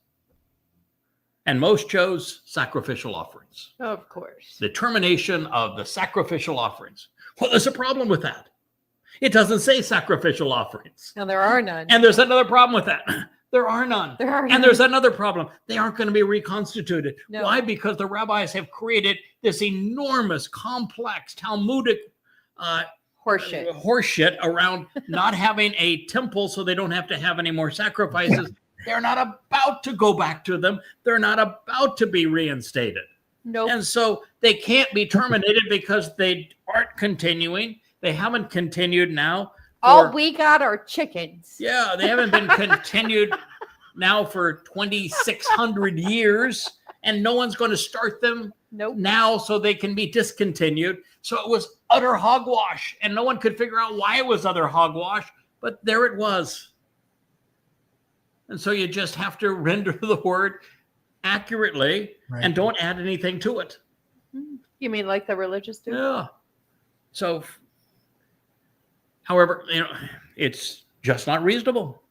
And most chose sacrificial offerings. Of course. The termination of the sacrificial offerings. Well, there's a problem with that. It doesn't say sacrificial offerings. And there are none. And there's another problem with that. There are none. There are and none. there's another problem. They aren't going to be reconstituted. No. Why? Because the rabbis have created this enormous, complex, Talmudic horseshit around not having a temple so they don't have to have any more sacrifices. They're not about to go back to them. They're not about to be reinstated. Nope. And so they can't be terminated because they aren't continuing. They haven't continued now. All we got are chickens. Yeah, they haven't been continued now for 2,600 years. and no one's going to start them Nope. now so they can be discontinued. So it was utter hogwash, and no one could figure out why it was utter hogwash, but there it was. And so you just have to render the word accurately and don't add anything to it. You mean like the religious do? Yeah. So, however, it's just not reasonable,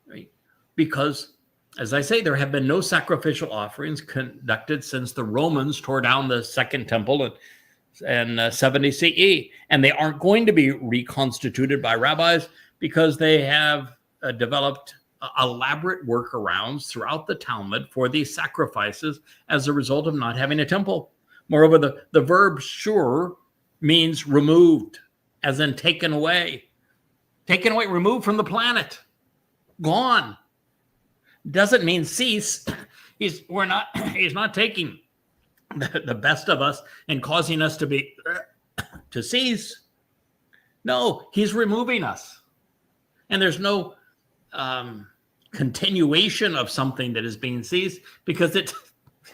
right? Because, as I say, there have been no sacrificial offerings conducted since the Romans tore down the Second Temple in 70 CE, and they aren't going to be reconstituted by rabbis because they have developed elaborate workarounds throughout the Talmud for these sacrifices as a result of not having a temple. Moreover, the verb shur means removed, as in taken away, removed from the planet, gone. Doesn't mean cease. He's not taking the best of us and causing us to cease. No, he's removing us, and there's no continuation of something that is being seized because it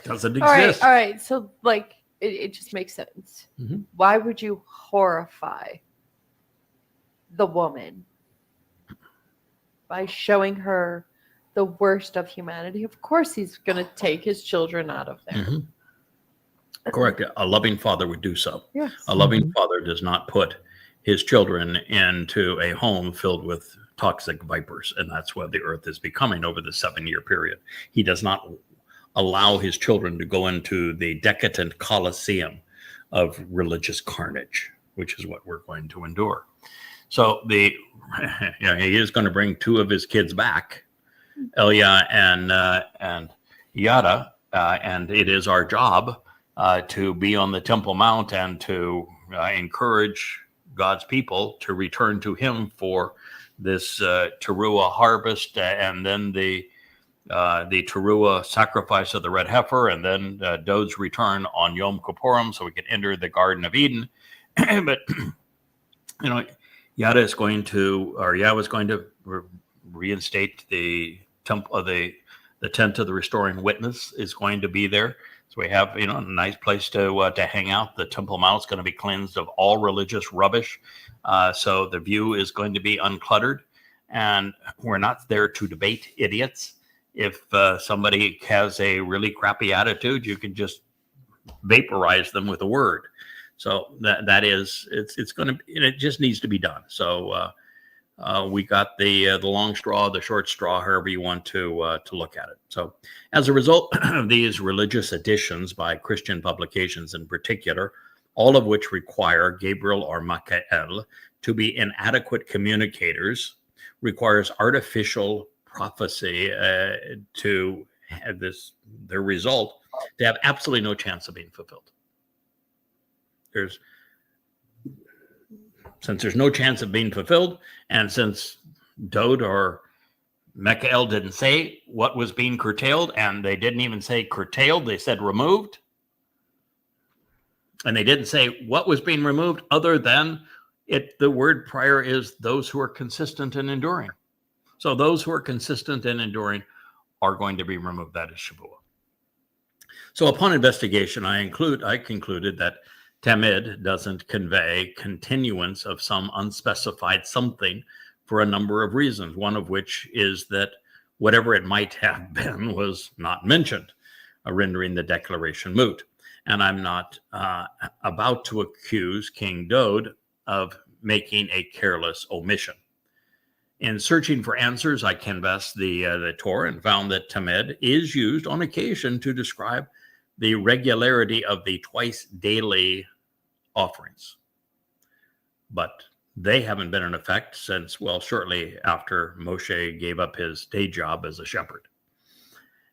doesn't exist. All right. So like it just makes sense. Mm-hmm. Why would you horrify the woman by showing her the worst of humanity? Of course he's going to take his children out of there. Mm-hmm. Correct. A loving father would do so. Yes. A loving father does not put his children into a home filled with toxic vipers, and that's what the earth is becoming over the 7-year period. He does not allow his children to go into the decadent coliseum of religious carnage, which is what we're going to endure. So he is going to bring 2 of his kids back, Elia and Yada, and it is our job to be on the Temple Mount and to encourage God's people to return to him for this Teruah harvest, and then the Teruah sacrifice of the red heifer, and then Dod's return on Yom Kippurim, so we can enter the Garden of Eden. But Yahweh is going to reinstate the temple of the tent of the restoring witness is going to be there. So we have a nice place to hang out. The Temple Mount is going to be cleansed of all religious rubbish. So the view is going to be uncluttered, and we're not there to debate idiots. If somebody has a really crappy attitude, you can just vaporize them with a word. So it's going to, and it just needs to be done. So we got the long straw, the short straw, however you want to look at it. So as a result of these religious editions by Christian publications in particular, all of which require Gabriel or Michael to be inadequate communicators, requires artificial prophecy to have their result to have absolutely no chance of being fulfilled. Since there's no chance of being fulfilled, and since Dod or Michael didn't say what was being curtailed, and they didn't even say curtailed, they said removed. And they didn't say what was being removed other than the word prior is those who are consistent and enduring. So those who are consistent and enduring are going to be removed. That is Shavuot. So upon investigation, I concluded that Tamid doesn't convey continuance of some unspecified something for a number of reasons, one of which is that whatever it might have been was not mentioned, rendering the declaration moot. And I'm not about to accuse King Dod of making a careless omission. In searching for answers, I canvassed the Torah and found that Tamid is used on occasion to describe the regularity of the twice daily offerings. But they haven't been in effect since, shortly after Moshe gave up his day job as a shepherd.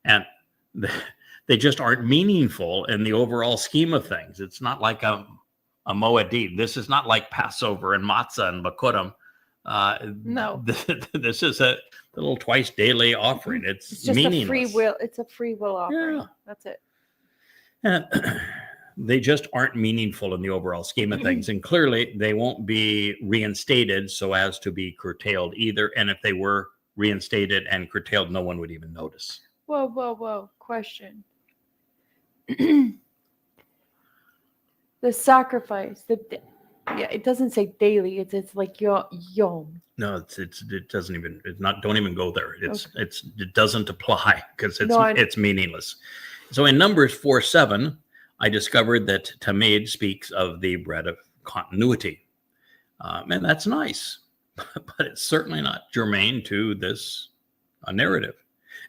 And they just aren't meaningful in the overall scheme of things. It's not like a Moedim. This is not like Passover and Matzah and Bakurim. No. This is a little twice daily offering. It's just meaningless. a free will. It's a free will offering. Yeah. That's it. And they just aren't meaningful in the overall scheme of things. And clearly they won't be reinstated so as to be curtailed either. And if they were reinstated and curtailed, no one would even notice. Whoa. Question. The sacrifice. Yeah, it doesn't say daily. It's like yom. No, it doesn't even, it's not, don't even go there. Okay. It doesn't apply because No, it's meaningless. So in Numbers 4:7, I discovered that Tamid speaks of the bread of continuity. And that's nice, but it's certainly not germane to this narrative.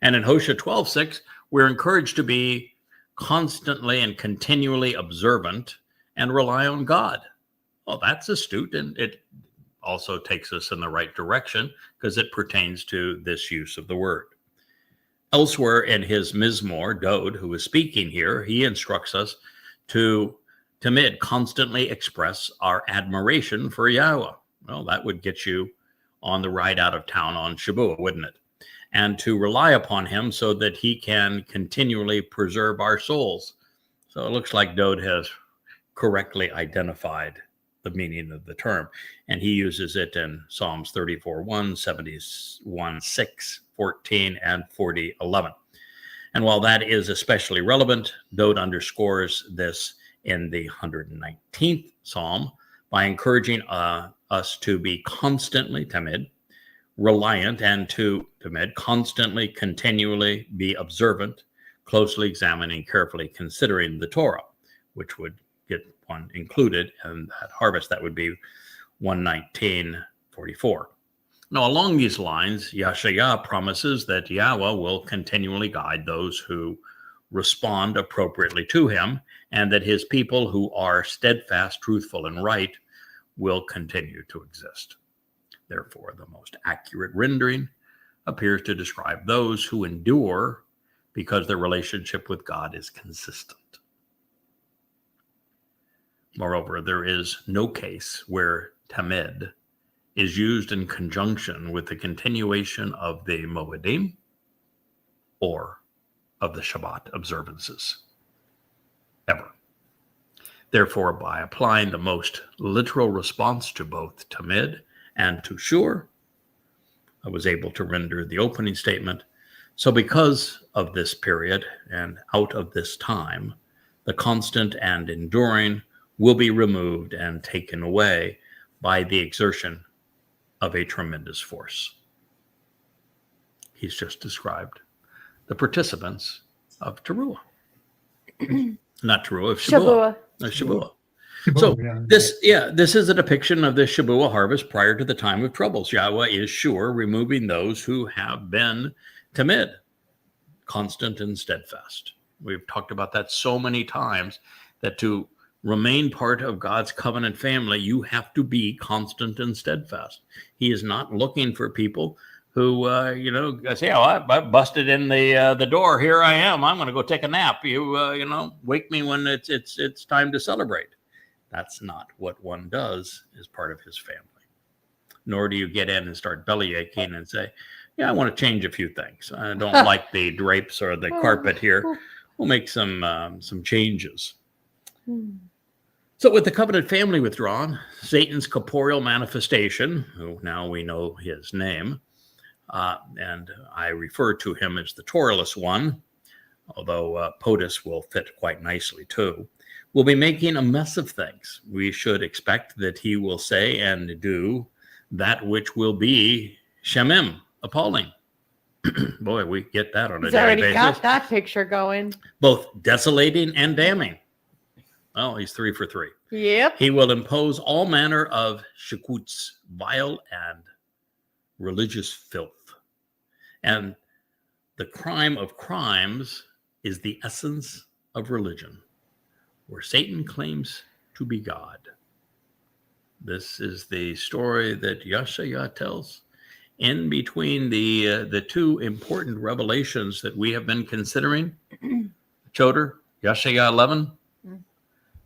And in Hosea 12:6, we're encouraged to be constantly and continually observant and rely on God. Well, that's astute, and it also takes us in the right direction because it pertains to this use of the word. Elsewhere in his Mizmor, Dode, who is speaking here, he instructs us to constantly express our admiration for Yahweh. Well, that would get you on the ride out of town on Shabbat, wouldn't it? And to rely upon him so that he can continually preserve our souls. So it looks like Dode has correctly identified the meaning of the term, and he uses it in Psalms 34:1, 71:6, 14, and 40:11. And while that is especially relevant, Dode underscores this in the 119th Psalm by encouraging us to be constantly tamid, reliant, and to tamid, constantly, continually be observant, closely examining, carefully considering the Torah, which would get one included in that harvest. That would be 119:44. Now, along these lines, Yashayah promises that Yahweh will continually guide those who respond appropriately to him, and that his people who are steadfast, truthful, and right will continue to exist. Therefore, the most accurate rendering appears to describe those who endure because their relationship with God is consistent. Moreover, there is no case where tamed is used in conjunction with the continuation of the Moedim or of the Shabbat observances, ever. Therefore, by applying the most literal response to both tamid and to shur, I was able to render the opening statement. So because of this period and out of this time, the constant and enduring will be removed and taken away by the exertion of a tremendous force. He's just described the participants of Teruah. Not Teruah, of Shabuah. Shabuah. So this is a depiction of the Shabuah harvest prior to the time of troubles. Yahweh is sure removing those who have been tamid, constant and steadfast. We've talked about that so many times, that to remain part of God's covenant family, you have to be constant and steadfast. He is not looking for people who, say, "Oh, I busted in the door. Here I am. I'm going to go take a nap. Wake me when it's time to celebrate." That's not what one does as part of his family. Nor do you get in and start belly aching and say, "Yeah, I want to change a few things. I don't like the drapes or the carpet here. We'll make some changes." So with the covenant family withdrawn, Satan's corporeal manifestation, who now we know his name, and I refer to him as the Toraless one, although POTUS will fit quite nicely too, will be making a mess of things. We should expect that he will say and do that which will be Shemim, appalling. Boy, we get that on a daily basis. He's already got that picture going. Both desolating and damning. Well, he's 3 for 3. Yep. He will impose all manner of shikuts, vile and religious filth. And the crime of crimes is the essence of religion, where Satan claims to be God. This is the story that Yashayah tells in between the two important revelations that we have been considering. Choder, Yashayah 11,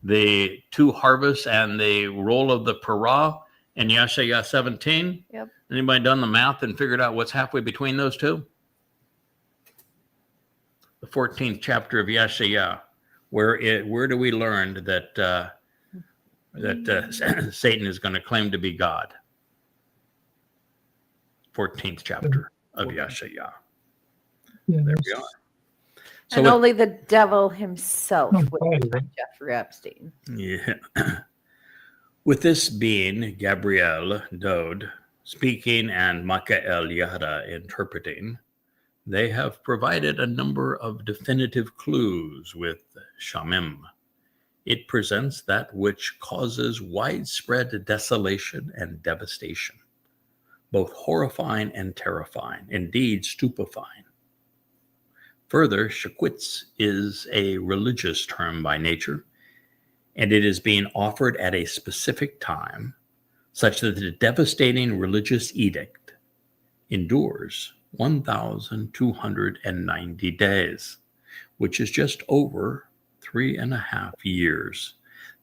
the two harvests and the role of the parah in Yashayah 17. Yep. Anybody done the math and figured out what's halfway between those two? The 14th chapter of Yashayah, where do we learn that Satan is going to claim to be God? 14th chapter of Yashayah. Yeah, There we are. And only the devil himself would Friday, find Jeffrey Epstein. Yeah. With this being Gabriel Dode speaking and Michael Yara interpreting, they have provided a number of definitive clues with Shamim. It presents that which causes widespread desolation and devastation, both horrifying and terrifying, indeed stupefying. Further, Shekwitz is a religious term by nature, and it is being offered at a specific time, such that the devastating religious edict endures 1,290 days, which is just over 3.5 years,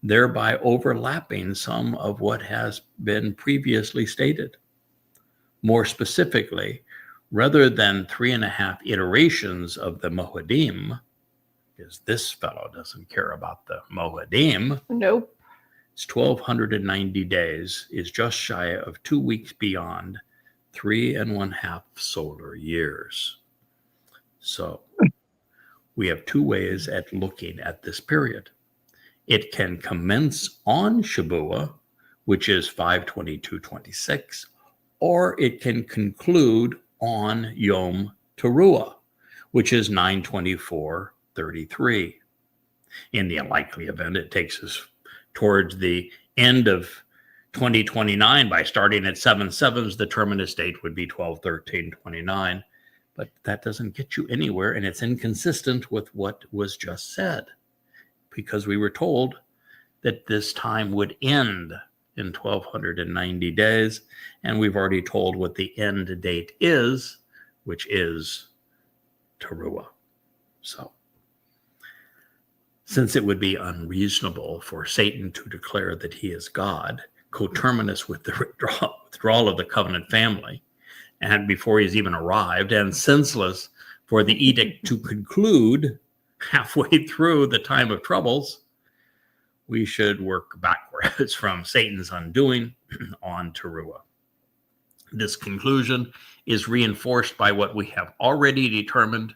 thereby overlapping some of what has been previously stated. More specifically, rather than 3.5 iterations of the Moedim, because this fellow doesn't care about the Moedim. Nope. It's 1,290 days, is just shy of 2 weeks beyond 3.5 solar years. So we have two ways at looking at this period. It can commence on Shabuah, which is 5/22/26, or it can conclude on Yom Teruah, which is 9/24/33. In the unlikely event, it takes us towards the end of 2029 by starting at 7/7. The terminus date would be 12/13/29, but that doesn't get you anywhere, and it's inconsistent with what was just said, because we were told that this time would end in 1,290 days, and we've already told what the end date is, which is Teruah. So, since it would be unreasonable for Satan to declare that he is God, coterminous with the withdrawal of the covenant family, and before he's even arrived, and senseless for the edict to conclude halfway through the time of troubles, we should work backwards from Satan's undoing on Teruah. This conclusion is reinforced by what we have already determined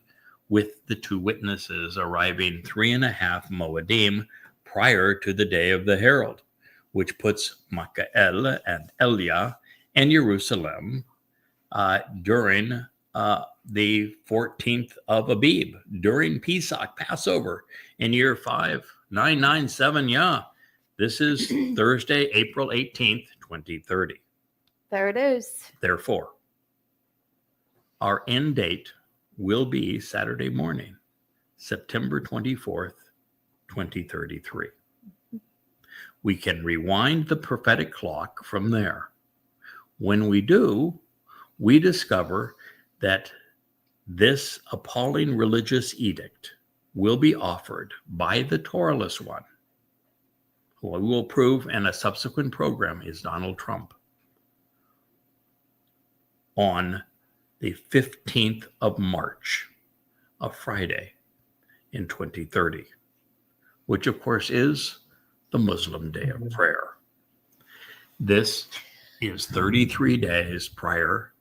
with the two witnesses arriving 3.5 Moedim prior to the day of the herald, which puts Michael and Elia in Jerusalem during the 14th of Abib, during Pesach, Passover, in year 5997. Yeah, this is Thursday, April 18th, 2030. There it is. Therefore, our end date will be Saturday morning, September 24th, 2033. We can rewind the prophetic clock from there. When we do, we discover that this appalling religious edict will be offered by the Torahless one, who we will prove in a subsequent program is Donald Trump, on the 15th of March, a Friday in 2030, which of course is the Muslim Day of Prayer. This is 33 days prior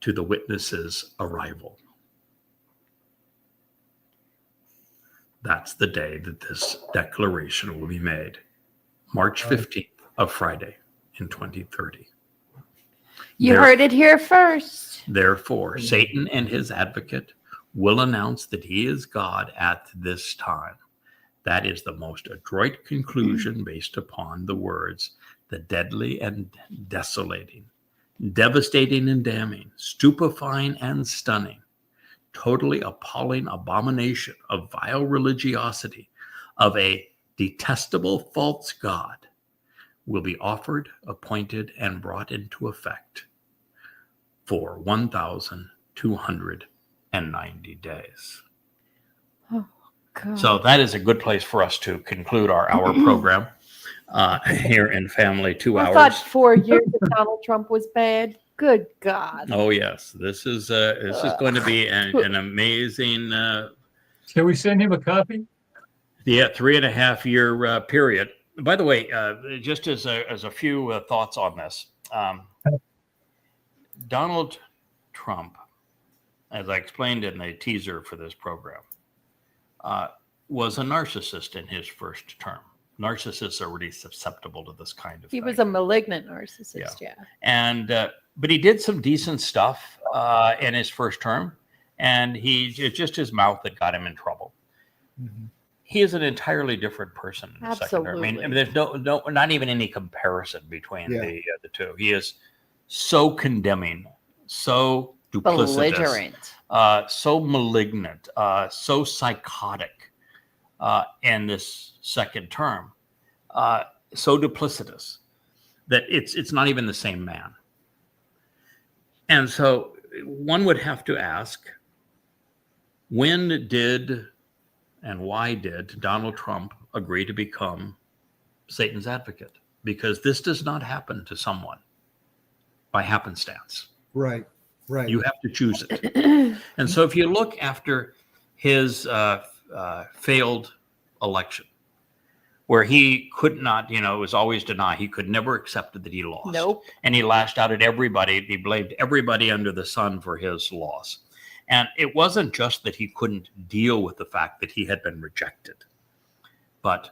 to the witnesses' arrival. That's the day that this declaration will be made, March 15th, a Friday in 2030. You heard it here first. Therefore, Satan and his advocate will announce that he is God at this time. That is the most adroit conclusion based upon the words, the deadly and desolating, devastating and damning, stupefying and stunning, totally appalling abomination of vile religiosity of a detestable false God will be offered, appointed, and brought into effect for 1,290 days. Oh, God. So that is a good place for us to conclude our hour program here in Family 2 I Hours. thought 4 years that Donald Trump was bad. Good God. Oh yes, this is going to be an amazing. Shall we send him a copy? Yeah, 3.5 year period. By the way, just as a few thoughts on this, Donald Trump, as I explained in the teaser for this program, was a narcissist in his first term. Narcissists are really susceptible to this kind of thing. He was a malignant narcissist, yeah. And but he did some decent stuff in his first term, and it's just his mouth that got him in trouble. Mhm. He is an entirely different person in the second term. I mean, there's no, not even any comparison between the two. He is so condemning, so duplicitous, belligerent, so malignant, so psychotic in this second term, so duplicitous that it's not even the same man. And so one would have to ask, when did and why did Donald Trump agree to become Satan's advocate? Because this does not happen to someone by happenstance. Right. You have to choose it. And so if you look after his failed election, where he could not, it was always denied. He could never accept that he lost. Nope. And he lashed out at everybody. He blamed everybody under the sun for his loss. And it wasn't just that he couldn't deal with the fact that he had been rejected, but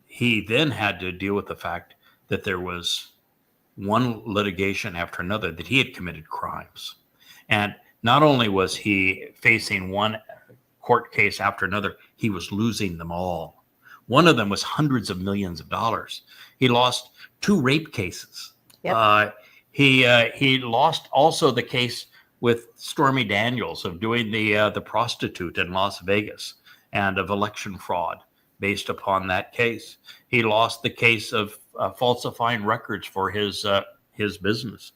he then had to deal with the fact that there was one litigation after another, that he had committed crimes. And not only was he facing one court case after another, he was losing them all. One of them was hundreds of millions of dollars. He lost 2 rape cases. Yep. He lost also the case with Stormy Daniels of doing the prostitute in Las Vegas and of election fraud based upon that case. He lost the case of falsifying records for his business.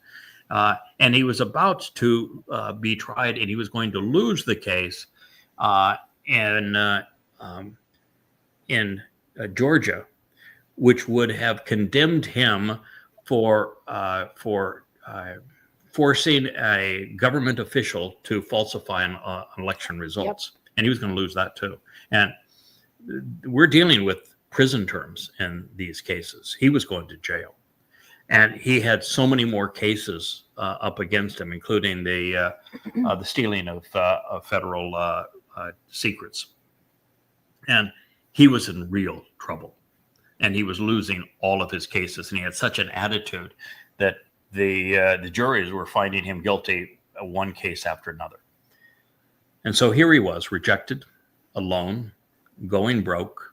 And he was about to be tried, and he was going to lose the case in Georgia, which would have condemned him for forcing a government official to falsify an election results. Yep. And he was going to lose that too. And we're dealing with prison terms in these cases. He was going to jail. And he had so many more cases up against him, including the stealing of federal secrets. And he was in real trouble. And he was losing all of his cases. And he had such an attitude that the juries were finding him guilty one case after another. And so here he was, rejected, alone, going broke,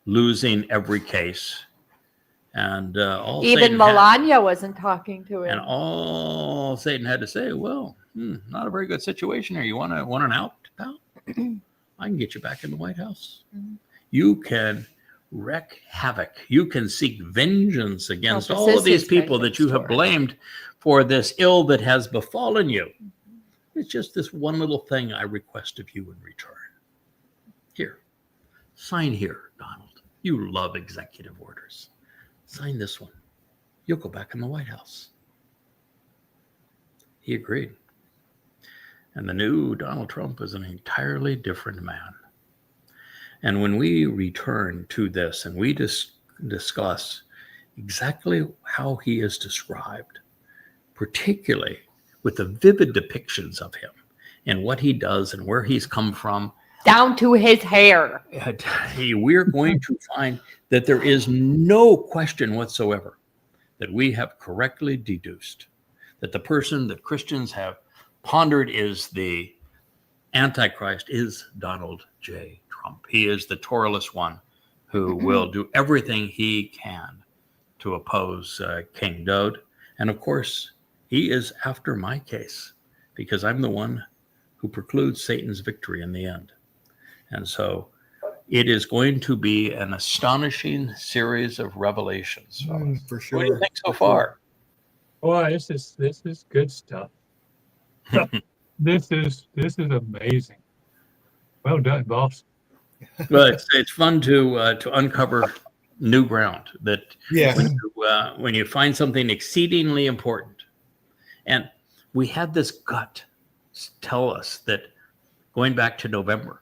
losing every case. And even Melania wasn't talking to him. And all Satan had to say, well, not a very good situation here. You want an out, pal? I can get you back in the White House. Mm-hmm. You can wreak havoc. You can seek vengeance against all of these people that you have blamed for this ill that has befallen you. Mm-hmm. It's just this one little thing I request of you in return. Here, sign here, Donald. You love executive orders. Sign this one. You'll go back in the White House. He agreed. And the new Donald Trump is an entirely different man. And when we return to this and we discuss exactly how he is described, particularly with the vivid depictions of him and what he does and where he's come from, down to his hair, we're going to find that there is no question whatsoever that we have correctly deduced that the person that Christians have pondered is the Antichrist is Donald J. Trump. He is the Torahless one who will do everything he can to oppose King Dode. And of course, he is after my case because I'm the one who precludes Satan's victory in the end. And so it is going to be an astonishing series of revelations. For sure. What do you think so far? Boy, this is good stuff. This is amazing. Well done, boss. Well, it's fun to uncover new ground. That when you find something exceedingly important, and we had this gut tell us that going back to November,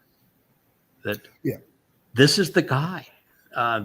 that this is the guy.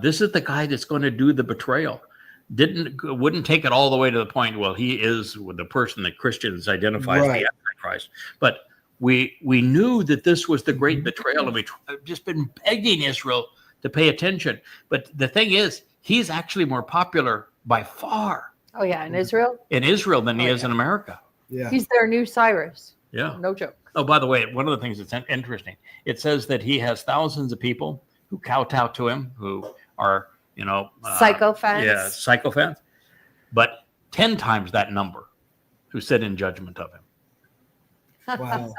This is the guy that's going to do the betrayal. Wouldn't take it all the way to the point. Well, he is the person that Christians identify as the Antichrist, but we knew that this was the great betrayal, and we've just been begging Israel to pay attention. But the thing is, he's actually more popular by far Oh yeah, in Israel. in Israel than he is in America. Yeah. He's their new Cyrus. Yeah. No joke. Oh, by the way, one of the things that's interesting, it says that he has thousands of people who kowtow to him, who are, Psychophants. Yeah, psychophants, but 10 times that number who sit in judgment of him. Wow.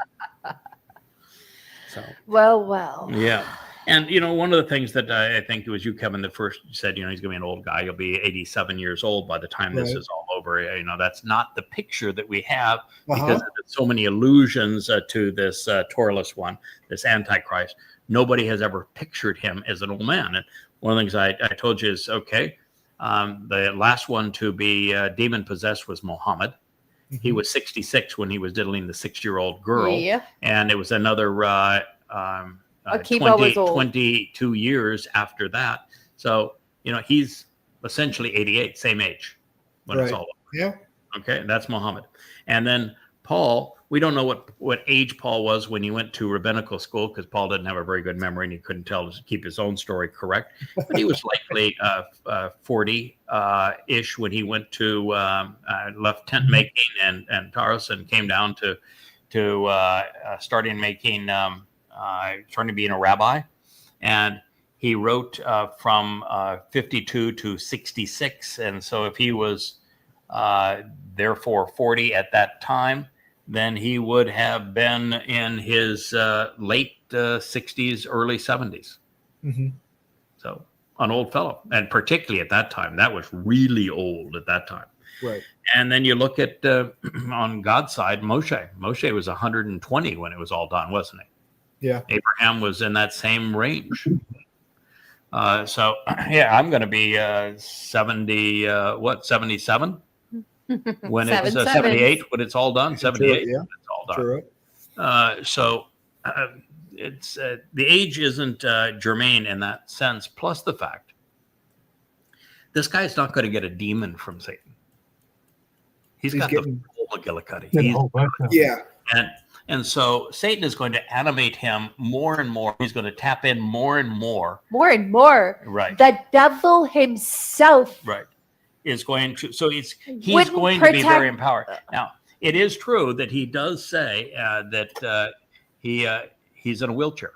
So, Well. yeah. And, one of the things that I think it was you, Kevin, that first said, he's going to be an old guy. He'll be 87 years old by the time this is all over. That's not the picture that we have because of so many allusions to this Toralist one, this Antichrist. Nobody has ever pictured him as an old man. And one of the things I told you is, the last one to be demon-possessed was Muhammad. Mm-hmm. He was 66 when he was diddling the 6-year-old girl. Yeah. And it was another... 22 years after that. So, he's essentially 88, same age when it's all over. Yeah. Okay. That's Muhammad. And then Paul, we don't know what age Paul was when he went to rabbinical school, because Paul didn't have a very good memory and he couldn't keep his own story correct. But he was likely 40-ish when he went to left tent making and Taurus and came down to starting making trying to be a rabbi, and he wrote from 52 to 66. And so if he was therefore 40 at that time, then he would have been in his late 60s, early 70s. Mm-hmm. So an old fellow, and particularly at that time, that was really old at that time. Right. And then you look at on God's side, Moshe. Moshe was 120 when it was all done, wasn't he? Yeah. Abraham was in that same range. So I'm going to be 77 when it's 78 when it's all done. 78. Yeah. It's all done. True. So it's the age isn't germane in that sense. Plus the fact this guy's not going to get a demon from Satan. He's got the full McGillicuddy. Yeah. And so Satan is going to animate him more and more. He's going to tap in more and more. More and more. Right. The devil himself. Right. Is going to. So he's going to be very empowered. Now, it is true that he does say that he's in a wheelchair.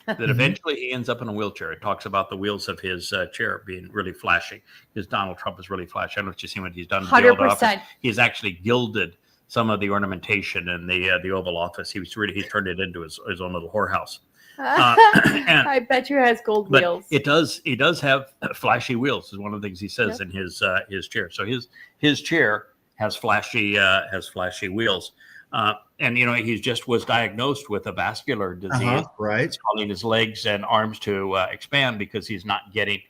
That eventually he ends up in a wheelchair. It talks about the wheels of his chair being really flashy. Because Donald Trump is really flashy. I don't know if you've seen what he's done. 100%. He's actually gilded some of the ornamentation in the Oval Office. He turned it into his own little whorehouse. I bet you has gold wheels. He does have flashy wheels. Is one of the things he says in his chair. So his chair has flashy wheels. And he just was diagnosed with a vascular disease. Right. It's causing his legs and arms to expand because he's not getting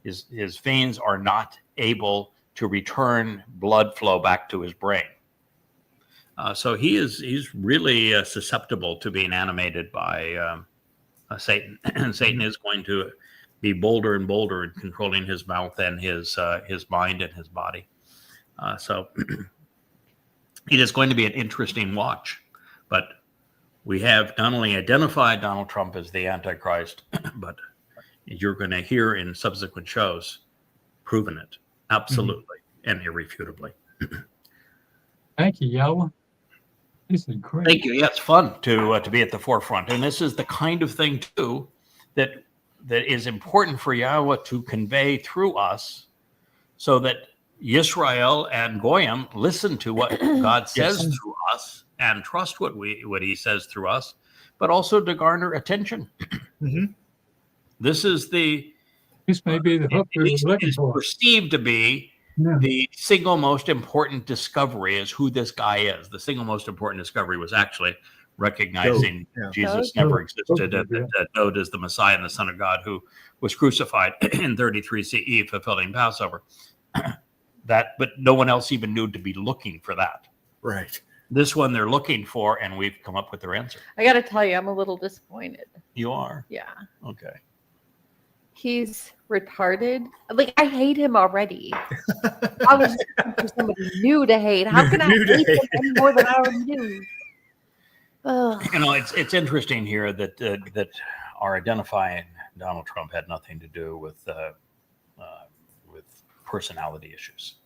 his veins are not able to return blood flow back to his brain. So he's really susceptible to being animated by Satan, and Satan is going to be bolder and bolder in controlling his mouth and his mind and his body. So it is going to be an interesting watch. But we have not only identified Donald Trump as the Antichrist, but you're going to hear in subsequent shows proven it absolutely and irrefutably. Thank you, Yahweh. This is great. Thank you. Yeah, it's fun to be at the forefront, and this is the kind of thing too that is important for Yahweh to convey through us, so that Yisrael and Goyim listen to what God says through us and trust what He says through us, but also to garner attention. Mm-hmm. This may be the hook we're looking for. Perceived to be. Yeah. The single most important discovery is who this guy is. The single most important discovery was actually recognizing Jesus never existed, and that Dowd is the Messiah and the Son of God who was crucified in 33 CE, fulfilling Passover. But no one else even knew to be looking for that. Right. This one they're looking for, and we've come up with their answer. I got to tell you, I'm a little disappointed. You are? Yeah. Okay. He's retarded. Like, I hate him already. I was looking for somebody new to hate. How can I hate him any more than I already do? Ugh. It's interesting here that our identifying Donald Trump had nothing to do with personality issues.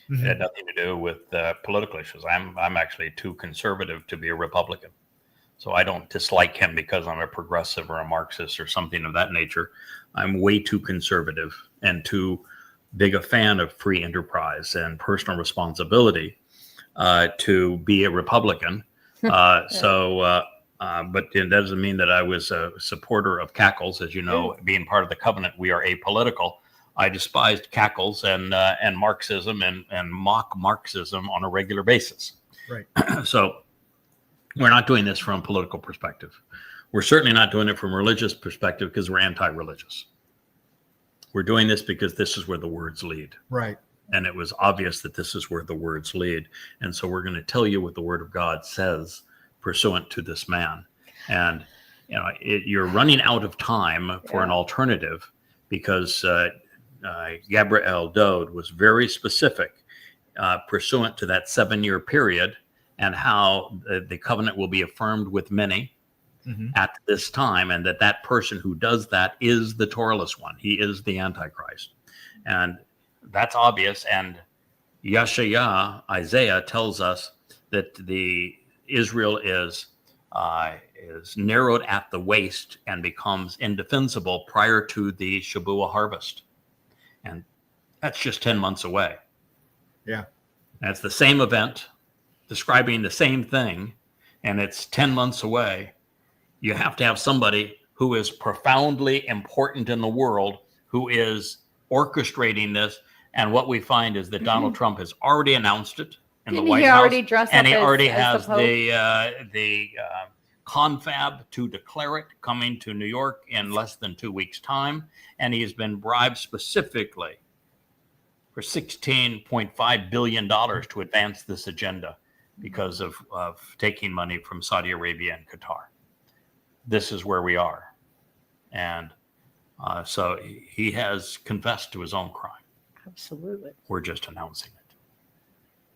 Mhm. It had nothing to do with political issues. I'm actually too conservative to be a Republican, so I don't dislike him because I'm a progressive or a Marxist or something of that nature. I'm way too conservative and too big a fan of free enterprise and personal responsibility to be a Republican. But it doesn't mean that I was a supporter of cackles. As you know, being part of the covenant, we are apolitical. I despised cackles and Marxism and mock Marxism on a regular basis. Right. So we're not doing this from a political perspective. We're certainly not doing it from a religious perspective because we're anti-religious. We're doing this because this is where the words lead. Right. And it was obvious that this is where the words lead. And so we're going to tell you what the word of God says pursuant to this man. And, you're running out of time for an alternative because Gabriel Dode was very specific pursuant to that 7-year period and how the covenant will be affirmed with many at this time, and that person who does that is the Torahless one. He is the Antichrist. And that's obvious. And Yeshaya, Isaiah, tells us that the Israel is narrowed at the waist and becomes indefensible prior to the Shabuah harvest. And that's just 10 months away. Yeah. That's the same event describing the same thing, and it's 10 months away. You have to have somebody who is profoundly important in the world who is orchestrating this. And what we find is that Donald Trump has already announced it in the White House. Already dressed and up he already as has the confab to declare it coming to New York in less than 2 weeks' time. And he has been bribed specifically for $16.5 billion to advance this agenda because of taking money from Saudi Arabia and Qatar. This is where we are. And so he has confessed to his own crime. Absolutely. We're just announcing it.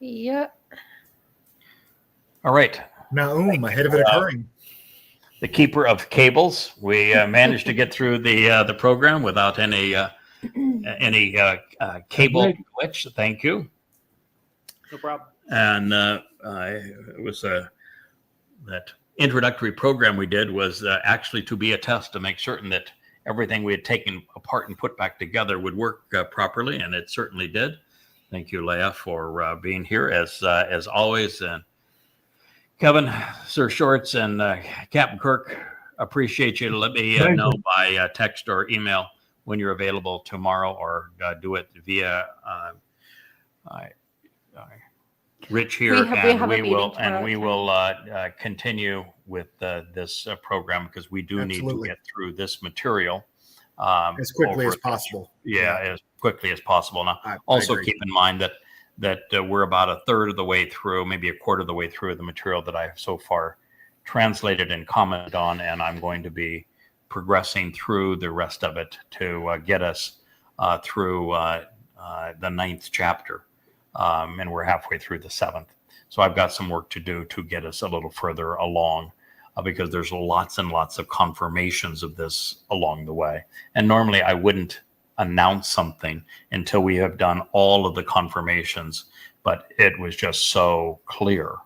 Yeah. All right. Nahum, ahead of it occurring. The keeper of cables. We managed to get through the program without any cable glitch. Thank you. No problem. And it was that introductory program we did was actually to be a test to make certain that everything we had taken apart and put back together would work properly, and it certainly did. Thank you, Leah, for being here as always. And Kevin, Sir Shorts, and Captain Kirk, appreciate you. Let me know by text or email when you're available tomorrow, or do it via Rich here, and we will continue with this program because we do need to get through this material as quickly as possible. As quickly as possible. Now, also keep in mind that we're about a third of the way through, maybe a quarter of the way through the material that I've so far translated and commented on, and I'm going to be progressing through the rest of it to get us through the 9th chapter. And we're halfway through the 7th. So I've got some work to do to get us a little further along because there's lots and lots of confirmations of this along the way. And normally I wouldn't announce something until we have done all of the confirmations, but it was just so clear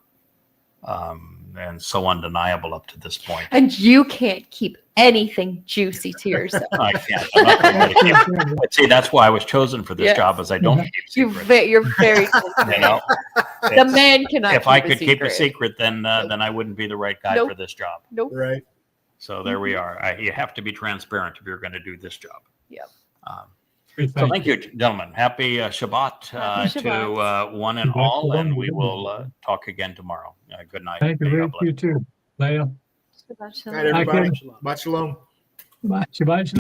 and so undeniable up to this point. And you can't keep anything juicy to yourself. I can't. I'm not gonna keep it. But see, that's why I was chosen for this job, as I don't keep secrets. You're very the man cannot. If I could keep a secret, then I wouldn't be the right guy for this job. Nope. Right. So there we are. You have to be transparent if you're going to do this job. Yep. So thank you, gentlemen. Happy Shabbat, to one and all, and we will talk again tomorrow. Good night. Thank you, Rick. You too, Leah. Good night, everybody. Shabbat shalom. Shabbat shalom.